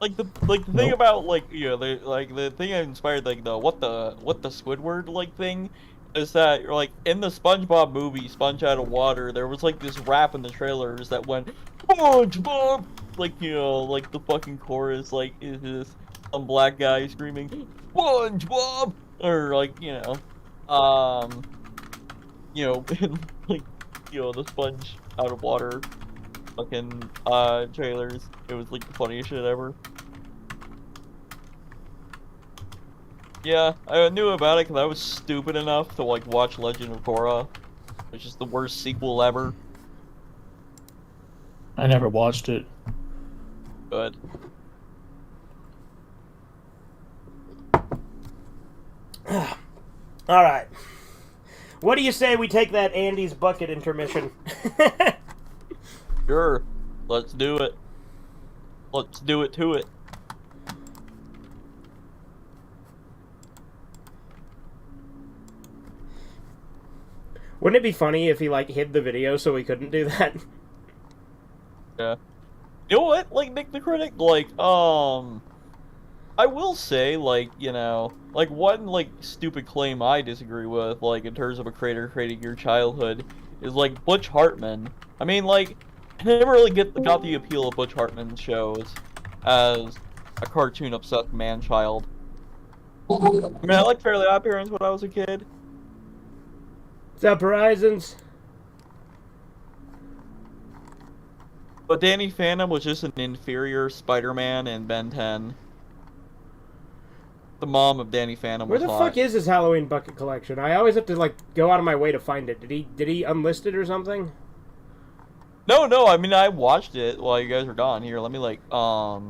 Like the thing Nope. about like the thing that inspired like the what the Squidward like thing is that like in the SpongeBob movie Sponge Out of Water there was like this rap in the trailers that went SpongeBob, like like the fucking chorus like is this some black guy screaming SpongeBob, or like in like the Sponge Out of Water fucking trailers. It was like the funniest shit ever. Yeah, I knew about it because I was stupid enough to like watch Legend of Korra, which is the worst sequel ever. I never watched it. Good. All right. What do you say we take that Andy's bucket intermission? Sure. Let's do it. Let's do it to it. Wouldn't it be funny if he like hid the video so we couldn't do that? Yeah. You know what? Like Nick the Critic, like I will say, like, like one like stupid claim I disagree with, like in terms of a creator creating your childhood, is like Butch Hartman. I mean, like, I never really got the appeal of Butch Hartman's shows as a cartoon obsessed man child. I mean, I liked Fairly Odd Parents when I was a kid. What's up, Horizons? But Danny Phantom was just an inferior Spider-Man in Ben 10. The mom of Danny Phantom Where was the hot. fuck is his Halloween bucket collection? I always have to like go out of my way to find it. Did he unlist it or something? No, I mean I watched it while you guys were gone. Here, let me like Because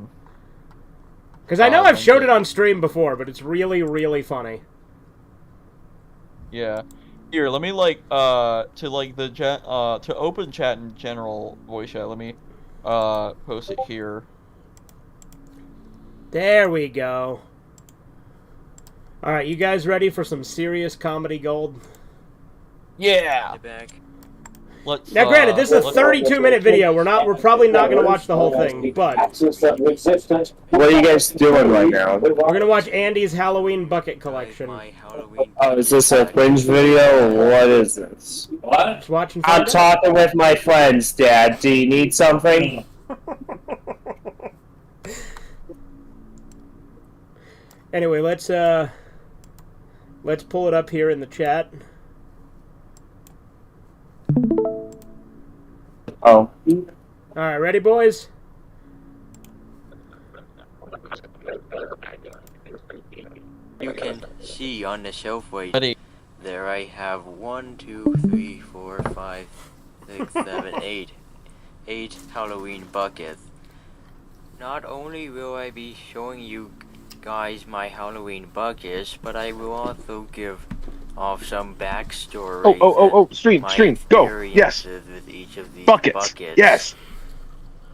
I know I've link showed it. it on stream before, but it's really, really funny. Yeah. Here, let me like to like the to open chat in general voice chat, let me post it here. There we go. Alright, you guys ready for some serious comedy gold? Yeah. Back. Let's Now granted, this is a let's- 32-minute video. We're probably not gonna watch the whole thing, but What are you guys doing right now? we're gonna watch Andy's Halloween bucket Guys, collection. my Halloween Oh, is this a cringe video or what is this? Just watch and I'm find out. talking with my friends, Dad. Do you need something? Anyway, let's pull it up here in the chat. Oh. Alright, ready, boys? you can see on the shelf right Ready. there I have 1, 2, 3, 4, 5, 6, 7, 8. 8 Halloween buckets. Not only will I be showing you guys my Halloween buckets, but I will also give off some backstory. Oh, stream, go, yes. With each of these Buckets, yes.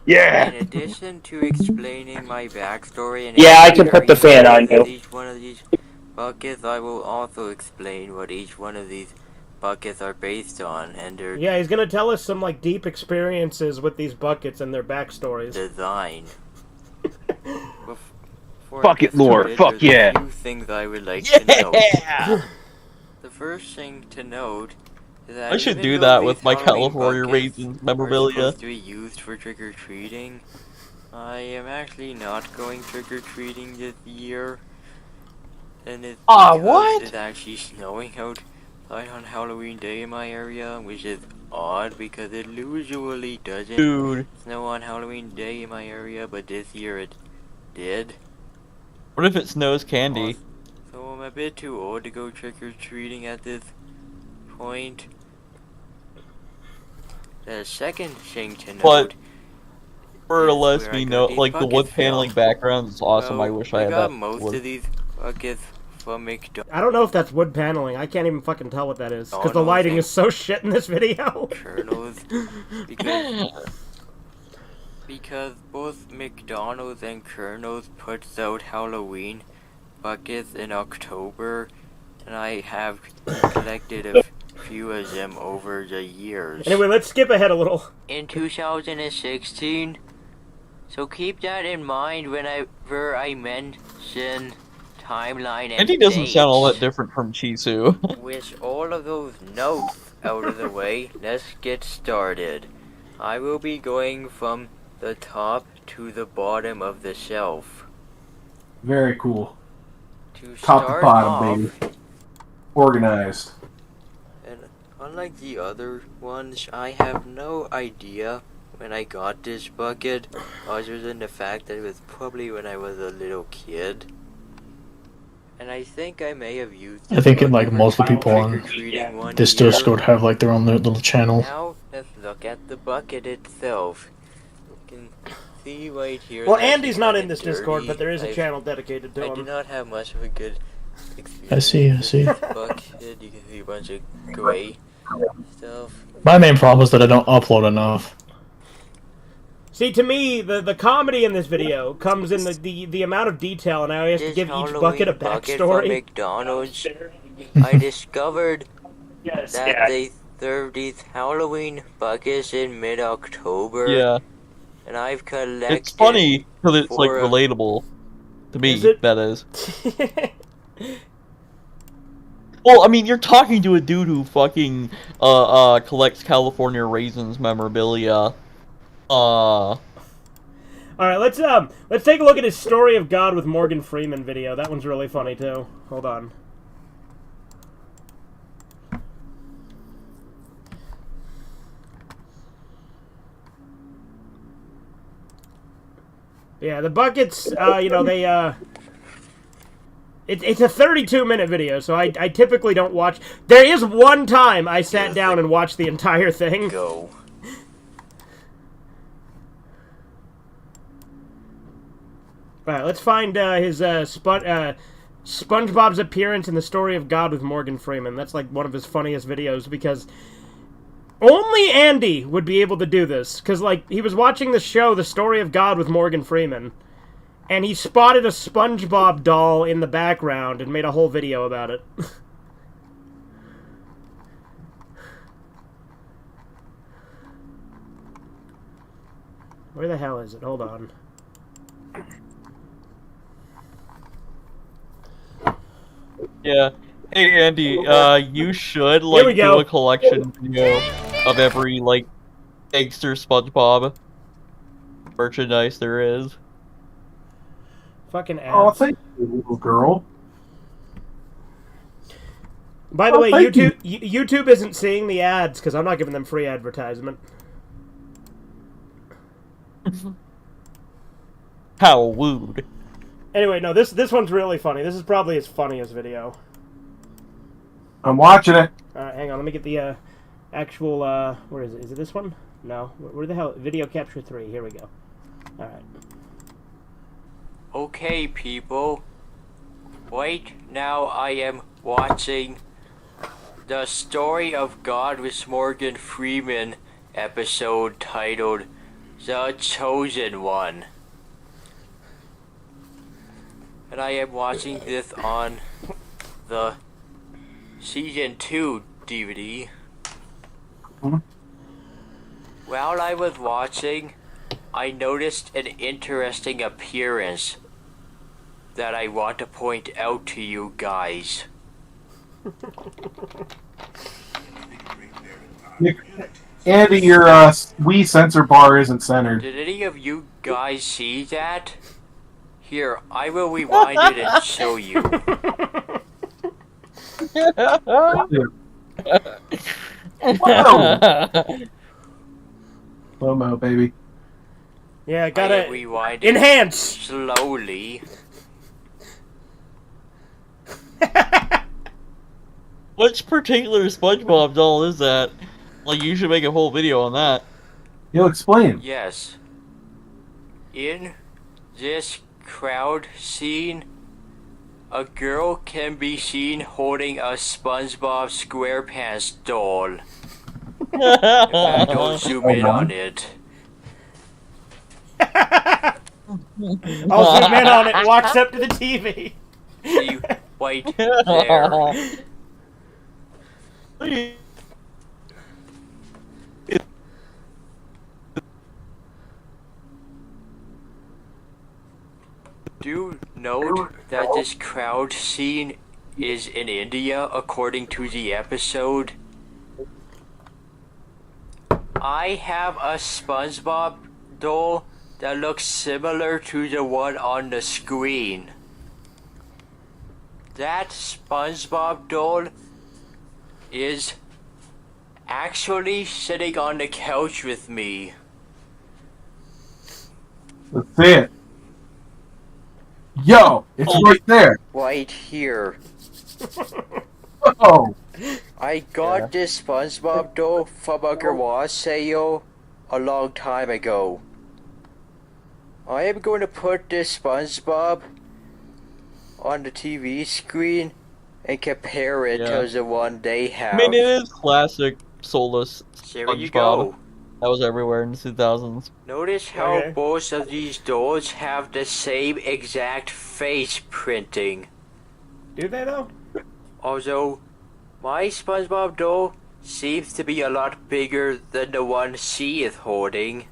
Yeah. In addition to explaining my backstory and Yeah, I can put the fan on you. each one of these buckets, I will also explain what each one of these buckets are based on and their Yeah, he's gonna tell us some like deep experiences with these buckets and their backstories. design. Bucket lore, fuck yeah. A few things I would like to note. Yeah. The first thing to note is that I should even do though that these with my Halloween California buckets Raisins are memorabilia. supposed to be used for trick-or-treating, I am actually not going trick-or-treating this year. And it's because what? it's actually snowing outside on Halloween Day in my area, which is odd because it usually doesn't Dude. snow on Halloween Day in my area, but this year it did. What if it snows candy? So I'm a bit too old to go trick-or-treating at this point. The second thing to note, But more or is less, where we I know, got these like the wood buckets paneling from. background is awesome. Well, I wish I had got that. most wood. of these buckets from McDonald's. I don't know if that's wood paneling. I can't even fucking tell what that is because the no, lighting thank- is so shit in this video. Kernels because both McDonald's and Kernels puts out Halloween buckets in October, and I have collected a few of them over the years. Anyway, let's skip ahead a little. In 2016. So keep that in mind whenever I mention timeline and Andy doesn't dates. sound all that different from Chisu. With all of those notes out of the way, let's get started. I will be going from the top to the bottom of the shelf. Very cool. To Top to start bottom, off, baby. Organized. and unlike the other ones, I have no idea when I got this bucket, other than the fact that it was probably when I was a little kid. And I think I may have used I think like bucket most of the for people on trick-or-treating one this year. Discord have like their own little channel. Now, let's look at the bucket itself. You can see right here. Well, that Andy's it's not in kinda this Discord, dirty. but there is a I've- channel dedicated to I do him. not have much of a good experience. I see. with this bucket. You can see a bunch of gray stuff. My main problem is that I don't upload enough. See, to me, the comedy in this video comes in the amount of detail and how he has to This give each Halloween bucket a bucket from backstory. McDonald's. I discovered that they serve these Halloween buckets in mid-October. Yeah. And I've collected. It's funny because it's like for a- relatable to me. Is it? That is. Well, I mean, you're talking to a dude who fucking collects California Raisins memorabilia. All right, let's take a look at his Story of God with Morgan Freeman video. That one's really funny too. Hold on. Yeah, the buckets. You know they. It's a 32-minute video, so I typically don't watch. There is one time I sat down and watched the entire thing. Go. Alright, let's find his SpongeBob's appearance in the Story of God with Morgan Freeman. That's like one of his funniest videos because only Andy would be able to do this. Because like he was watching the show The Story of God with Morgan Freeman, and he spotted a SpongeBob doll in the background and made a whole video about it. Where the hell is it? Hold on. Yeah. Hey Andy, you should Here we like go. do a collection video of every like gangster SpongeBob merchandise there is. Fucking ads. Oh, thank you, little girl. By the way, thank YouTube isn't seeing the ads because I'm not giving them free advertisement. How wooed. Anyway, no, this one's really funny. This is probably his funniest video. I'm watching it. Alright, hang on, let me get the actual, where is it? Is it this one? No. Where the hell? Video Capture 3. Here we go. Alright. Okay, people. Right now I am watching the Story of God with Morgan Freeman episode titled The Chosen One. And I am watching this on the Season 2 DVD. While I was watching, I noticed an interesting appearance that I want to point out to you guys. Andy, your Wii sensor bar isn't centered. Did any of you guys see that? Here, I will rewind it and show you. Slow-mo, baby. Yeah, I gotta rewind it enhance! slowly. Which particular SpongeBob doll is that? Like, you should make a whole video on that. You'll explain. Yes. In this crowd scene, a girl can be seen holding a SpongeBob SquarePants doll. If I don't zoom in on it. I'll zoom in on it, walks up to the TV. See, right there. do note that this crowd scene is in India according to the episode. I have a SpongeBob doll that looks similar to the one on the screen. That SpongeBob doll is actually sitting on the couch with me. Let's see it. Yo, it's right there. Right here. Oh, I got this SpongeBob doll from a garage sale a long time ago. I am going to put this SpongeBob on the TV screen and compare it to the one they have. I mean, it is classic soulless There SpongeBob. you go. That was everywhere in the 2000s. Notice how both of these dolls have the same exact face printing. Do they though? Although, my SpongeBob doll seems to be a lot bigger than the one she is holding.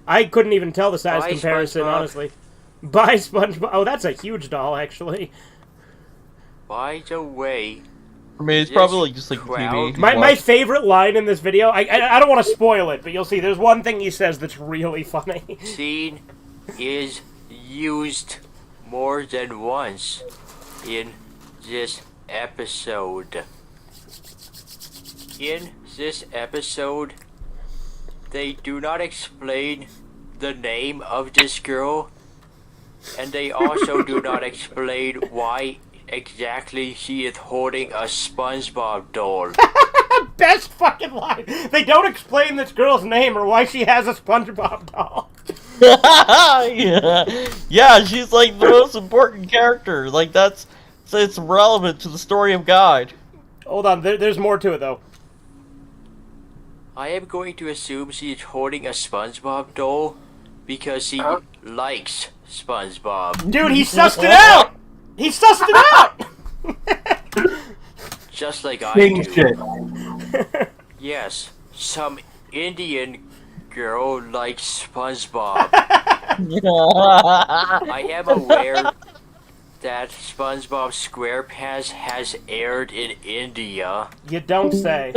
I couldn't even tell the size Bye, comparison, SpongeBob. honestly. By SpongeBob. Oh, that's a huge doll, actually. By the way, I mean, it's Yes, probably just like crowd. TV. My favorite line in this video, I don't want to spoil it, but you'll see there's one thing he says that's really funny. scene is used more than once in this episode. In this episode, they do not explain the name of this girl, and they also do not explain why exactly she is holding a SpongeBob doll. Best fucking line. They don't explain this girl's name or why she has a SpongeBob doll. yeah, she's like the most important character. Like it's relevant to the story of God. Hold on, there's more to it though. I am going to assume she is holding a SpongeBob doll because she likes SpongeBob. Dude, he sussed it out! He sussed it out! Just like I King do. shit. Yes, some Indian girl likes SpongeBob. I am aware that SpongeBob SquarePants has aired in India. You don't say.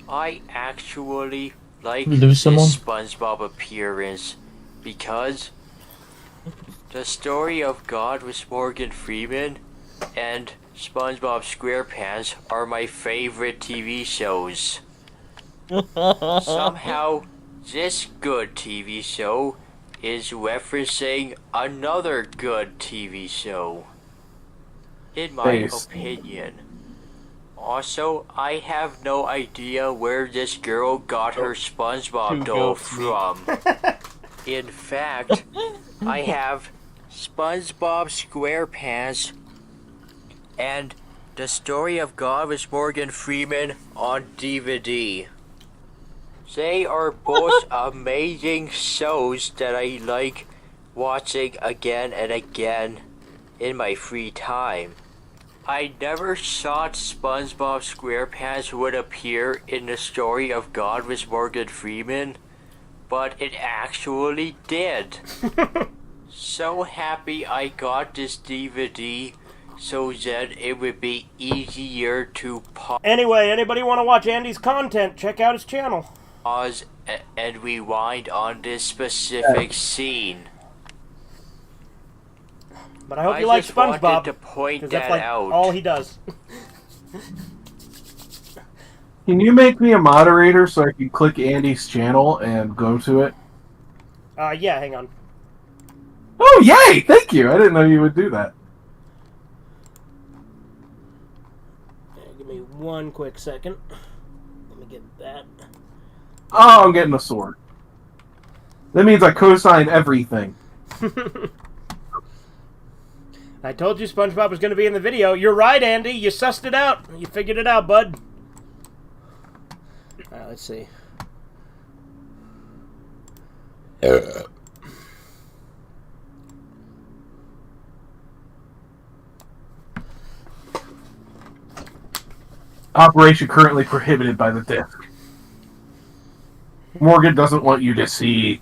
I actually like Lose this someone? SpongeBob appearance because the story of God with Morgan Freeman and SpongeBob SquarePants are my favorite TV shows. Somehow, this good TV show is referencing another good TV show. In my Nice. opinion. Also, I have no idea where this girl got her SpongeBob Two doll goats from. In fact, I have SpongeBob SquarePants and The Story of God with Morgan Freeman on DVD. They are both amazing shows that I like watching again and again in my free time. I never thought SpongeBob SquarePants would appear in The Story of God with Morgan Freeman, but it actually did. So happy I got this DVD so that it would be easier to Anyway, anybody want to watch Andy's content, check out his channel. pause and rewind on this specific scene. But I hope you like just wanted SpongeBob, to point because that that's like out. all he does. Can you make me a moderator so I can click Andy's channel and go to it? Yeah, hang on. Oh, yay! Thank you. I didn't know you would do that. Give me one quick second. Let me get that. Oh, I'm getting a sword. That means I co-sign everything. I told you SpongeBob was going to be in the video. You're right, Andy. You sussed it out. You figured it out, bud. Alright, let's see. Operation currently prohibited by the disc. Morgan doesn't want you to see.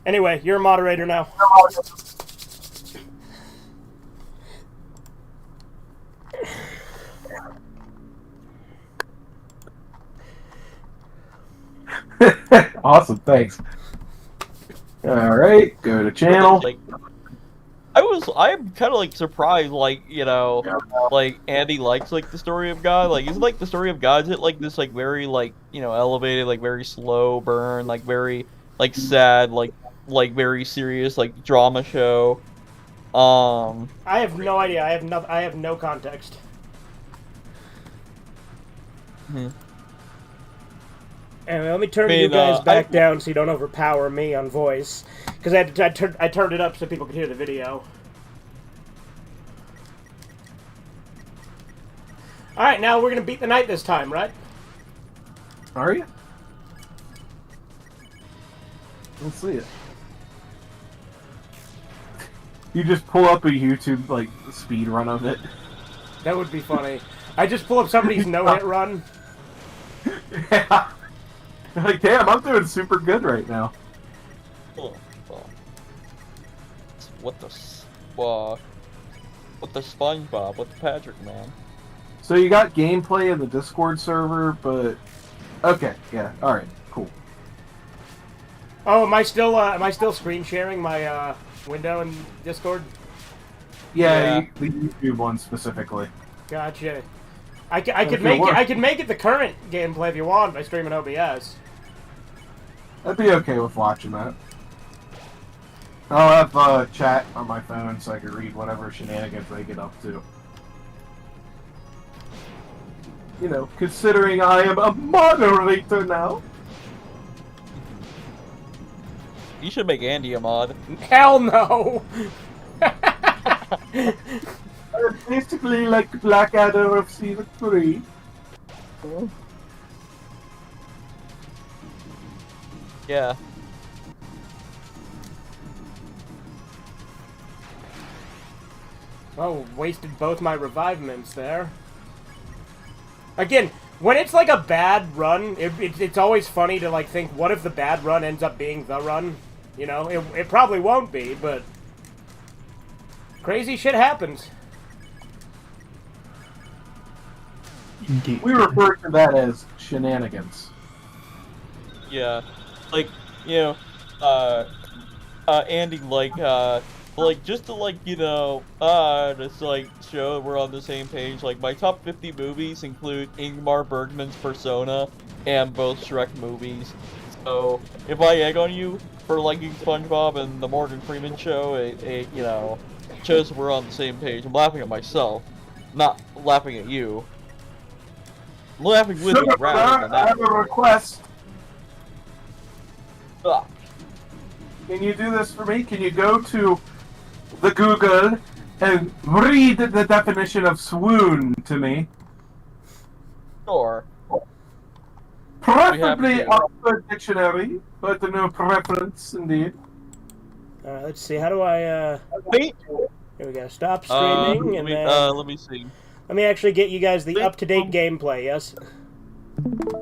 Anyway, you're a moderator now. Awesome, thanks. Alright, go to channel. Like, I'm kind of like surprised, like, you know, like Andy likes like the story of God. Like, isn't like the story of God, is it like this like very like, you know, elevated, like very slow burn, like very like sad, like very serious, like drama show. I have no idea. I have no context. Anyway, let me turn you guys back down so you don't overpower me on voice, because I turned it up so people could hear the video. All right, now we're gonna beat the night this time, right? Are you? Let's see it. You just pull up a YouTube like speed run of it. That would be funny. I just pull up somebody's no-hit run. Yeah. Like, damn, I'm doing super good right now. What the SpongeBob? What the Patrick, man? So you got gameplay in the Discord server, but okay, yeah, all right, cool. Oh, am I still screen sharing my window in Discord? Yeah. The YouTube one specifically. Gotcha. I could make it the current gameplay if you want by streaming OBS. I'd be okay with watching that. I'll have chat on my phone so I can read whatever shenanigans they get up to. You know, considering I am a moderator now. You should make Andy a mod. Hell no! I'm basically like Blackadder of Season 3. Yeah. Oh, wasted both my revivements there. Again, when it's like a bad run, it's always funny to like think, what if the bad run ends up being the run? You know, it probably won't be, but crazy shit happens. Indeed. We refer to that as shenanigans. Yeah. Like, you know, Andy, like, just to, like, you know, just, like, show we're on the same page, like, my top 50 movies include Ingmar Bergman's Persona and both Shrek movies. So, if I egg on you for liking SpongeBob and the Morgan Freeman show, it you know, shows we're on the same page. I'm laughing at myself, not laughing at you. I'm laughing with you rather than I that. have a request. Ah. Can you do this for me? Can you go to the Google and read the definition of swoon to me? Sure. Preferably Oxford Dictionary, but no preference indeed. Let's see, how do I, Wait. Here we go, stop streaming, and then... let me see. Let me actually get you guys the up-to-date gameplay, yes?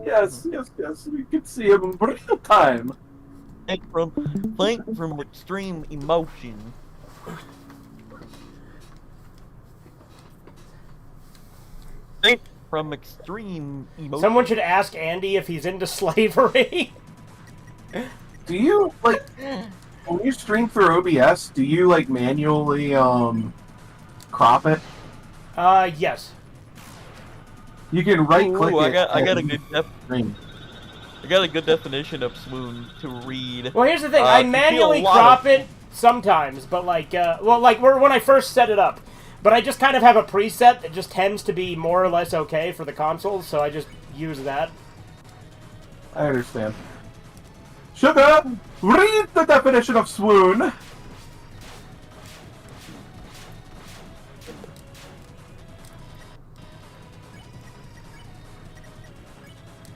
Yes, we can see him in real time. Think from extreme emotion. Think from extreme emotion. Someone should ask Andy if he's into slavery. Do you, like, when you stream through OBS, do you, like, manually, crop it? Yes. You can right-click it. I got a good definition of swoon to read. Well, here's the thing. I manually crop it sometimes, but like, when I first set it up. But I just kind of have a preset that just tends to be more or less okay for the consoles, so I just use that. I understand. Sugar, read the definition of swoon.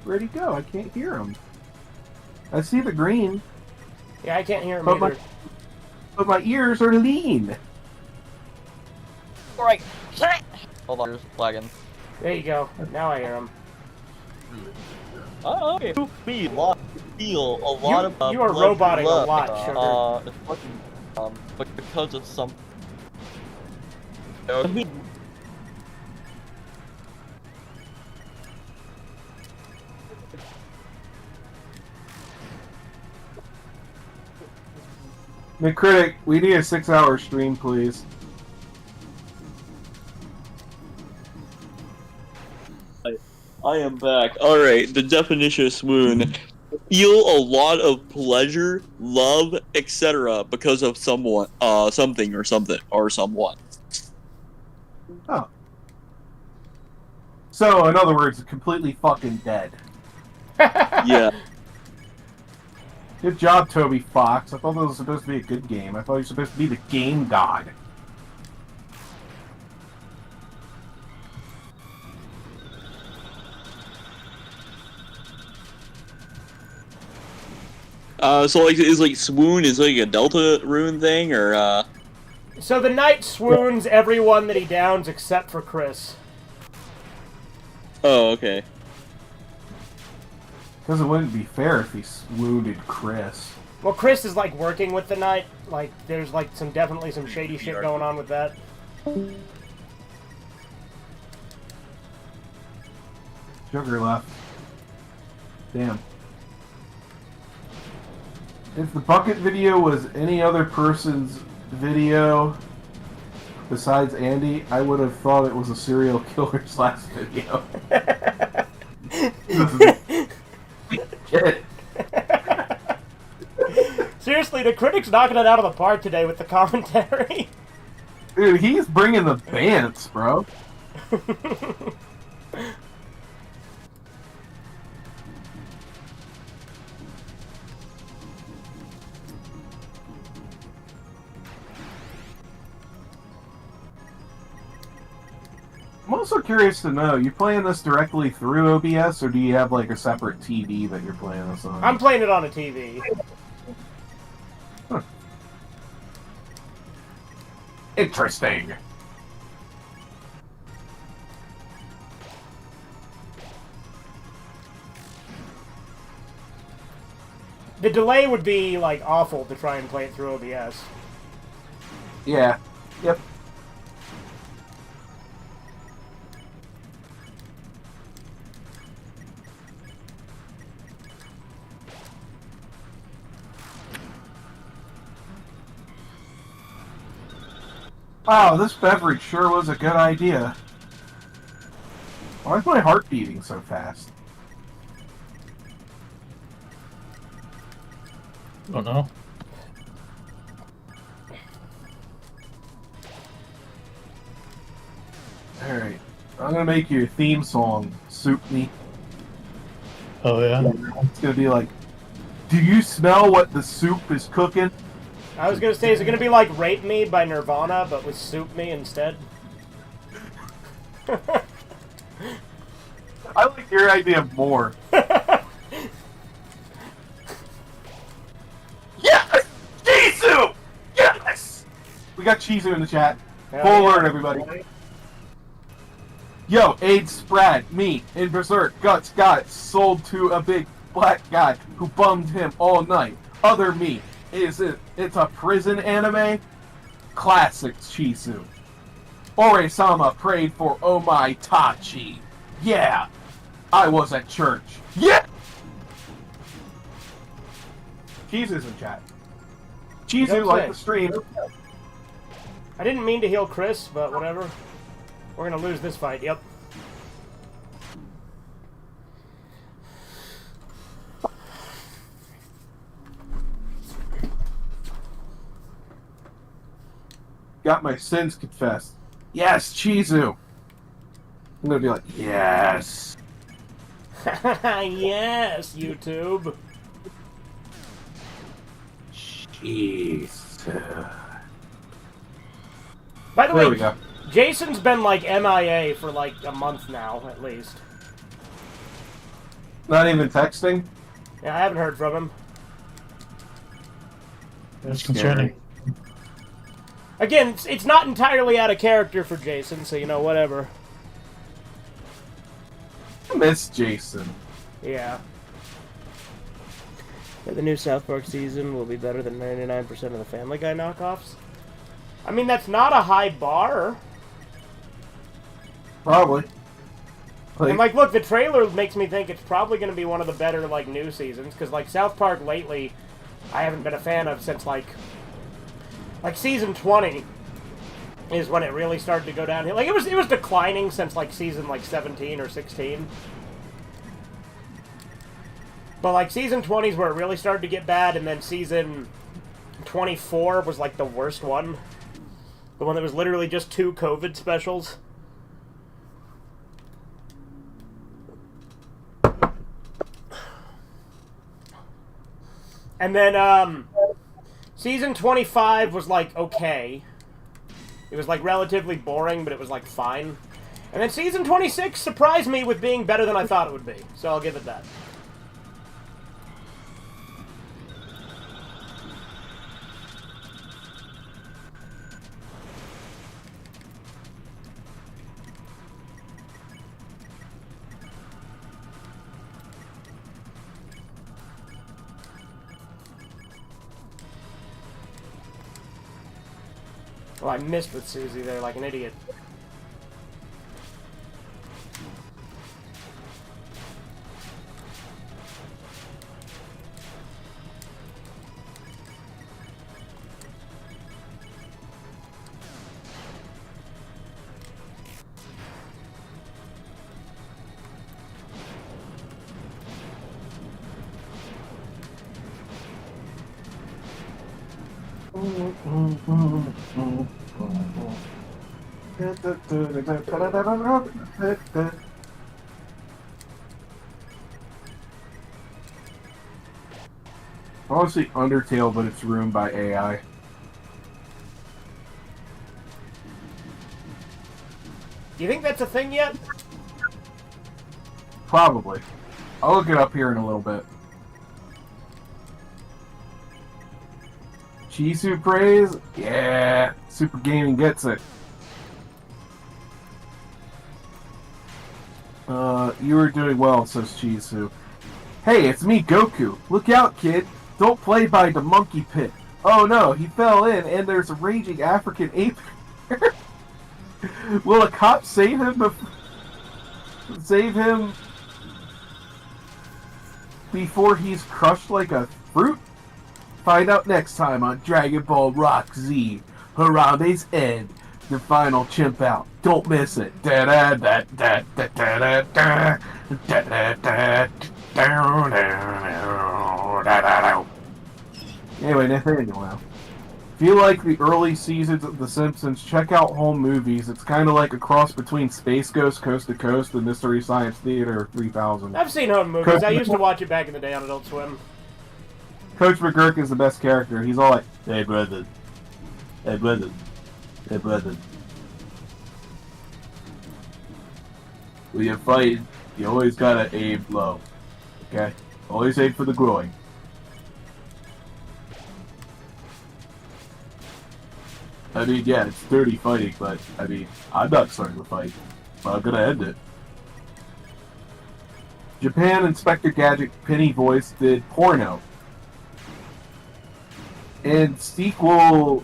Where'd he go? I can't hear him. I see the green. Yeah, I can't hear him but either. But my ears are lean. Alright. Hold on, just lagging. There you go. Now I hear him. Oh, okay. Be lost. feel a lot of you are pleasure roboting a left, lot, Sugar. but because of some. McCritic, we need a 6-hour stream, please. I am back. Alright, the definition of swoon. Feel a lot of pleasure, love, etc. because of someone, something or something, or someone. Oh. So, in other words, completely fucking dead. Yeah. Good job, Toby Fox. I thought that was supposed to be a good game. I thought you were supposed to be the game god. So like, is like swoon is like a Deltarune thing, or So the knight swoons everyone that he downs except for Chris. Oh, okay. Because it wouldn't be fair if he wounded Chris. Well, Chris is like working with the knight. Like, there's like definitely some shady shit going on with that. Sugar left. Damn. If the bucket video was any other person's video besides Andy, I would have thought it was a serial killer's last video. Seriously, the critic's knocking it out of the park today with the commentary. Dude, he's bringing the bands, bro. I'm also curious to know, you playing this directly through OBS, or do you have like a separate TV that you're playing this on? I'm playing it on a TV. Huh. Interesting. The delay would be like awful to try and play it through OBS. Yeah. Yep. Wow, this beverage sure was a good idea. Why is my heart beating so fast? Oh no. Alright. I'm gonna make you a theme song, Soup Me. Oh yeah. It's gonna be like, do you smell what the soup is cooking? I was gonna say, is it gonna be like Rape Me by Nirvana, but with Soup Me instead? I like your idea more. Yes! Chizu! Yes! We got Chizu in the chat. Hell Full yeah. alert, everybody. Yo, AIDS spread, me, in Berserk, Guts got sold to a big black guy who bummed him all night. Other me. It's a prison anime? Classic Chizu. Ore-sama prayed for Omai Tachi. Yeah! I was at church. Yeah! Chizu's in chat. Chizu Don't liked say. the stream. I didn't mean to heal Chris, but whatever. We're gonna lose this fight, yep. Got my sins confessed. Yes, Chizu! I'm gonna be like, yes! Yes, YouTube. Chizu. By the There way, we go. Jason's been like MIA for like a month now, at least. Not even texting? Yeah, I haven't heard from him. That's concerning. Again, it's not entirely out of character for Jason, so you know, whatever. I miss Jason. Yeah. that the new South Park season will be better than 99% of the Family Guy knockoffs. I mean, that's not a high bar. Probably. And, like, look, the trailer makes me think it's probably going to be one of the better, like, new seasons. Because, like, South Park lately, I haven't been a fan of since, like, season 20 is when it really started to go downhill. Like, it was declining since, like, season, like, 17 or 16. But, like, season 20 is where it really started to get bad, and then season 24 was, like, the worst one. The one that was literally just 2 COVID specials. And then, season 25 was, like, okay. It was, like, relatively boring, but it was, like, fine. And then season 26 surprised me with being better than I thought it would be. So I'll give it that. Oh, I missed with Susie there like an idiot. I want to see Undertale, but it's ruined by AI. Do you think that's a thing yet? Probably. I'll look it up here in a little bit. Chisu praise? Yeah, Super Gaming gets it. You are doing well, says Chisu. Hey, it's me, Goku. Look out, kid. Don't play by the monkey pit. Oh no, he fell in and there's a raging African ape. Will a cop save him before he's crushed like a fruit? Find out next time on Dragon Ball Rock Z, Harambe's End, the final chimp out. Don't miss it. Anyway, Nathaniel now. If you like the early seasons of The Simpsons, check out Home Movies. It's kind of like a cross between Space Ghost, Coast to Coast, and Mystery Science Theater 3000. I've seen Home Movies. I used to watch it back in the day on Adult Swim. Coach McGurk is the best character. He's all like, hey brother, hey brother, hey brother. When you're fighting, you always gotta aim low. Okay? Always aim for the groin. I mean, yeah, it's dirty fighting, but, I mean, I'm not starting the fight. But I'm gonna end it. Japan Inspector Gadget Penny voice did Porno. And sequel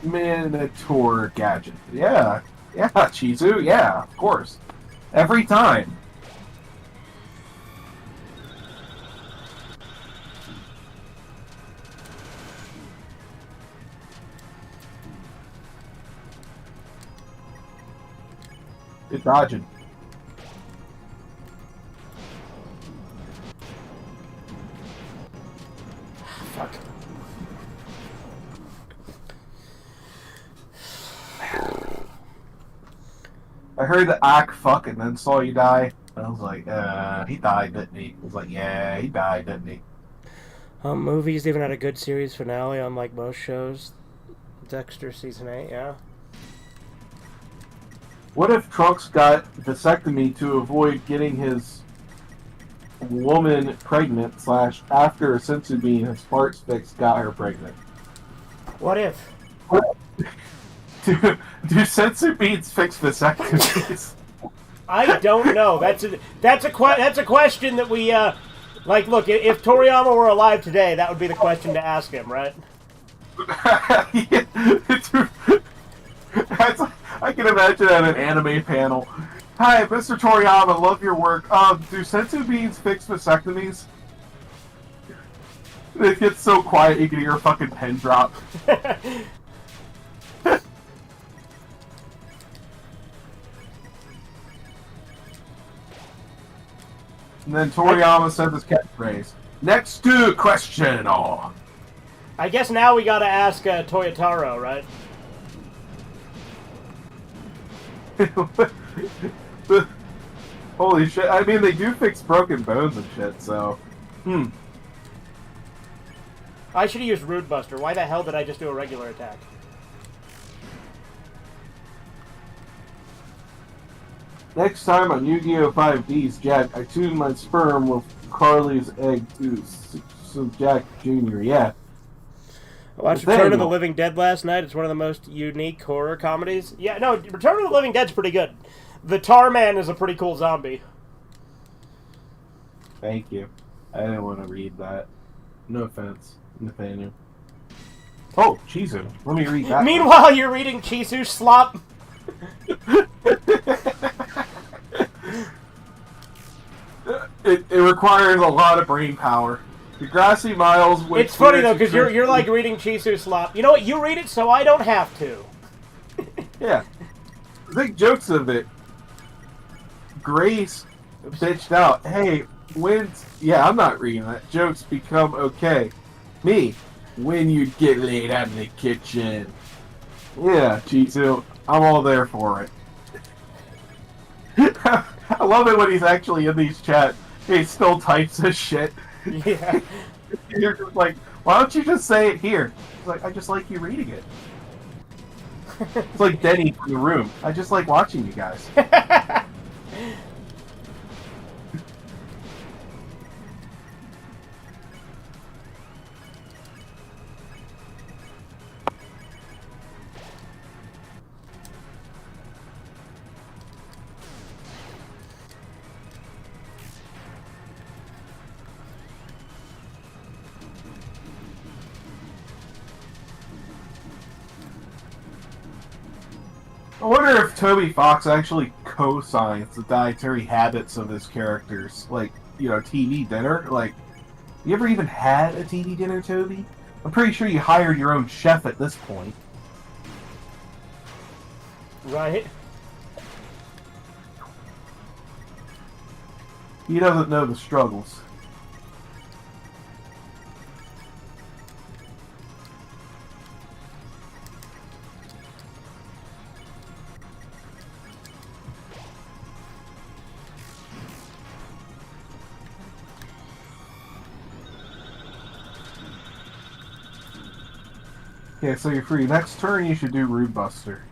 Minotaur Gadget. Yeah, Chizu, yeah, of course. Every time. Good dodging. Fuck. I heard the ack fuck and then saw you die. I was like, he died, didn't he? I was like, yeah, he died, didn't he? Movies even had a good series finale, unlike most shows. Dexter season 8, yeah. What if Trunks got vasectomy to avoid getting his woman pregnant / after Sensu Bean, his parts fixed, got her pregnant? What if? Do Sensu Beans fix vasectomies? I don't know. That's a question that we Like, look, if Toriyama were alive today, that would be the question to ask him, right? I can imagine at an anime panel. Hi, Mr. Toriyama, love your work. Do sensu beans fix vasectomies? It gets so quiet you can hear a fucking pen drop. And then Toriyama said this catchphrase. Next to question all. I guess now we gotta ask Toyotaro, right? Holy shit. I mean, they do fix broken bones and shit, so... I should have used Rude Buster. Why the hell did I just do a regular attack? Next time on Yu-Gi-Oh! 5D's Jack, I tuned my sperm with Carly's egg to some Jack Jr., yeah. I watched Return of the Living Dead last night. It's one of the most unique horror comedies. Yeah, no, Return of the Living Dead's pretty good. The Tar Man is a pretty cool zombie. Thank you. I didn't want to read that. No offense, Nathaniel. Oh, Chizu. Let me read that. Meanwhile, you're reading Chisu's slop. It requires a lot of brain power. Degrassi Miles... It's funny, though, because you're like reading Chisu's slop. You know what? You read it so I don't have to. Yeah. Big jokes of it. Grace bitched out. Hey, when's... Yeah, I'm not reading that. Jokes become okay. Me. When you get laid out in the kitchen. Yeah, Chizu. I'm all there for it. I love it when he's actually in these chats. He still types his shit. Yeah. You're just like, why don't you just say it here? He's like, I just like you reading it. It's like Denny in the room. I just like watching you guys. I wonder if Toby Fox actually co-signs the dietary habits of his characters. Like, you know, TV dinner. Like, you ever even had a TV dinner, Toby? I'm pretty sure you hired your own chef at this point. Right. He doesn't know the struggles. Okay, so you're free. Next turn, you should do Rude Buster.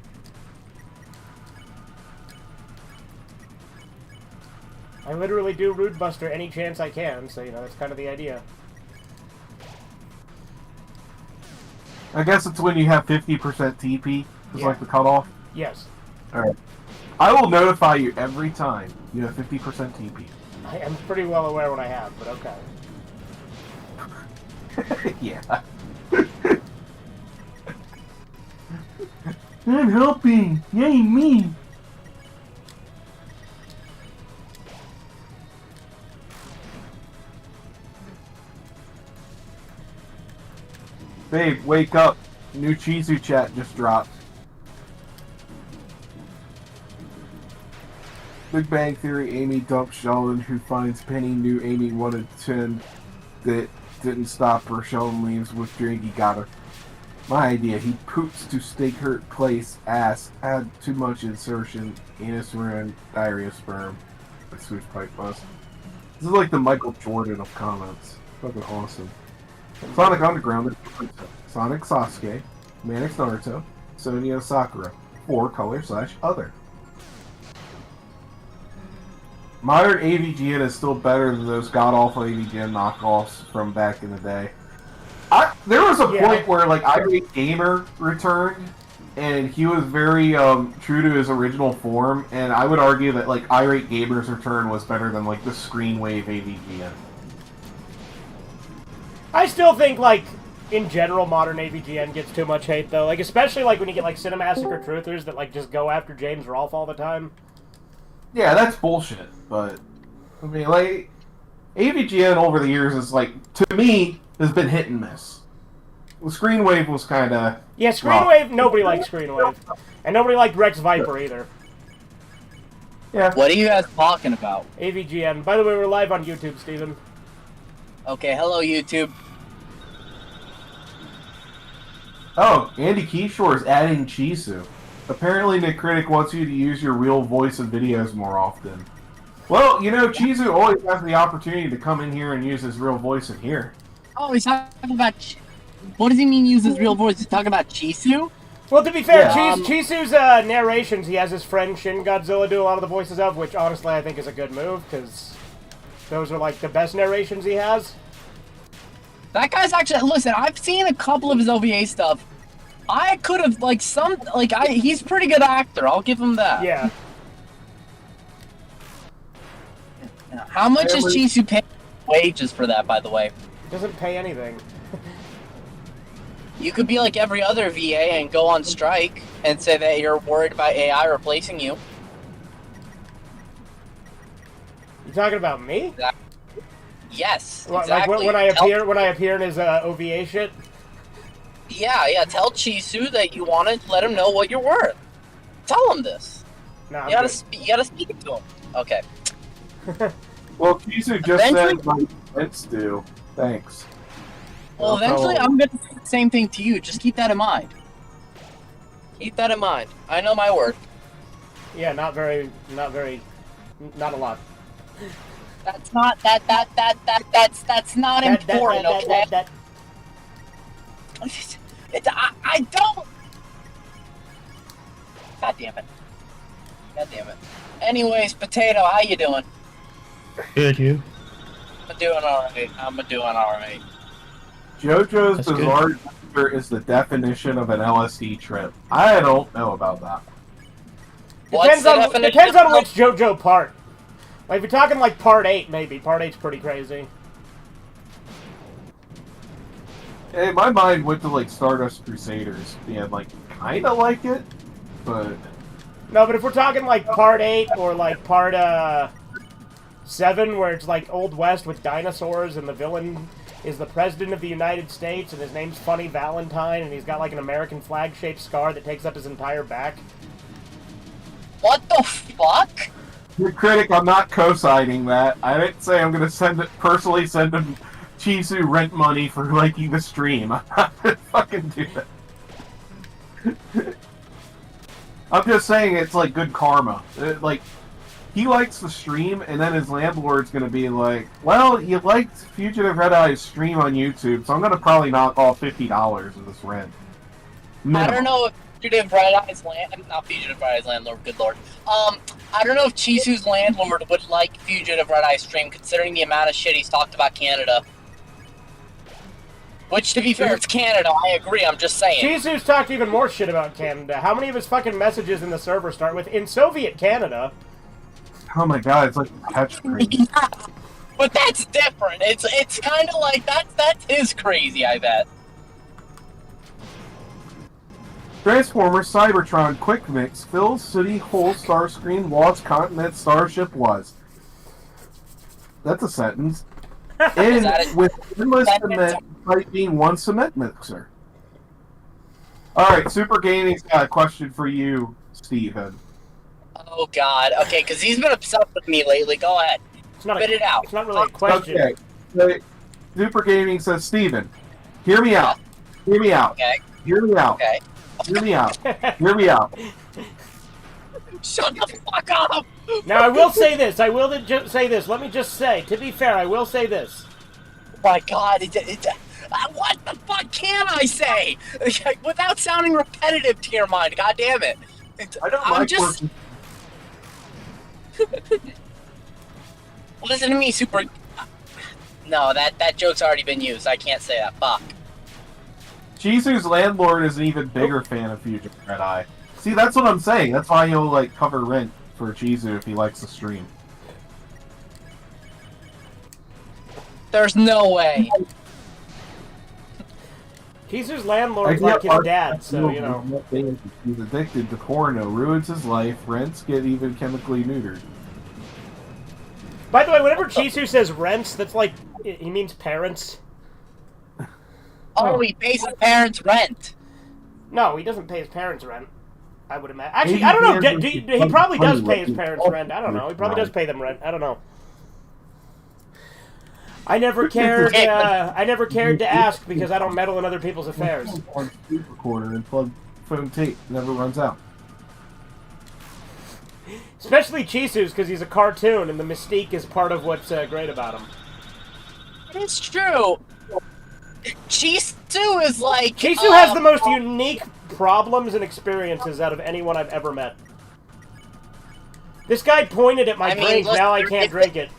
I literally do Rude Buster any chance I can, so, you know, that's kind of the idea. I guess it's when you have 50% TP, is like the cutoff? Yes. Alright. I will notify you every time you have 50% TP. I am pretty well aware what I have, but okay. Yeah. I'm helping! Yay, me! Babe, wake up. New Chizu chat just dropped. Big Bang Theory, Amy dumps Sheldon, who finds Penny knew Amy wanted 10 that didn't stop her. Sheldon leaves with drink, he got her. My idea, he poops to stake her place, ass, had too much insertion, anus ran, diarrhea sperm. My switch pipe bust. This is like the Michael Jordan of comments. Fucking awesome. Sonic Underground, Sonic Sasuke, Manix Naruto, Sonya Sakura. 4 color/other. Modern AVGN is still better than those god-awful AVGN knockoffs from back in the day. There was a point where, like, Irate Gamer returned, and he was very true to his original form, and I would argue that, like, Irate Gamer's return was better than, like, the Screenwave AVGN. I still think, like, in general, modern AVGN gets too much hate, though. Like, especially, like, when you get, like, Cinemassacre truthers that, like, just go after James Rolfe all the time. Yeah, that's bullshit, but... I mean, like... AVGN over the years is, like, to me, has been hit and miss. Well, Screenwave was kind of... Yeah, Screenwave, nobody liked Screenwave. And nobody liked Rex Viper, either. Yeah. What are you guys talking about? AVGN. By the way, we're live on YouTube, Steven. Okay, hello, YouTube. Oh, Andy Keyshore is adding Chisu. Apparently, Nick Critic wants you to use your real voice in videos more often. Well, you know, Chizu always has the opportunity to come in here and use his real voice in here. Oh, he's talking about... What does he mean use his real voice? He's talking about Chisu? Well, to be fair, Yeah. Chisu's narrations, he has his friend Shin Godzilla do a lot of the voices of, which honestly I think is a good move, because those are like the best narrations he has. That guy's actually... Listen, I've seen a couple of his OVA stuff. I could have, like, he's a pretty good actor. I'll give him that. Yeah. How much is Chisu paying wages for that, by the way? Doesn't pay anything. You could be like every other VA and go on strike and say that you're worried about AI replacing you. You talking about me? Yes, What, exactly. Like when I appear in his OVA shit? Yeah. Tell Chisu that you want to let him know what you're worth. Tell him this. Nah, you gotta speak to him. Okay. Well, Chisu just said my friends do. Thanks. Well, eventually I'm gonna say the same thing to you. Just keep that in mind. Keep that in mind. I know my word. Yeah, not a lot. That's not that's not important, okay? I don't. God damn it. Anyways, Potato, how you doing? Good, you? I'm doing alright. JoJo's That's Bizarre Adventure is the definition of an LSD trip. I don't know about that. What's the definition? Depends on which JoJo part. Like, if you're talking like part 8, maybe. Part 8's pretty crazy. Hey, my mind went to like Stardust Crusaders being like kinda like it, but No, but if we're talking like part 8 or like part 7, where it's like Old West with dinosaurs and the villain is the President of the United States and his name's Funny Valentine and he's got like an American flag-shaped scar that takes up his entire back. What the fuck? the critic, I'm not co-signing that. I didn't say I'm gonna personally send him Chisu rent money for liking the stream. I'm not gonna fucking do that. I'm just saying it's like good karma. Like, he likes the stream, and then his landlord's gonna be like, well, you liked Fugitive Red Eye's stream on YouTube, so I'm gonna probably knock off $50 of this rent. Minimum. I don't know if Fugitive Red Eye's not Fugitive Red Eye's landlord, good lord. I don't know if Chisu's landlord would like Fugitive Red Eye's stream, considering the amount of shit he's talked about Canada. Which, to be fair, it's Canada, I agree, I'm just saying. Chisu's talked even more shit about Canada. How many of his fucking messages in the server start with, in Soviet Canada? Oh my god, it's like catchphrase. Yeah, but that's different. It's kind of like, that is crazy, I bet. Transformers Cybertron Quick Mix fills city whole star screen lost continent starship was. That's a sentence. And with endless cement despite being one cement mixer. Alright, Super Gaming's got a question for you, Steven. Oh god, okay, because he's been obsessed with me lately. Go ahead. Spit it out. It's not really a question. Okay. Super Gaming says, Steven, hear me out. Hear me out. Okay. Hear me out. Okay. Hear me out. Hear me out. Shut the fuck up! Now, I will say this. I will say this. Let me just say, to be fair, I will say this. Oh my god, what the fuck can I say? Without sounding repetitive to your mind, god damn it. I don't I'm like just... working. Listen to me, Super... No, that joke's already been used. I can't say that. Fuck. Chisu's landlord is an even bigger fan of Fugitive Red Eye. See, that's what I'm saying. That's why he'll, like, cover rent for Chisu if he likes the stream. There's no way. Chisu's landlord's like his dad, so, you know. He's addicted to porno, ruins his life, rents get even chemically neutered. By the way, whenever Chisu says rents, that's like, he means parents. Oh, he pays his parents rent. No, he doesn't pay his parents rent. I would imagine. Actually, I don't know. He probably does pay his parents rent. I don't know. He probably does pay them rent. I don't know. I never cared. I never cared to ask because I don't meddle in other people's affairs. On super corner and plug phone tape never runs out. Especially Chisu's because he's a cartoon and the mystique is part of what's great about him. It's true. Chisu is like... Chisu has the most unique problems and experiences out of anyone I've ever met. This guy pointed at my drink, now I can't drink it.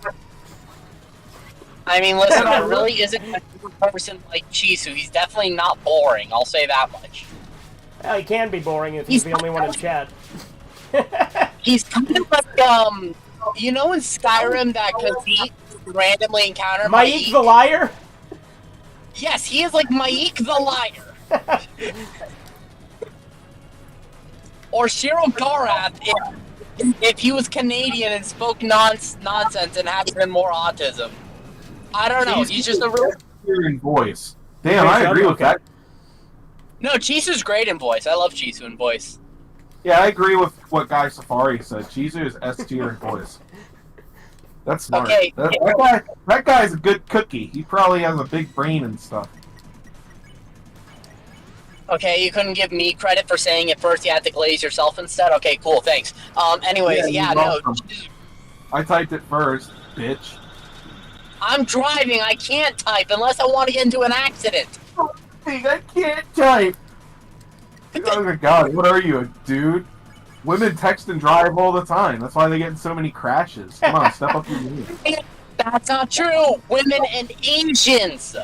I mean, listen, there really isn't a person like Chisu. He's definitely not boring, I'll say that much. Well, he can be boring if he's the only one in chat. He's kind of like, you know in Skyrim that Khajiit randomly encountered Maik the Liar? Yes, he is like Maik the Liar. Or Shiro Garath if he was Canadian and spoke nonsense and had even more autism. I don't know, he's just a real... In voice. Damn, I agree with that. No, Chisu's great in voice. I love Chisu in voice. Yeah, I agree with what Guy Safari said. Chisu is S tier in voice. That's smart. Okay. That guy's a good cookie. He probably has a big brain and stuff. Okay, you couldn't give me credit for saying it first. You had to glaze yourself instead. Okay, cool. Thanks. Anyways, yeah, no. I typed it first, bitch. I'm driving. I can't type unless I want to get into an accident. I can't type. Oh my god, what are you, a dude? Women text and drive all the time. That's why they get in so many crashes. Come on, step up your game. That's not true. Women and Asians.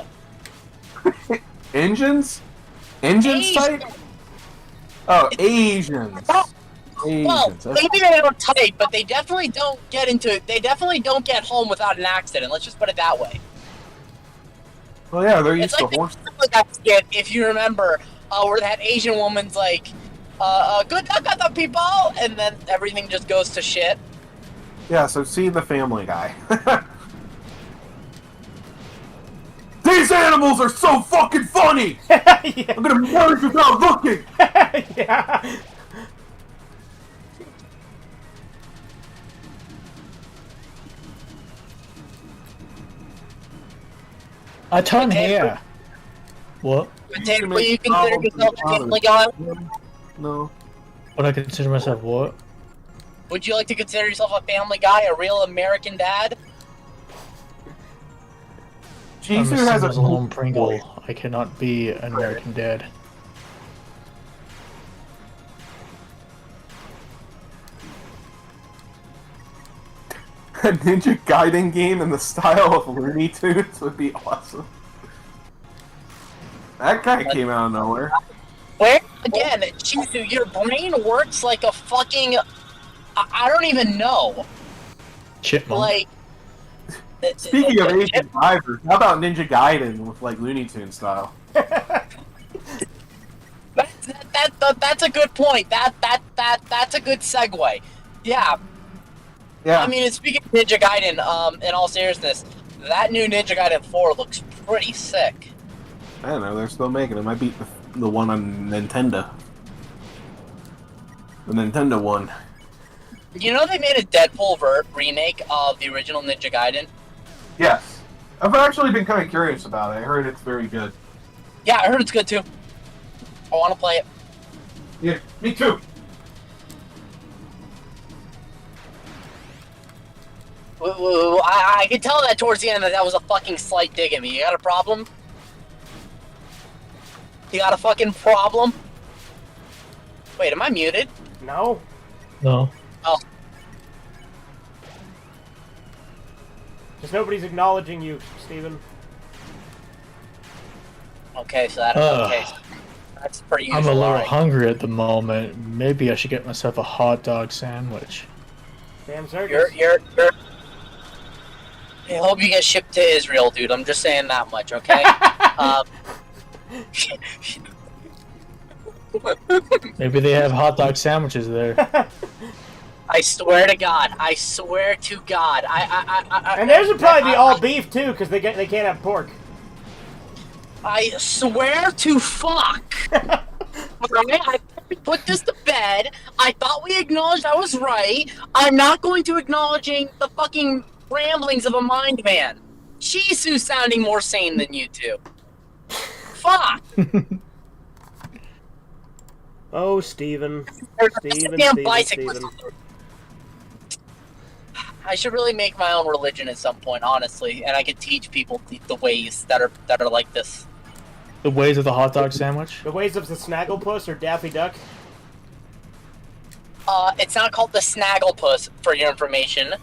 Engines? Engines type? Oh, Asians. Well, maybe they don't type, but they definitely don't get into. They definitely don't get home without an accident. Let's just put it that way. Well, yeah, they're used to horse. Like that skit, if you remember, where that Asian woman's like, "Good luck, other people," and then everything just goes to shit. Yeah, so see the Family Guy. These animals are so fucking funny! Yeah. I'm gonna merge without looking! Yeah. I turn here. What? Will you consider yourself a Family Guy? No. Would I consider myself what? Would you like to consider yourself a Family Guy, a real American dad? Chisu I'm has a little Pringle. I cannot be an American dad. A Ninja Gaiden game in the style of Looney Tunes would be awesome. That guy came out of nowhere. Where, again, Chisu, your brain works like a fucking... I don't even know. Chipmunk. Like... Speaking of Asian drivers, how about Ninja Gaiden with, like, Looney Tunes style? That's a good point. That's a good segue. Yeah. Yeah. I mean, speaking of Ninja Gaiden, in all seriousness, that new Ninja Gaiden 4 looks pretty sick. I don't know, they're still making them. I beat the one on Nintendo. The Nintendo one. You know they made a Deadpool remake of the original Ninja Gaiden? Yes. I've actually been kind of curious about it. I heard it's very good. Yeah, I heard it's good too. I want to play it. Yeah, me too. I could tell that towards the end that was a fucking slight dig at me. You got a problem? You got a fucking problem? Wait, am I muted? No. No. Oh. Just nobody's acknowledging you, Steven. Okay, so that's pretty usual. I'm a little right? hungry at the moment. Maybe I should get myself a hot dog sandwich. Damn circus. You're I hope you get shipped to Israel, dude. I'm just saying that much, okay? Maybe they have hot dog sandwiches there. I swear to God. I swear to God. And theirs would probably be all beef too, because they can't have pork. I swear to fuck. Alright, I put this to bed. I thought we acknowledged I was right. I'm not going to acknowledging the fucking ramblings of a mind man. Jisoo's sounding more sane than you two. Fuck. Oh, Steven. Steven. I should really make my own religion at some point, honestly, and I could teach people the ways that are like this. The ways of the hot dog sandwich? The ways of the Snagglepuss or Daffy Duck? It's not called the Snagglepuss, for your information.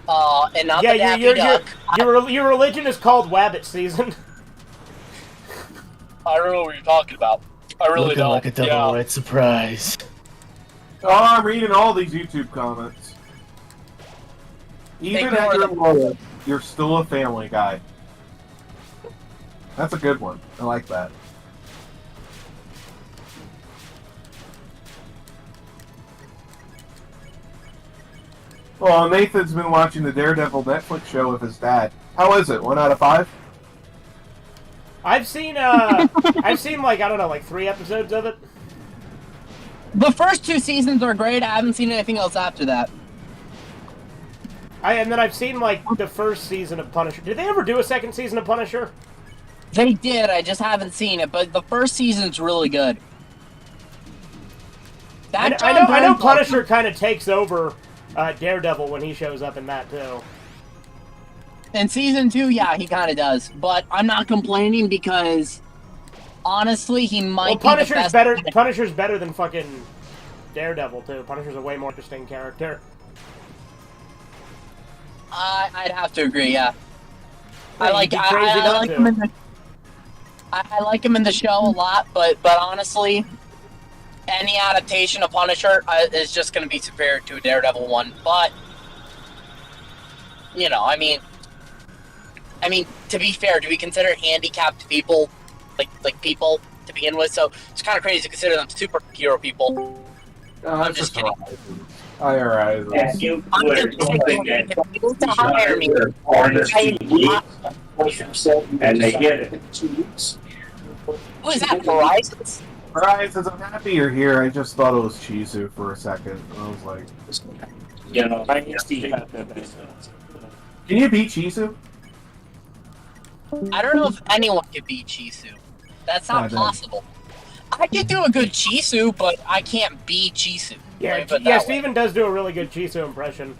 And not the Daffy Duck. Your religion is called Wabbit Season. I don't know what you're talking about. I really Looking don't. like a double white surprise. Oh, I'm reading all these YouTube comments. Even at your lowest, you're still a family guy. That's a good one. I like that. Well, Nathan's been watching the Daredevil Netflix show with his dad. How is it? 1 out of 5? I've seen like, I don't know, like 3 episodes of it. The first 2 seasons are great. I haven't seen anything else after that. And then I've seen like the first season of Punisher. Did they ever do a second season of Punisher? They did. I just haven't seen it, but the first season's really good. I know Punisher kind of takes over Daredevil when he shows up in that too. In season 2, yeah, he kind of does. But I'm not complaining because, honestly, he might be the best. Punisher's better than fucking Daredevil too. Punisher's a way more interesting character. I'd have to agree, yeah. I like him in the show a lot, but honestly, any adaptation of Punisher is just going to be superior to a Daredevil one. But you know, I mean, to be fair, do we consider handicapped people like people to begin with? So it's kind of crazy to consider them superhero people. I'm just kidding. IRA. And you I'm would just kidding. If you need to hire me, and they get it. Who is that, Horizons? Horizons, I'm happy you're here. I just thought it was Chizu for a second. I was like, You know, I guess he had that. can you beat Chizu? I don't know if anyone can beat Chisu. That's not possible. I can do a good Chisu, but I can't be Chisu. Yeah, Steven does do a really good Chisu impression.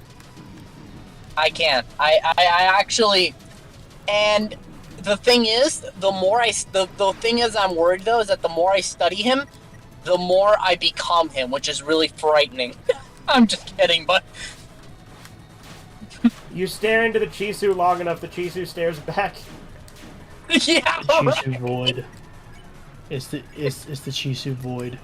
I can. I actually, and the thing is, the thing is, I'm worried though, is that the more I study him, the more I become him, which is really frightening. I'm just kidding, but you stare into the Chisu long enough, the Chisu stares back. Yeah, Chisu void. It's the Chisu void.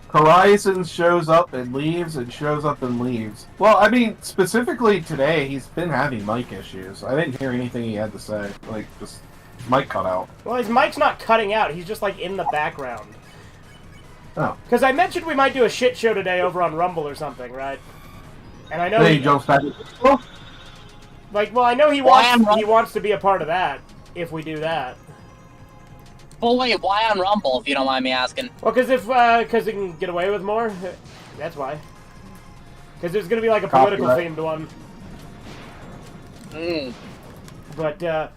Horizon shows up and leaves and shows up and leaves. Well, I mean, specifically today, he's been having mic issues. I didn't hear anything he had to say. Like, just mic cut out. Well, his mic's not cutting out. He's just, like, in the background. Oh. Because I mentioned we might do a shit show today over on Rumble or something, right? And I know he jumps back. Like, well, I know he wants to be a part of that, if we do that. Well, wait, why on Rumble, if you don't mind me asking? Well, because he can get away with more. That's why. Because there's going to be, like, a political-themed one. But,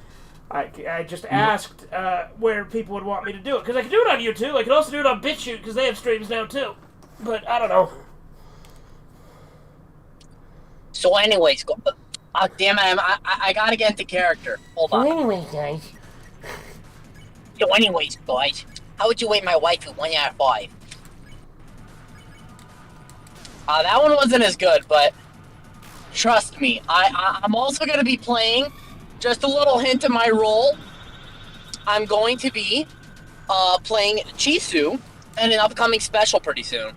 I just asked where people would want me to do it. Because I could do it on YouTube. I could also do it on BitChute, because they have streams now, too. But, I don't know. So anyways, damn it, I gotta get into character. Hold on. So anyways, guys, how would you rate my wife at 1 out of 5? That one wasn't as good, but trust me, I'm also going to be playing, just a little hint of my role, I'm going to be playing Chisu in an upcoming special pretty soon.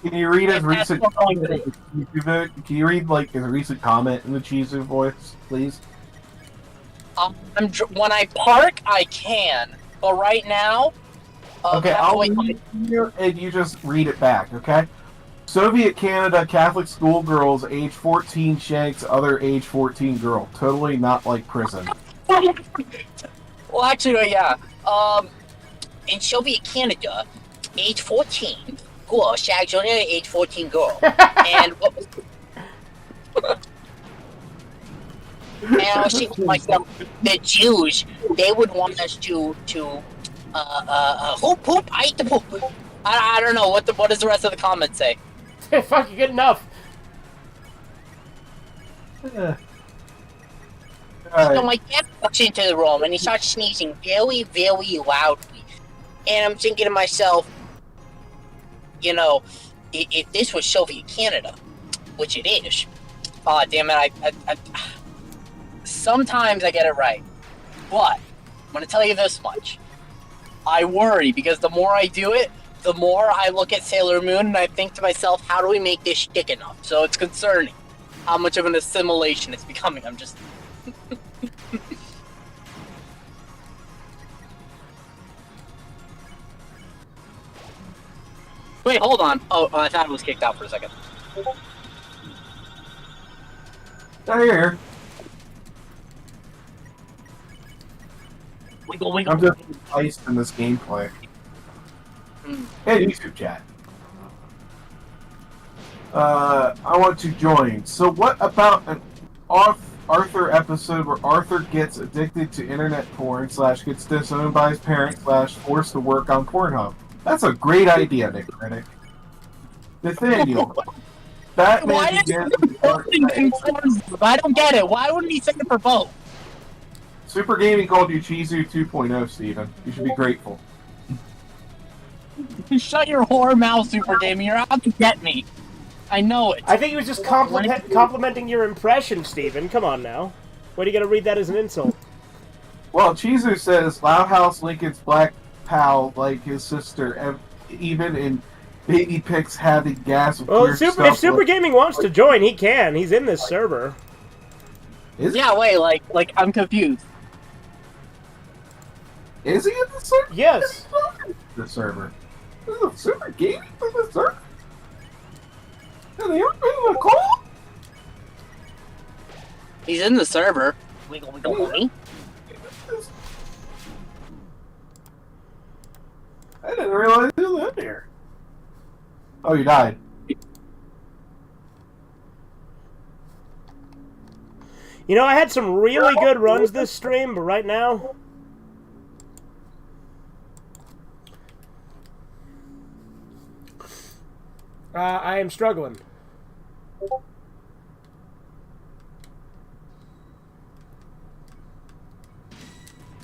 Can you read his recent Can you read, like, his recent comment in the Chizu voice, please? When I park, I can. But right now, Okay, I'll read it here and you just read it back, okay? Soviet Canada Catholic schoolgirls age 14 shanks other age 14 girl. Totally not like prison. Well, actually, yeah. In Soviet Canada, age 14, girl shags another age 14 girl. And what was... And I was thinking to myself, the Jews, they would want us to hoop, hoop, I eat the poop. I don't know, what does the rest of the comments say? Fucking good enough. So my dad walks into the room and he starts sneezing very, very loudly. And I'm thinking to myself, you know, if this was Soviet Canada, which it is, damn it, I sometimes I get it right. But I'm gonna tell you this much. I worry because the more I do it, the more I look at Sailor Moon and I think to myself, how do we make this stick enough? So it's concerning how much of an assimilation it's becoming. I'm just... Wait, hold on. Oh, I thought it was kicked out for a second. Here. Wiggle, wiggle. I'm just iced in this gameplay. Hey, YouTube chat. I want to join. So what about an Arthur episode where Arthur gets addicted to internet porn / gets disowned by his parents / forced to work on Pornhub? That's a great idea, Nick Critic. Nathaniel. Batman begins I don't get it. Why wouldn't he say it for both? Super Gaming called you Chizu 2.0, Steven. You should be grateful. Shut your whore mouth, Super Gaming. You're out to get me. I know it. I think he was just complimenting your impression, Steven. Come on now. What are you gonna read that as an insult? Well, Chizu says Loud House Lincoln's black pal like his sister, even in baby pics having gas. Well, if Super Gaming wants to join, he can. He's in this server. Yeah, wait, like I'm confused. Is he in the server? Yes. The server. This is Super Gaming in the server. Have they ever been in a call? He's in the server. Wiggle, wiggle, wiggle. I didn't realize you lived here. Oh, you died. You know, I had some really good runs this stream, but right now... I am struggling.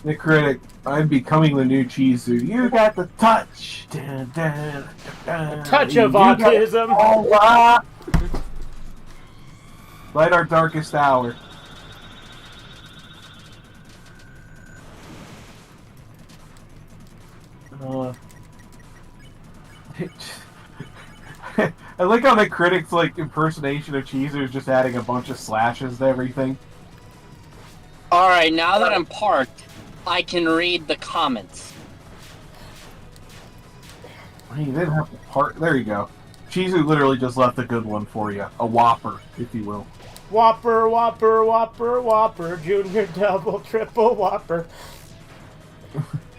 Nick Critic, I'm becoming the new Chizu. You got the touch. Dun, dun, dun, dun. Touch of autism. Light our darkest hour. I like how the critics' impersonation of Chizu is just adding a bunch of slashes to everything. Alright, now that I'm parked, I can read the comments. You didn't have to park. There you go. Chizu literally just left a good one for you. A whopper, if you will. Whopper, whopper, whopper, whopper. Junior, double, triple, whopper.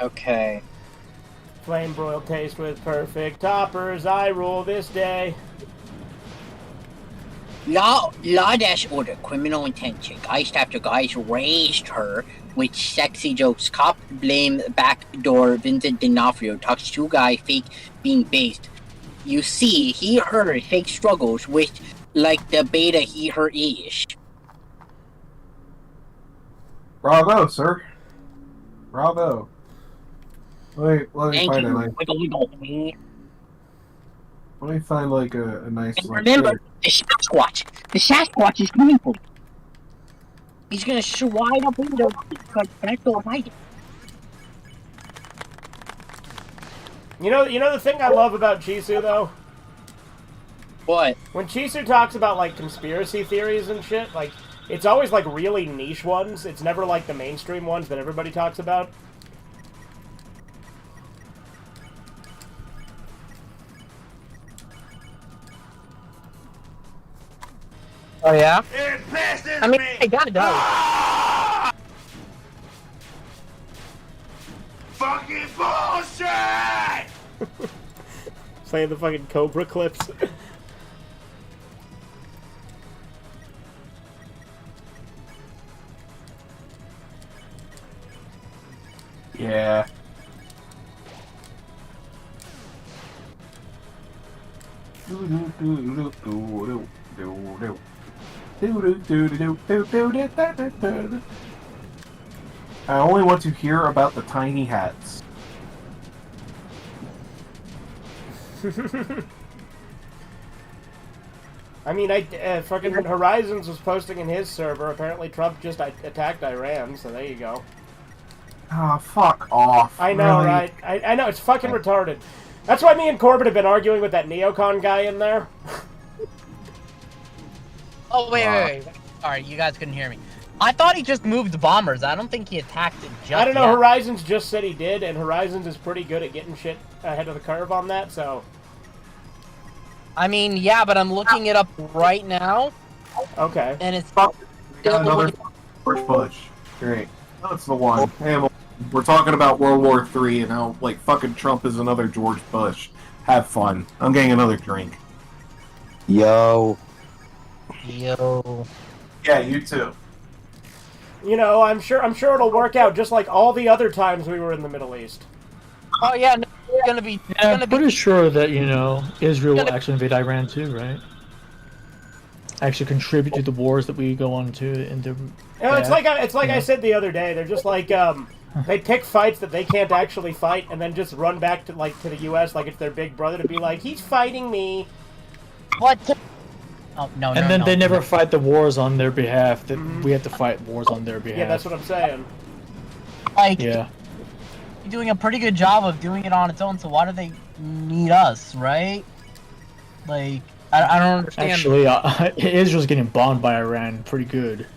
Okay. Flame broiled taste with perfect toppers. I rule this day. Law dash order, criminal intention. Guys after guys raised her with sexy jokes. Cop blame backdoor. Vincent D'Onofrio talks to guy fake being based. You see, he her fake struggles with like the beta he her is. Bravo, sir. Bravo. Let me find a nice. And remember, the Sasquatch. The Sasquatch is coming for you. He's gonna slide up into the back door fight. You know the thing I love about Chisu though? What? When Chisu talks about like conspiracy theories and shit, like it's always like really niche ones. It's never like the mainstream ones that everybody talks about. Oh yeah. It pisses I mean, me. it kinda does. Fucking bullshit! Playing the fucking Cobra clips. Yeah. I only want to hear about the tiny hats. I mean, fucking Horizons was posting in his server. Apparently, Trump just attacked Iran, so there you go. Oh, fuck off. I know, really? right? I know, it's fucking retarded. That's why me and Corbin have been arguing with that neocon guy in there. Oh, wait. Sorry, you guys couldn't hear me. I thought he just moved bombers. I don't think he attacked it just I don't know, yet. Horizons just said he did, and Horizons is pretty good at getting shit ahead of the curve on that, so... I mean, yeah, but I'm looking it up right now, Okay. and it's... Got another George Bush. Great. That's the one. Hey, we're talking about World War III and how, like, fucking Trump is another George Bush. Have fun. I'm getting another drink. Yo. Yo. Yeah, you too. You know, I'm sure it'll work out just like all the other times we were in the Middle East. Oh, yeah, no, it's gonna be... Yeah, I'm pretty sure that, you know, Israel will actually invade Iran too, right? Actually contribute to the wars that we go on to in the... You know, it's like I said the other day. They're just like they pick fights that they can't actually fight, and then just run back to the U.S. like it's their big brother to be like, he's fighting me. What? Oh no! And then they never fight the wars on their behalf. That we have to fight wars on their behalf. Yeah, that's what I'm saying. Like, yeah, you're doing a pretty good job of doing it on its own. So why do they need us, right? Like, I don't understand. Actually, Israel's getting bombed by Iran pretty good.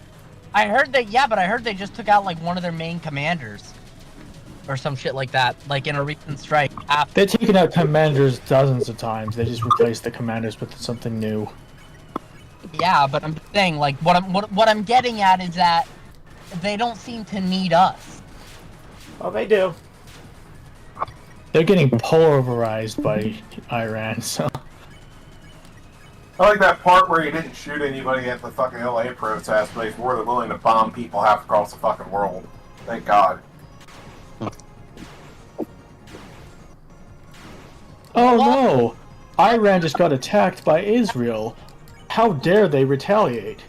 I heard that. Yeah, but I heard they just took out like one of their main commanders, or some shit like that. Like in a recent strike. They've taken out commanders dozens of times. They just replaced the commanders with something new. Yeah, but I'm saying, like, what I'm getting at is that they don't seem to need us. Oh, they do. They're getting polarized by Iran, so... I like that part where he didn't shoot anybody at the fucking LA protest, but he's more than willing to bomb people half across the fucking world. Thank God. Oh no! Iran just got attacked by Israel. How dare they retaliate?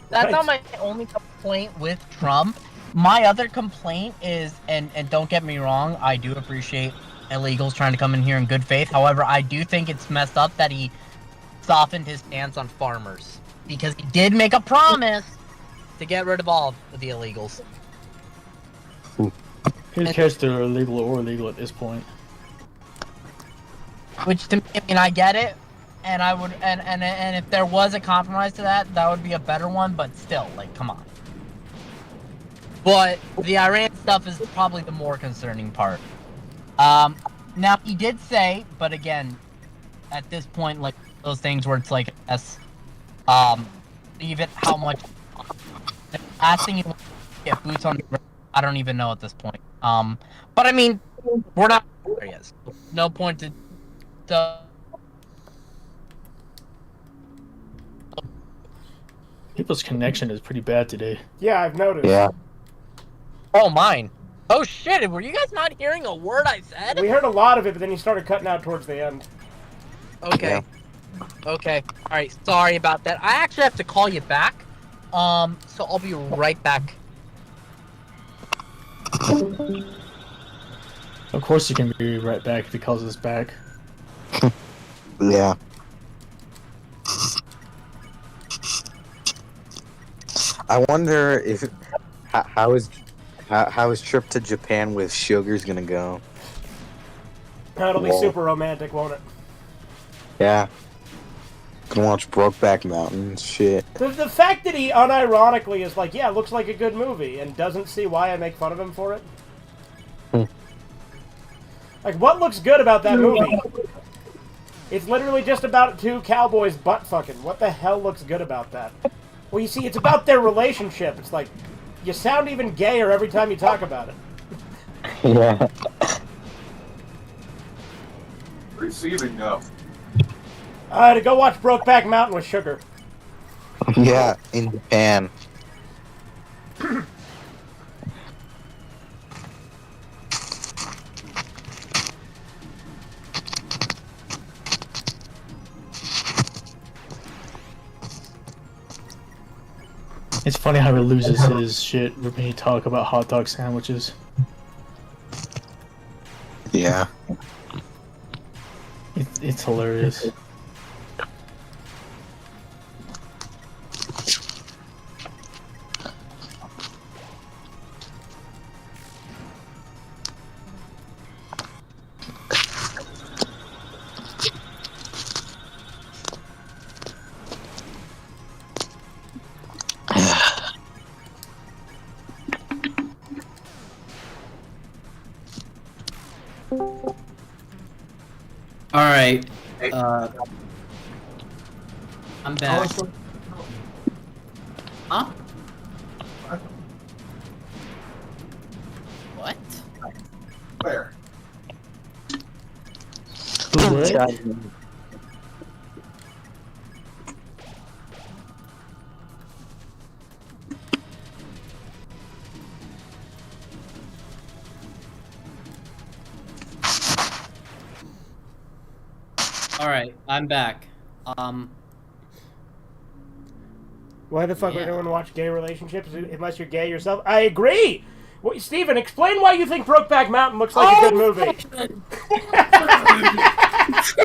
That's not my only complaint with Trump. My other complaint is, and don't get me wrong, I do appreciate illegals trying to come in here in good faith. However, I do think it's messed up that he softened his stance on farmers. Because he did make a promise to get rid of all of the illegals. Who cares if they're illegal or illegal at this point? Which, to me, I mean, I get it. And I would, and if there was a compromise to that, that would be a better one. But still, like, come on. But the Iran stuff is probably the more concerning part. Now he did say, but again, at this point, like those things where it's like, even how much. Asking you to get boots on the ground, I don't even know at this point. But I mean, we're not there yet. No point to. People's connection is pretty bad today. Yeah, I've noticed. Yeah. Oh, mine. Oh, shit. Were you guys not hearing a word I said? We heard a lot of it, but then you started cutting out towards the end. Okay. Yeah. Okay. All right. Sorry about that. I actually have to call you back. So I'll be right back. Of course you can be right back if he calls us back. Yeah. I wonder if how his trip to Japan with Sugar's gonna go. That'll be super romantic, won't it? Yeah. Gonna watch Brokeback Mountain shit. The fact that he unironically is like, yeah, looks like a good movie, and doesn't see why I make fun of him for it. Like, what looks good about that movie? It's literally just about two cowboys butt fucking. What the hell looks good about that? Well, you see, it's about their relationship. It's like, you sound even gayer every time you talk about it. Yeah. Receiving go. To go watch Brokeback Mountain with Sugar. Yeah, in Japan. It's funny how he loses his shit when he talk about hot dog sandwiches. Yeah. It's hilarious. Alright. I'm back. Huh? What? Where? Alright, I'm back. Why the fuck would anyone watch gay relationships unless you're gay yourself? I agree! Well, Steven, explain why you think Brokeback Mountain looks like a good movie.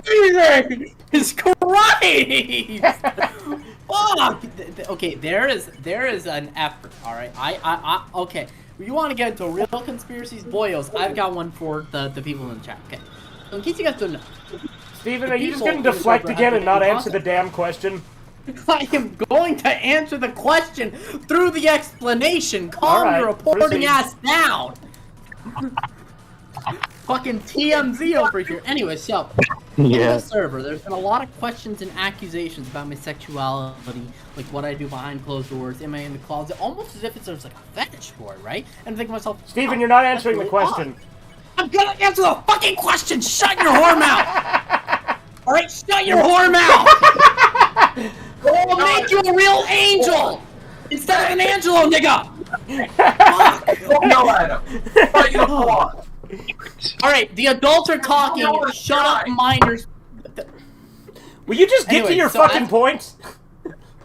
Jesus Christ! Fuck! Okay, there is an effort, alright? Okay. You want to get into real conspiracies? Boyos, I've got one for the people in the chat, okay? So in case you guys don't know. Steven, are you just going to deflect again and not answer the damn question? I am going to answer the question through the explanation. Calm your reporting ass down. Fucking TMZ over here. Anyway, so in the server, there's been a lot of questions and accusations about my sexuality, like what I do behind closed doors, am I in the closet, almost as if it's like a fetish for it, right? And I think to myself, Steven, you're not answering the question. I'm gonna answer the fucking question. Shut your whore mouth. All right, shut your whore mouth. I'll make you a real angel instead of an Angelo, nigga. Fuck. No, Adam. Alright, the adults are talking. Shut up, minors. Will you just get to your fucking points?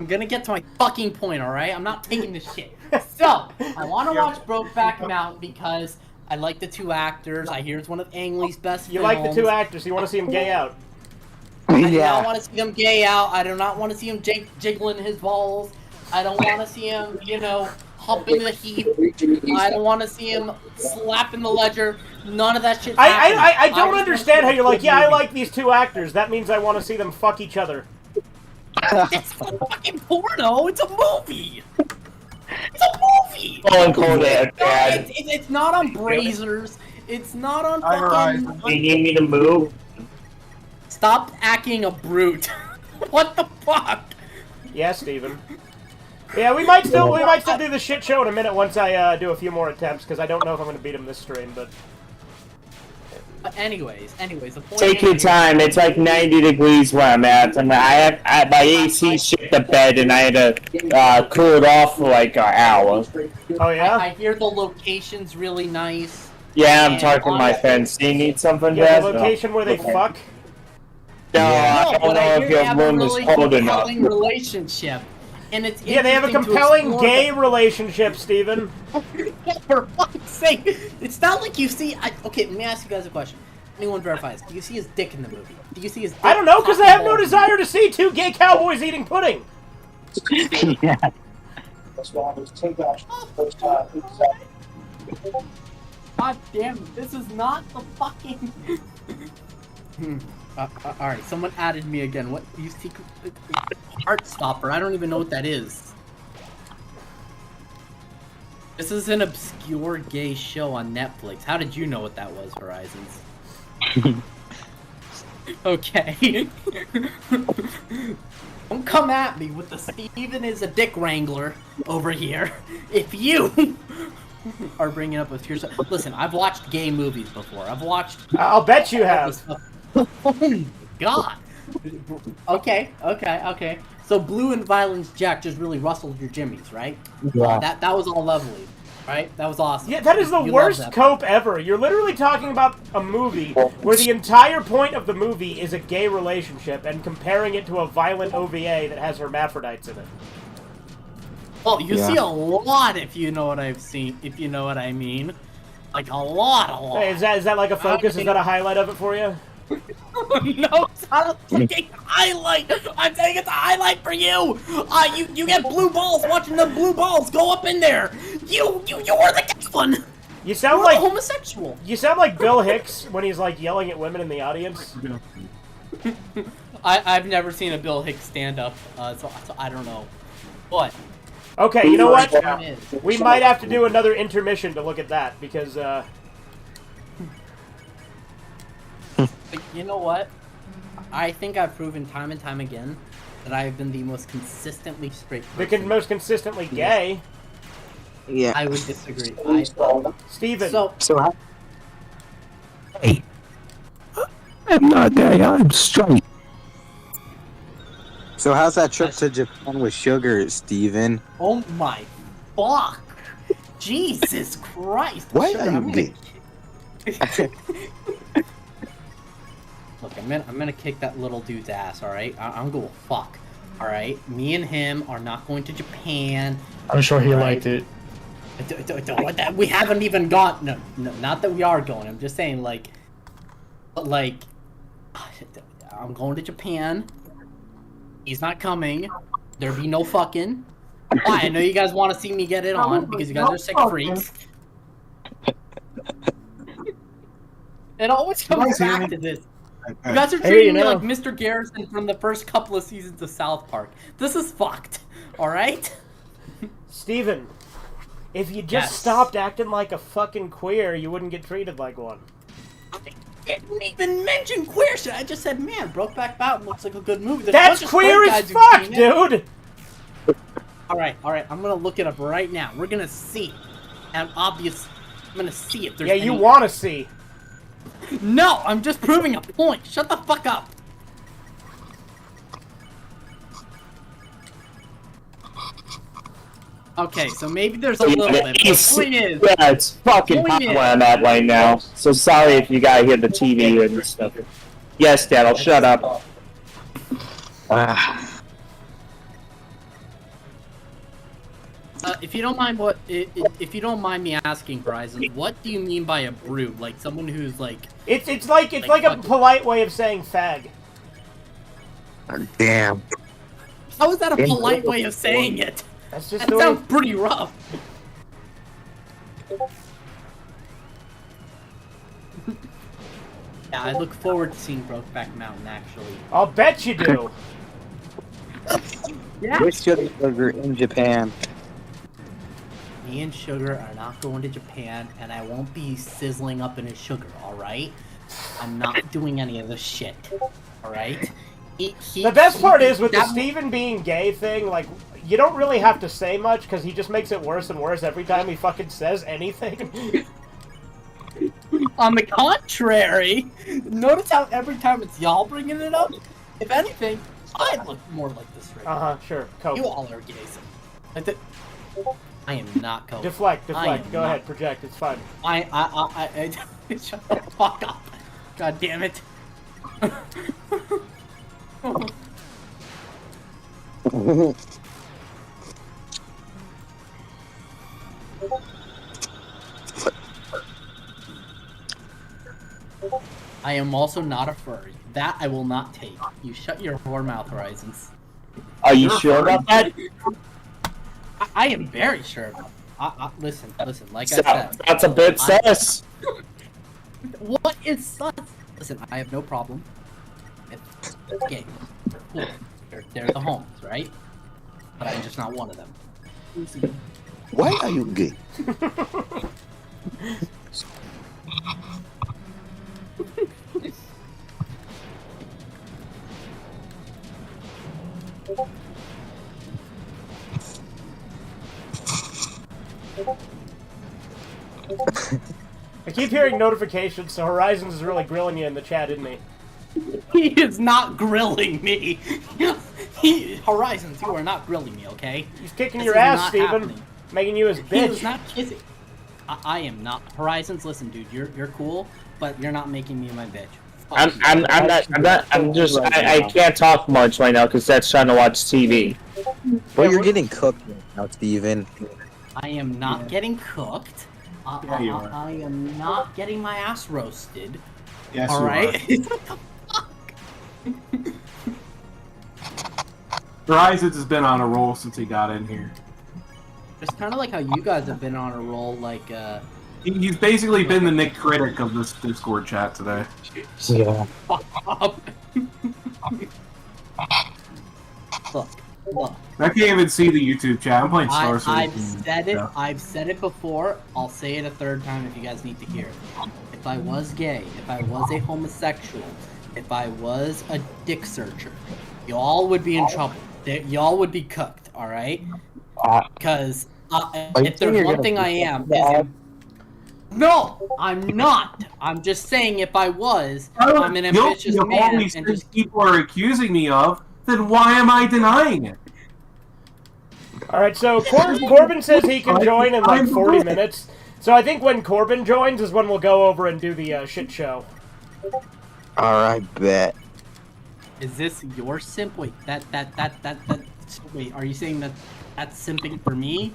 I'm gonna get to my fucking point, alright? I'm not taking this shit. So, I want to watch Brokeback Mountain because I like the two actors. I hear it's one of Ang Lee's best films. You like the two actors. You want to see them gay out. I do not want to see them gay out. I do not want to see him jiggling his balls. I don't want to see him, you know, humping the heap. I don't want to see him slapping the ledger. None of that shit. I don't understand how you're like, yeah, I like these two actors. That means I want to see them fuck each other. It's fucking porno. It's a movie. It's a movie. It's not on Brazers. It's not on fucking. You need me to move? Stop acting a brute. What the fuck? Yeah, Steven. Yeah, we might still do the shit show in a minute once I do a few more attempts because I don't know if I'm going to beat him this stream, but. Anyways, the point. Take your time. It's like 90 degrees where I'm at, and I my AC shit the bed, and I had to cool it off for like an hour. Oh yeah. I hear the location's really nice. Yeah, I'm talking to my friends. Do you need something? Yeah, the location where they fuck. No, I don't know if your room is cold enough. Relationship. And it's yeah, they have a compelling gay relationship, Steven. For fuck's sake. It's not like you see... okay, let me ask you guys a question. Anyone verifies. Do you see his dick in the movie? Do you see his dick? I don't know, because I have no desire to see two gay cowboys eating pudding. Yeah. God damn it. This is not the fucking... Alright, someone added me again. What? You secret... Heartstopper. I don't even know what that is. This is an obscure gay show on Netflix. How did you know what that was, Horizons? Okay. Don't come at me with the Steven is a dick wrangler over here. If you are bringing up with yourself. Listen, I've watched gay movies before. I've watched. I'll bet you have. Oh my god. Okay. So Blue and Violence Jack just really rustled your jimmies, right? Yeah. That was all lovely, right? That was awesome. Yeah, that is the You worst love that. cope ever. You're literally talking about a movie where the entire point of the movie is a gay relationship and comparing it to a violent OVA that has hermaphrodites in it. Well, you see a lot if you know what I've seen, if you know what I mean. Like a lot. Hey, is that like a focus? Is that a highlight of it for you? No, it's not a fucking highlight. I'm saying it's a highlight for you. You get blue balls watching the blue balls go up in there. You were the gay one. You sound You're like homosexual. You sound like Bill Hicks when he's like yelling at women in the audience. I've never seen a Bill Hicks stand up, so I don't know. What? Okay, you know what? Is. We might have to do another intermission to look at that because. But you know what? I think I've proven time and time again that I have been the most consistently straight person. Most consistently gay. Yeah. I would disagree. Steven. So how? Hey, I'm not gay. I'm straight. So how's that trip to Japan with Sugar, Steven? Oh my fuck! Jesus Christ! Why Sugar, are you I'm gay? Look, I'm gonna kick that little dude's ass. All right, I'm going fuck. All right, me and him are not going to Japan. I'm sure he liked it. We haven't even gone. No, not that we are going. I'm just saying, like, I'm going to Japan. He's not coming. There be no fucking. Why? I know you guys want to see me get it on because you guys are sick freaks. It always comes back to this. You guys are treating me like Mr. Garrison from the first couple of seasons of South Park. This is fucked. All right? Steven, if you just stopped acting like a fucking queer, you wouldn't get treated like one. I didn't even mention queer shit. I just said, man, Brokeback Mountain looks like a good movie. That's queer as fuck, dude! Alright, I'm gonna look it up right now. We're gonna see. And I'm gonna see if there's you wanna see. No, I'm just proving a point. Shut the fuck up. Okay, so maybe there's a little bit. But the point is, yeah, it's fucking hot where I'm at right now. So sorry if you gotta hear the TV and stuff. Yes, Dad, I'll shut up. If you don't mind if you don't mind me asking, Bryson, what do you mean by a brood? Like someone who's like it's like a polite way of saying fag. Damn. How is that a polite way of saying it? That's just that sounds pretty rough. Yeah, I look forward to seeing Brokeback Mountain. Actually, I'll bet you do. Yeah. Where's Sugar in Japan? Me and Sugar are not going to Japan, and I won't be sizzling up in his sugar, alright? I'm not doing any of this shit, alright? The best part is, with the Steven being gay thing, like, you don't really have to say much, because he just makes it worse and worse every time he fucking says anything. On the contrary, notice how every time it's y'all bringing it up, if anything, I look more like this right now. Sure, cope. You all are gays. I am not coping. Deflect, go ahead, project, it's fine. I shut the fuck up. God damn it. I am also not a furry. That I will not take. You shut your whore mouth, Horizons. Are you sure about that? I am very sure about it. Listen, like I said. That's a bit sus. What is sus? Listen, I have no problem. It's gay. Cool. They're the homes, right? But I'm just not one of them. Why are you gay? I keep hearing notifications, so Horizons is really grilling you in the chat, isn't he? He is not grilling me. Horizons, you are not grilling me, okay? He's kicking This your is ass, not Steven. happening. Making you his He bitch. was not kissing. I am not. Horizons, listen, dude, you're cool, but you're not making me my bitch. I can't talk much right now because that's trying to watch TV. Well, you're getting cooked now, Steven. I am not getting cooked. Yeah, you are. I am not getting my ass roasted. Yes, all you right. Horizons has been on a roll since he got in here. It's kind of like how you guys have been on a roll, like. He's basically been the Nick Critic of this Discord chat today. Yeah. Look. I can't even see the YouTube chat. I'm playing Star I've Citizen. said it. Yeah. I've said it before. I'll say it a third time if you guys need to hear it. If I was gay, if I was a homosexual, if I was a dick searcher, y'all would be in trouble. Y'all would be cooked. All right? Because if there's one thing I am, is no, I'm not. I'm just saying if I was, I'm an ambitious of all man, these and things just people are accusing me of, then why am I denying it? Alright, so Corbin says he can join in like 40 minutes. So I think when Corbin joins is when we'll go over and do the shit show. Alright, bet. is this your simp? Wait, wait, are you saying that that's simping for me?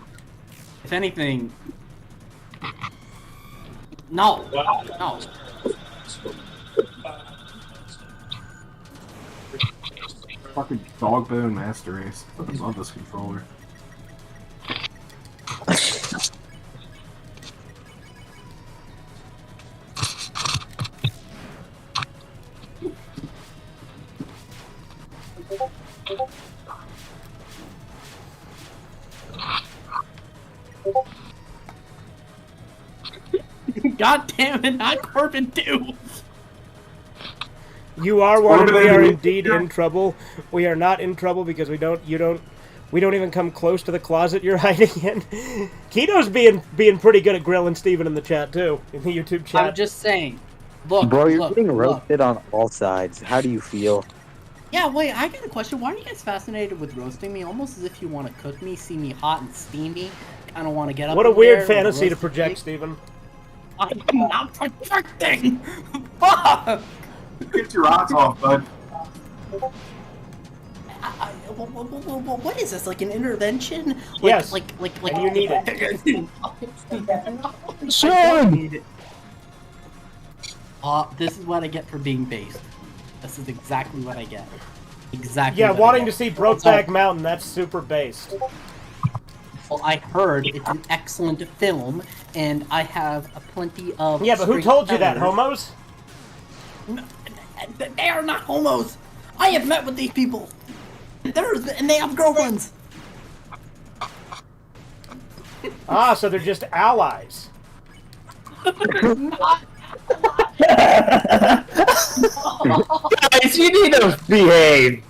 If anything, no. Fucking dog bone master race. I love this controller. God damn it, not Corbin too. You are one, and we are indeed in trouble. We are not in trouble because we don't even come close to the closet you're hiding in. Keto's being pretty good at grilling Steven in the chat too, in the YouTube chat. I'm just saying. Look, Bro, you're look, getting look. roasted on all sides. How do you feel? Yeah, wait, I got a question. Why are you guys fascinated with roasting me? Almost as if you want to cook me, see me hot and steamy. Kind of want to get up. What a in weird there fantasy with to roasted project, pig. Steven. I'm not projecting! Fuck! Get your rocks off, bud. What is this? Like an intervention? Like, Yes. Like And you need it. Sean! This is what I get for being based. This is exactly what I get. Exactly. Yeah, what I wanting get. to see Brokeback Mountain, that's super based. Well, I heard it's an excellent film, and I have plenty of. Yeah, but who straight told you that? fellas. Homos? No, they are not homos. I have met with these people. And they have girlfriends. Ah, so they're just allies. Guys, you need to behave.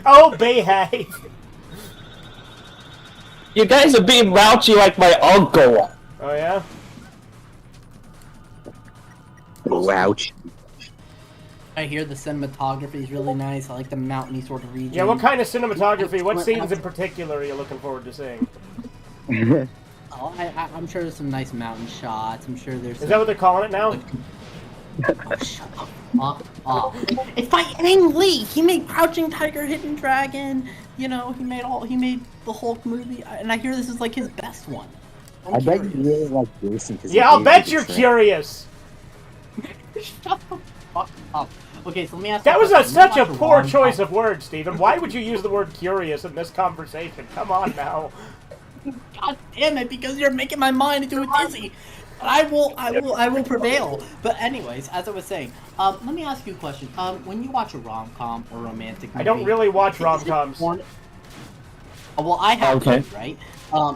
Oh, behave. You guys are being raunchy like my uncle. Oh, yeah? Ouch. I hear the cinematography is really nice. I like the mountainy sort of region. Yeah, what kind of cinematography? What scenes in particular are you looking forward to seeing? Oh, I'm sure there's some nice mountain shots. I'm sure there's. Is that what they're calling it now? Oh, shut up. It's by Ang Lee. He made Crouching Tiger, Hidden Dragon. You know, he made the Hulk movie, and I hear this is like his best one. I bet you really like Jason. Yeah, I'll bet you're curious. Shut the fuck up. Okay, so let me ask. That was such a poor rom-com. choice of words, Steven. Why would you use the word curious in this conversation? Come on now. God damn it! Because you're making my mind into a dizzy. I will prevail. But anyways, as I was saying, let me ask you a question. When you watch a rom-com or romantic movie, I don't really watch is it rom-coms. porn- Oh, well, I have Okay. to, right?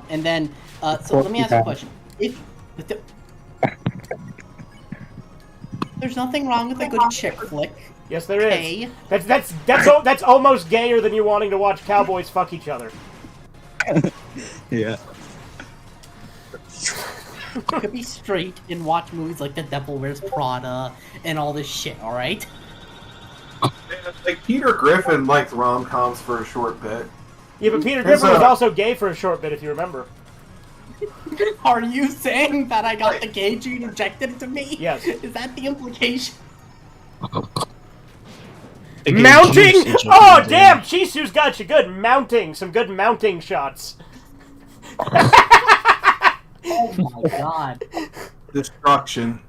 And then, so let me ask you a question. There's nothing wrong with a good chick flick. Yes, there is. Okay. That's almost gayer than you wanting to watch cowboys fuck each other. Yeah. You could be straight and watch movies like The Devil Wears Prada and all this shit, alright? Like, Peter Griffin liked rom-coms for a short bit. Yeah, but Peter Griffin was also gay for a short bit, if you remember. Are you saying that I got the gay gene injected into me? Yes. Is that the implication? Mounting? Oh, damn! Chisu's got you good. Mounting. Some good mounting shots. Oh my god. Destruction.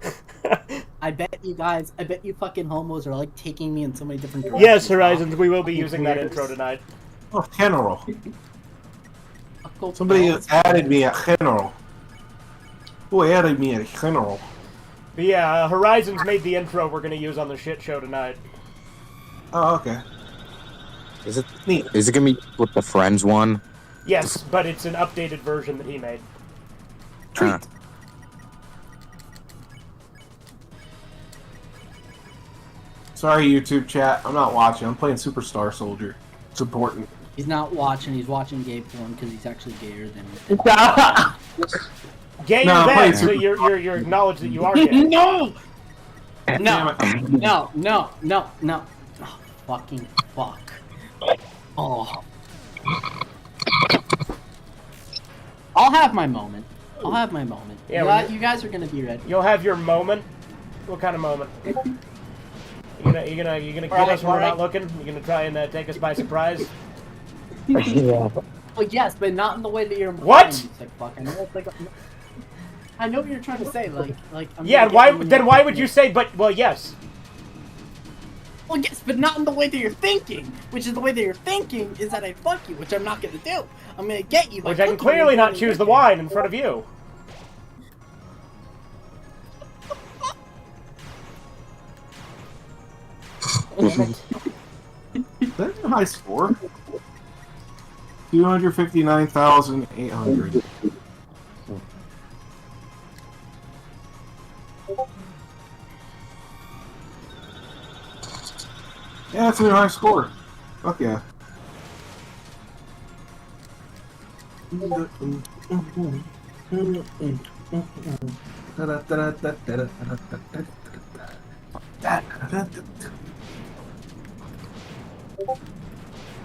I bet you fucking homos are like taking me in so many different directions. Yes, Horizons, we will be using that intro tonight. Oh, General. Somebody added me at General. Who added me at General? But yeah, Horizons made the intro we're gonna use on the shit show tonight. Oh, okay. Is it neat? Is it gonna be with the Friends one? Yes, but it's an updated version that he made. Huh. Sorry, YouTube chat. I'm not watching. I'm playing Superstar Soldier. It's important. He's not watching, he's watching gay porn because he's actually gayer than Gayer than, so you're acknowledged that you are gay. No! No, no, no, no, no. Oh, fucking fuck. Oh. I'll have my moment. I'll have my moment. Yeah, you guys are gonna be ready. You'll have your moment? What kind of moment? You gonna get us when we're not looking? You gonna try and take us by surprise? Well, yes, but not in the way that you're. What? Like, fuck. I know what you're trying to say. Like. Yeah. Why would you say? But well, yes. Well, yes, but not in the way that you're thinking. Which is the way that you're thinking is that I fuck you, which I'm not gonna do. I'm gonna get you. Which I can clearly not choose the wine in front of you. That's a high score. 259,800. Yeah, that's a high score. Fuck yeah.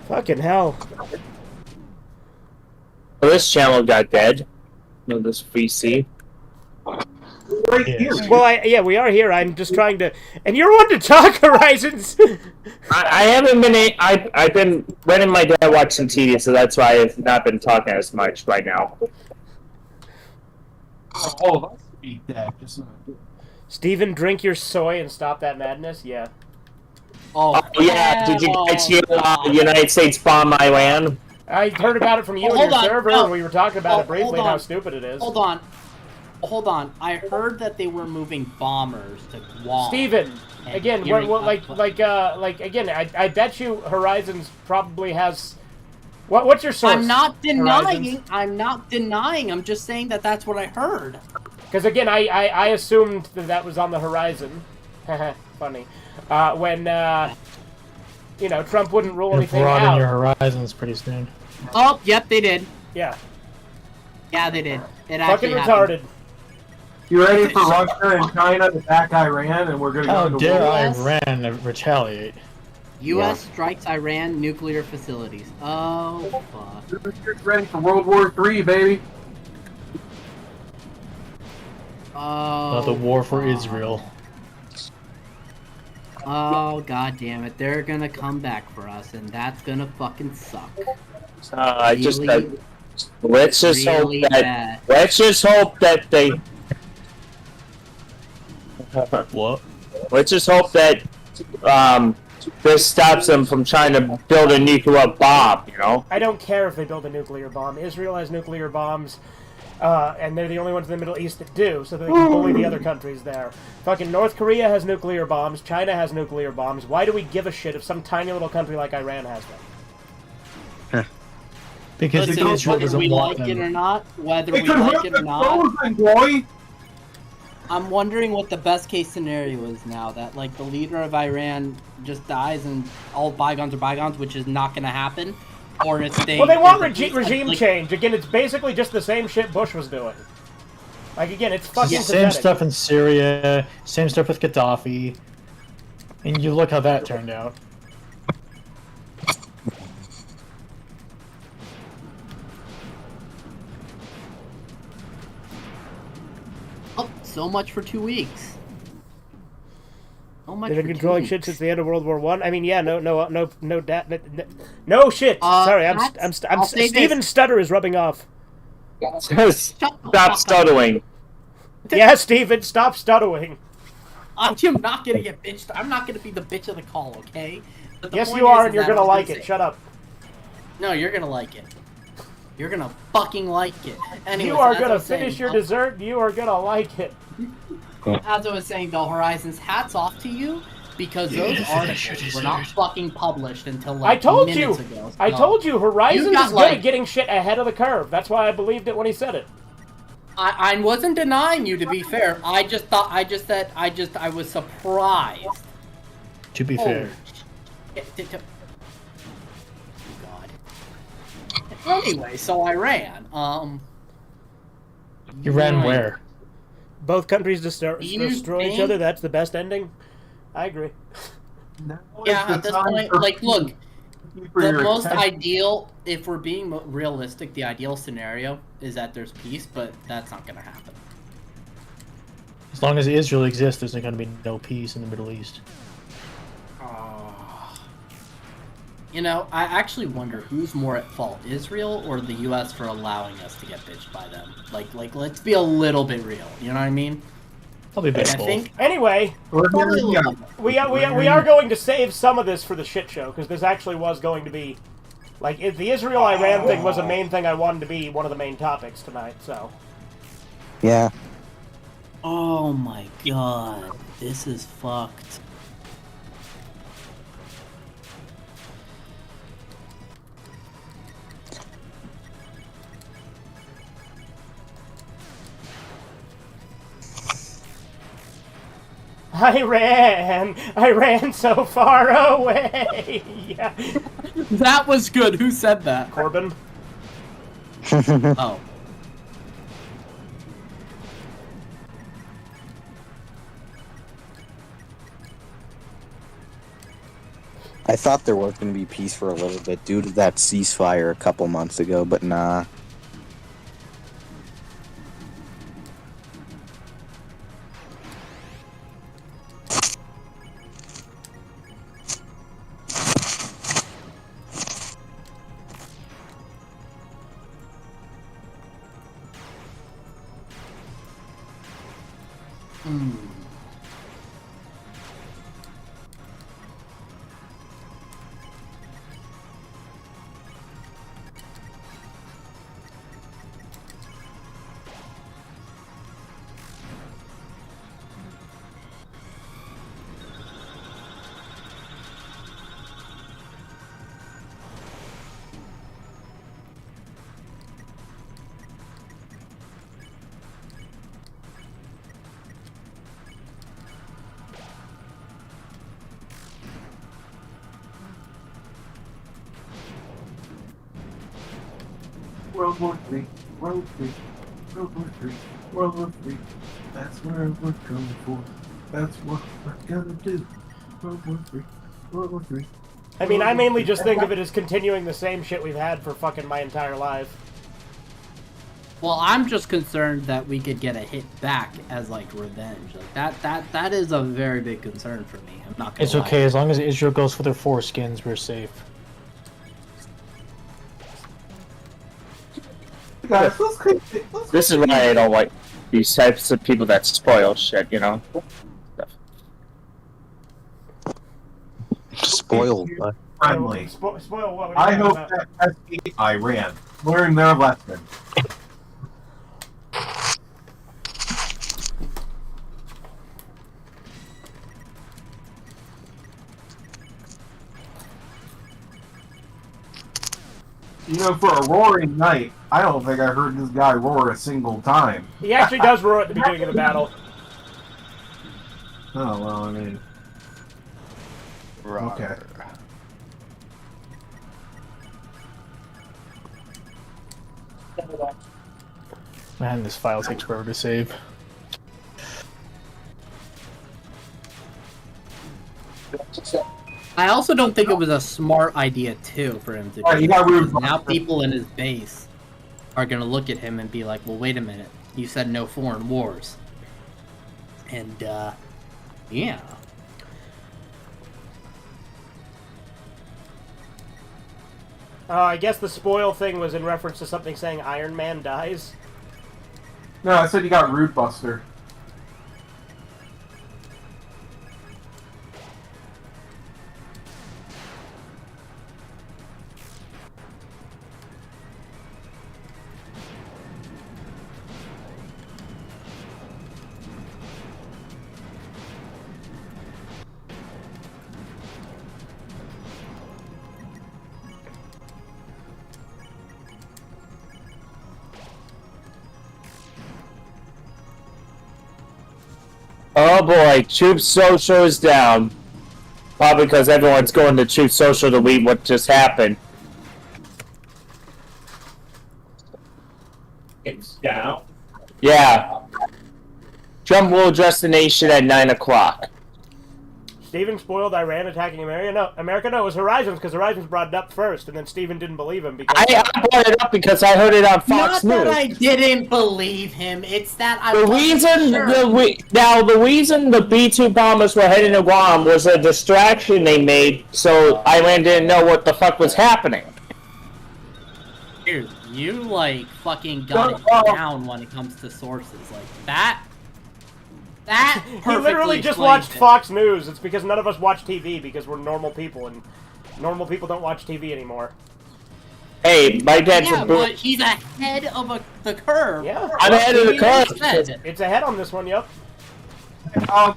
Fucking hell. Well, this channel got dead. No, this VC. Right here. Well, yeah, we are here. I'm just trying to, and you're one to talk, Horizons. I haven't been. I've been letting my dad watch some TV, so that's why I've not been talking as much right now. All of us be dead. Just not. Steven, drink your soy and stop that madness. Yeah. Oh yeah. Did you guys hear the United States bomb Iran? I heard about it from you and your server, and we were talking about it briefly and how stupid it is. Hold on. I heard that they were moving bombers to Guam. Steven, again, again, I bet you Horizons probably has. What's your source? I'm not denying. Horizons? I'm not denying. I'm just saying that that's what I heard. Because again, I assumed that was on the horizon. Funny. When you know, Trump wouldn't rule anything out. Broaden your horizons pretty soon. Oh, yep, they did. Yeah. Yeah, they did. It fucking actually retarded. happened. You ready for Russia and China to back Iran, and we're going to go How into dare war? Iran retaliate? U.S. strikes Iran nuclear facilities. Oh, fuck. You're ready for World War III, baby. Oh. The war for Israel. Oh, god damn it. They're gonna come back for us, and that's gonna fucking suck. Let's just hope that they. What? Let's just hope that this stops them from trying to build a nuclear bomb. You know. I don't care if they build a nuclear bomb. Israel has nuclear bombs. And they're the only ones in the Middle East that do, so they can bully the other countries there. Fucking North Korea has nuclear bombs, China has nuclear bombs. Why do we give a shit if some tiny little country like Iran has them? Because Listen, Israel whether doesn't we want like it them. or not, whether we like it or not. Boy. I'm wondering what the best case scenario is now. That like the leader of Iran just dies and all bygones are bygones, which is not going to happen. Or if they Well, they want if the- regime like, change. Again, it's basically just the same shit Bush was doing. Like, again, it's fucking Same pathetic. stuff in Syria, same stuff with Gaddafi. And you look how that turned out. Oh, so much for 2 weeks. So much They've for been 2 controlling weeks. shit since the end of World War One. I mean, yeah, no shit. Sorry, I'm say Steven's stutter is rubbing off. Stop stuttering. Yeah, Steven, stop stuttering. I'm not gonna get bitched. I'm not gonna be the bitch of the call, okay? But the Yes, point you are, is and you're that I gonna was like say- it. Shut up. No, you're gonna like it. You're gonna fucking like it. Anyways, You are as I gonna was saying, finish your dessert. And you are gonna like it. As I was saying, though, Horizons, hats off to you because those articles were not fucking published until like I told you. minutes ago. I So told you. Horizons you got, is good like- at getting shit ahead of the curve. That's why I believed it when he said it. I wasn't denying you, to be fair. I was surprised. To be fair. God. Anyway, so Iran. You ran right. where? Both countries destroy You each think- other. That's the best ending. I agree. Yeah, at this point, like, look, for the your most attention. ideal, if we're being realistic, the ideal scenario is that there's peace, but that's not gonna happen. As long as Israel exists, there's going to be no peace in the Middle East. You know, I actually wonder who's more at fault, Israel or the U.S. for allowing us to get bitched by them. Like, let's be a little bit real. You know what I mean? Probably Like, I think Anyway, probably a little bit. we are going to save some of this for the shit show because this actually was going to be, like, the Israel-Iran thing was a main thing I wanted to be one of the main topics tonight. So. Yeah. Oh my god, this is fucked. I ran so far away. Yeah. That was good. Who said that? Corbin. Oh. I thought there was going to be peace for a little bit due to that ceasefire a couple months ago, but nah. World War III, World War III, World War III, World War III. That's where we're going for. That's what we're gonna do. World War III, World War III. I mean, I mainly just think of it as continuing the same shit we've had for fucking my entire life. Well, I'm just concerned that we could get a hit back as like revenge. Like that is a very big concern for me. I'm not gonna It's lie. okay, as long as Israel goes for their foreskins, we're safe. Guys, This is why I don't like these types of people that spoil shit, you know? Spoiled. friendly. Spoil what? I hope that SE Iran learn their lesson. You know, for a roaring night, I don't think I heard this guy roar a single time. He actually does roar at the beginning of the battle. Oh, well, I mean... Okay. Man, this file takes forever to save. I also don't think it was a smart idea too for him to do. You got because now people in his base are gonna look at him and be like, "Well, wait a minute. You said no foreign wars." And yeah. I guess the spoil thing was in reference to something saying Iron Man dies. No, I said you got Rude Buster. Oh boy, Troop Social is down. Probably because everyone's going to Troop Social to read what just happened. It's down? Yeah. Trump will address the nation at 9 o'clock. Stephen spoiled Iran attacking America. No, America. No, it was Horizons because Horizons brought it up first, and then Stephen didn't believe him because I brought it up because I heard it on Fox Not News. that I didn't believe him. It's that I The wasn't reason sure. the reason the B-2 bombers were heading to Guam was a distraction they made, so Iran didn't know what the fuck was happening. Dude, you like fucking got it down when it comes to sources like that. That he literally just watched Fox News. It's because none of us watch TV because we're normal people, and normal people don't watch TV anymore. Hey, my dad's Yeah, a but he's ahead of the curve. Yeah, I'm ahead of the curve. It's ahead on this one. Yep. No,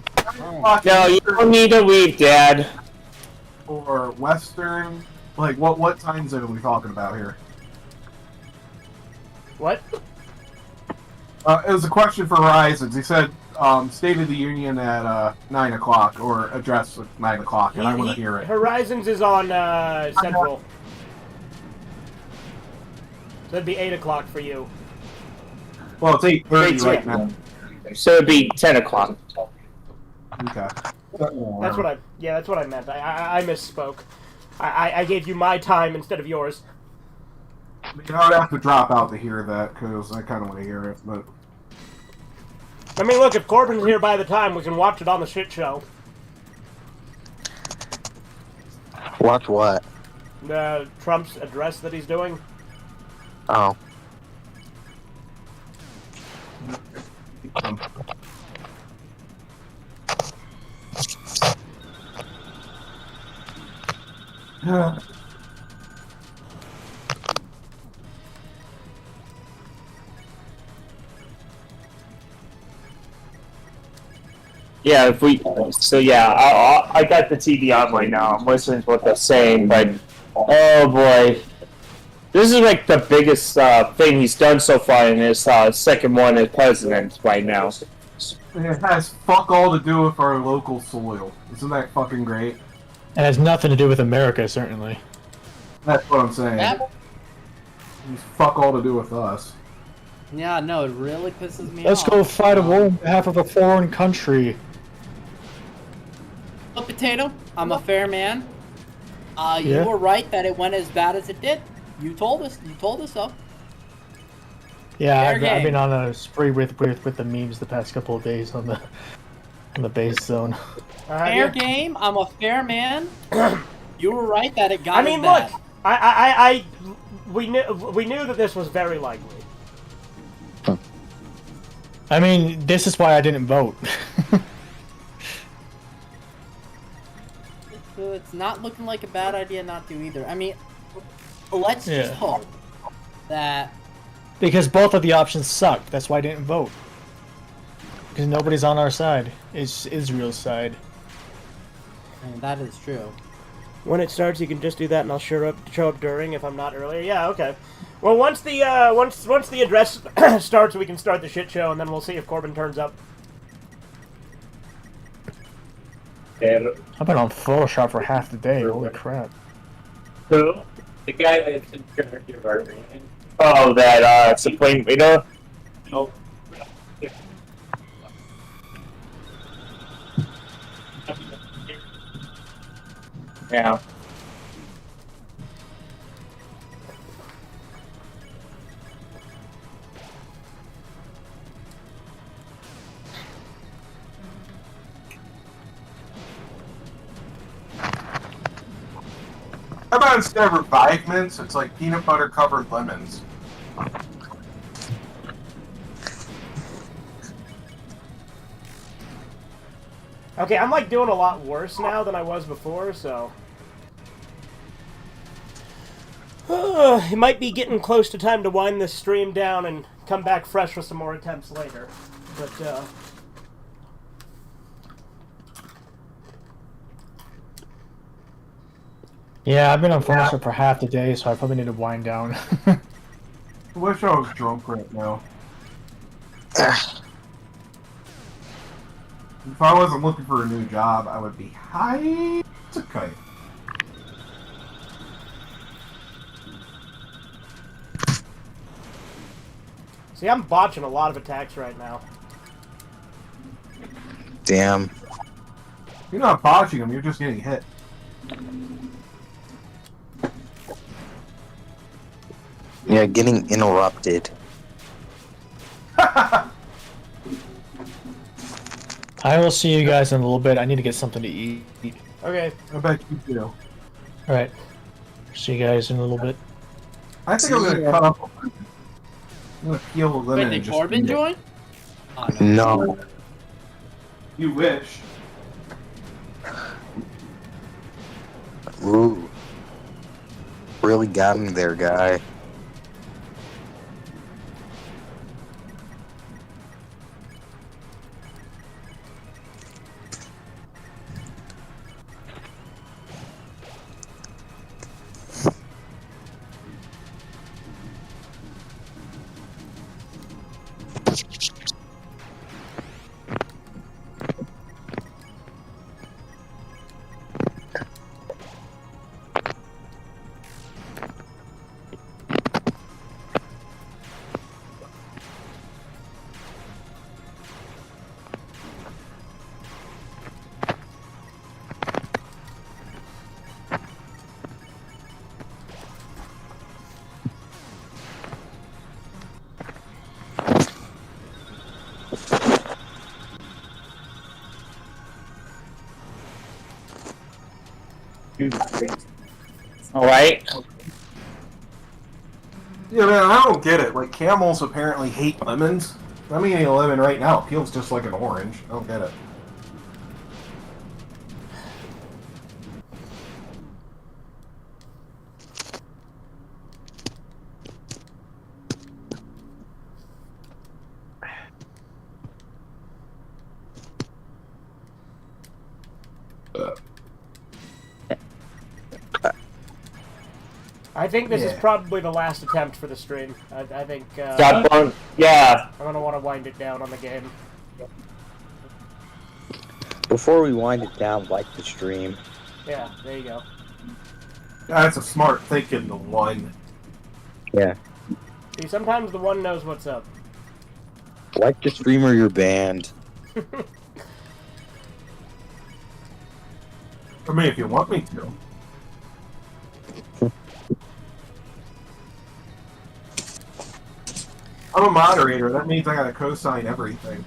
you don't need to read, Dad. Or Western. Like, what time zone are we talking about here? What? It was a question for Horizons. He said, State of the Union at 9 o'clock, or address at 9 o'clock, and I want to hear it. Horizons is on Central. So it'd be 8 o'clock for you. Well, it's 8:30 right now. So it'd be 10 o'clock. Okay. That's what I meant. I misspoke. I gave you my time instead of yours. I mean, I would have to drop out to hear that, because I kind of want to hear it, but... I mean, look, if Corbin's here by the time, we can watch it on the shit show. Watch what? Trump's address that he's doing. Oh. Yeah, if we. So yeah, I got the TV on right now. I'm listening to what they're saying, but oh boy, this is like the biggest thing he's done so far in his second one as president right now. It has fuck all to do with our local soil. Isn't that fucking great? It has nothing to do with America, certainly. That's what I'm saying. It's fuck all to do with us. Yeah, no, it really pisses me Let's off. go fight a war on behalf of a foreign country. Look, Potato, I'm a fair man. You Yeah. were right that it went as bad as it did. You told us. You told us so. Yeah, Fair I've game. been on a spree with the memes the past couple of days on the base zone. Fair game. I'm a fair man. You were right that it got I mean, as look, bad. we knew that this was very likely. I mean, this is why I didn't vote. So it's not looking like a bad idea not to either. I mean, let's just Yeah. hope that... Because both of the options suck. That's why I didn't vote. Because nobody's on our side. It's Israel's side. And that is true. When it starts, you can just do that, and I'll show up during if I'm not earlier. Yeah, okay. Well, once the once the address starts, we can start the shit show, and then we'll see if Corbin turns up. I've been on Photoshop for half the day. Holy crap. Who? The guy that's in charge of our band. Oh, that Supreme Leader? Oh. Yeah. How about instead of Revive Mints, it's like peanut butter covered lemons? Okay, I'm like doing a lot worse now than I was before, so... it might be getting close to time to wind this stream down and come back fresh with some more attempts later. But, Yeah, I've been on Photoshop for half the day, so I probably need to wind down. I wish I was drunk right now. If I wasn't looking for a new job, I would be high as a kite. see, I'm botching a lot of attacks right now. Damn. You're not botching them, you're just getting hit. Yeah, getting interrupted. I will see you guys in a little bit. I need to get something to eat. Okay. I bet you do. Alright. See you guys in a little bit. I think I'm gonna cut up. I'm gonna peel a lemon. Wait, and did just Corbin eat it. join? Oh, No. You wish. Ooh. Really got him there, guy. Alright. Yeah, man, I don't get it. Like, camels apparently hate lemons. I'm eating a lemon right now. It feels just like an orange. I don't get it. I think this is Yeah. probably the last attempt for the stream. I think, Stop on. Yeah. I'm gonna want to wind it down on the game. Before we wind it down, like the stream. Yeah, there you go. That's a smart thinking, the one. Yeah. See, sometimes the one knows what's up. Like the stream or you're banned. I mean, if you want me to. I'm a moderator. That means I gotta co-sign everything.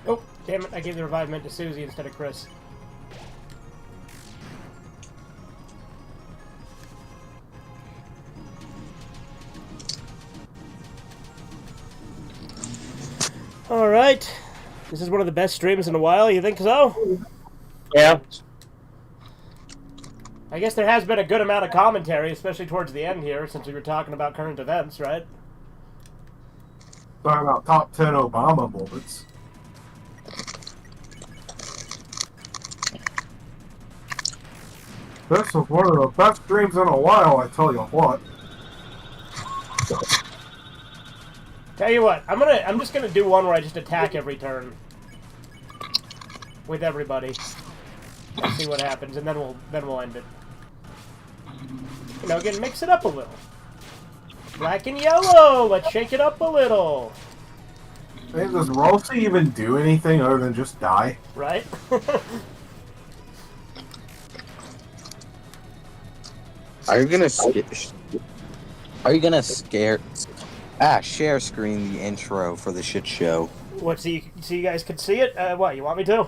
Oh, damn it, I gave the revive mint to Susie instead of Chris. Alright. This is one of the best streams in a while, you think so? Yeah. I guess there has been a good amount of commentary, especially towards the end here, since we were talking about current events, right? Talking about top 10 Obama moments. This is one of the best streams in a while, I tell you what. Tell you what, I'm just gonna do one where I just attack every turn. With everybody. See what happens, and then we'll end it. You know, again, mix it up a little. Black and yellow! Let's shake it up a little. Hey, does Rossi even do anything other than just die? Right? Are you gonna share screen the intro for the shit show? What, so you guys can see it? What, you want me to?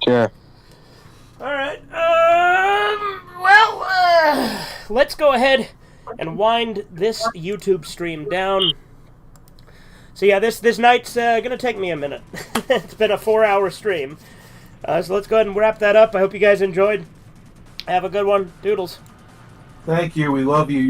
Sure. Alright, let's go ahead and wind this YouTube stream down. So yeah, this night's gonna take me a minute. It's been a 4-hour stream. So let's go ahead and wrap that up. I hope you guys enjoyed. Have a good one. Doodles. Thank you, we love you.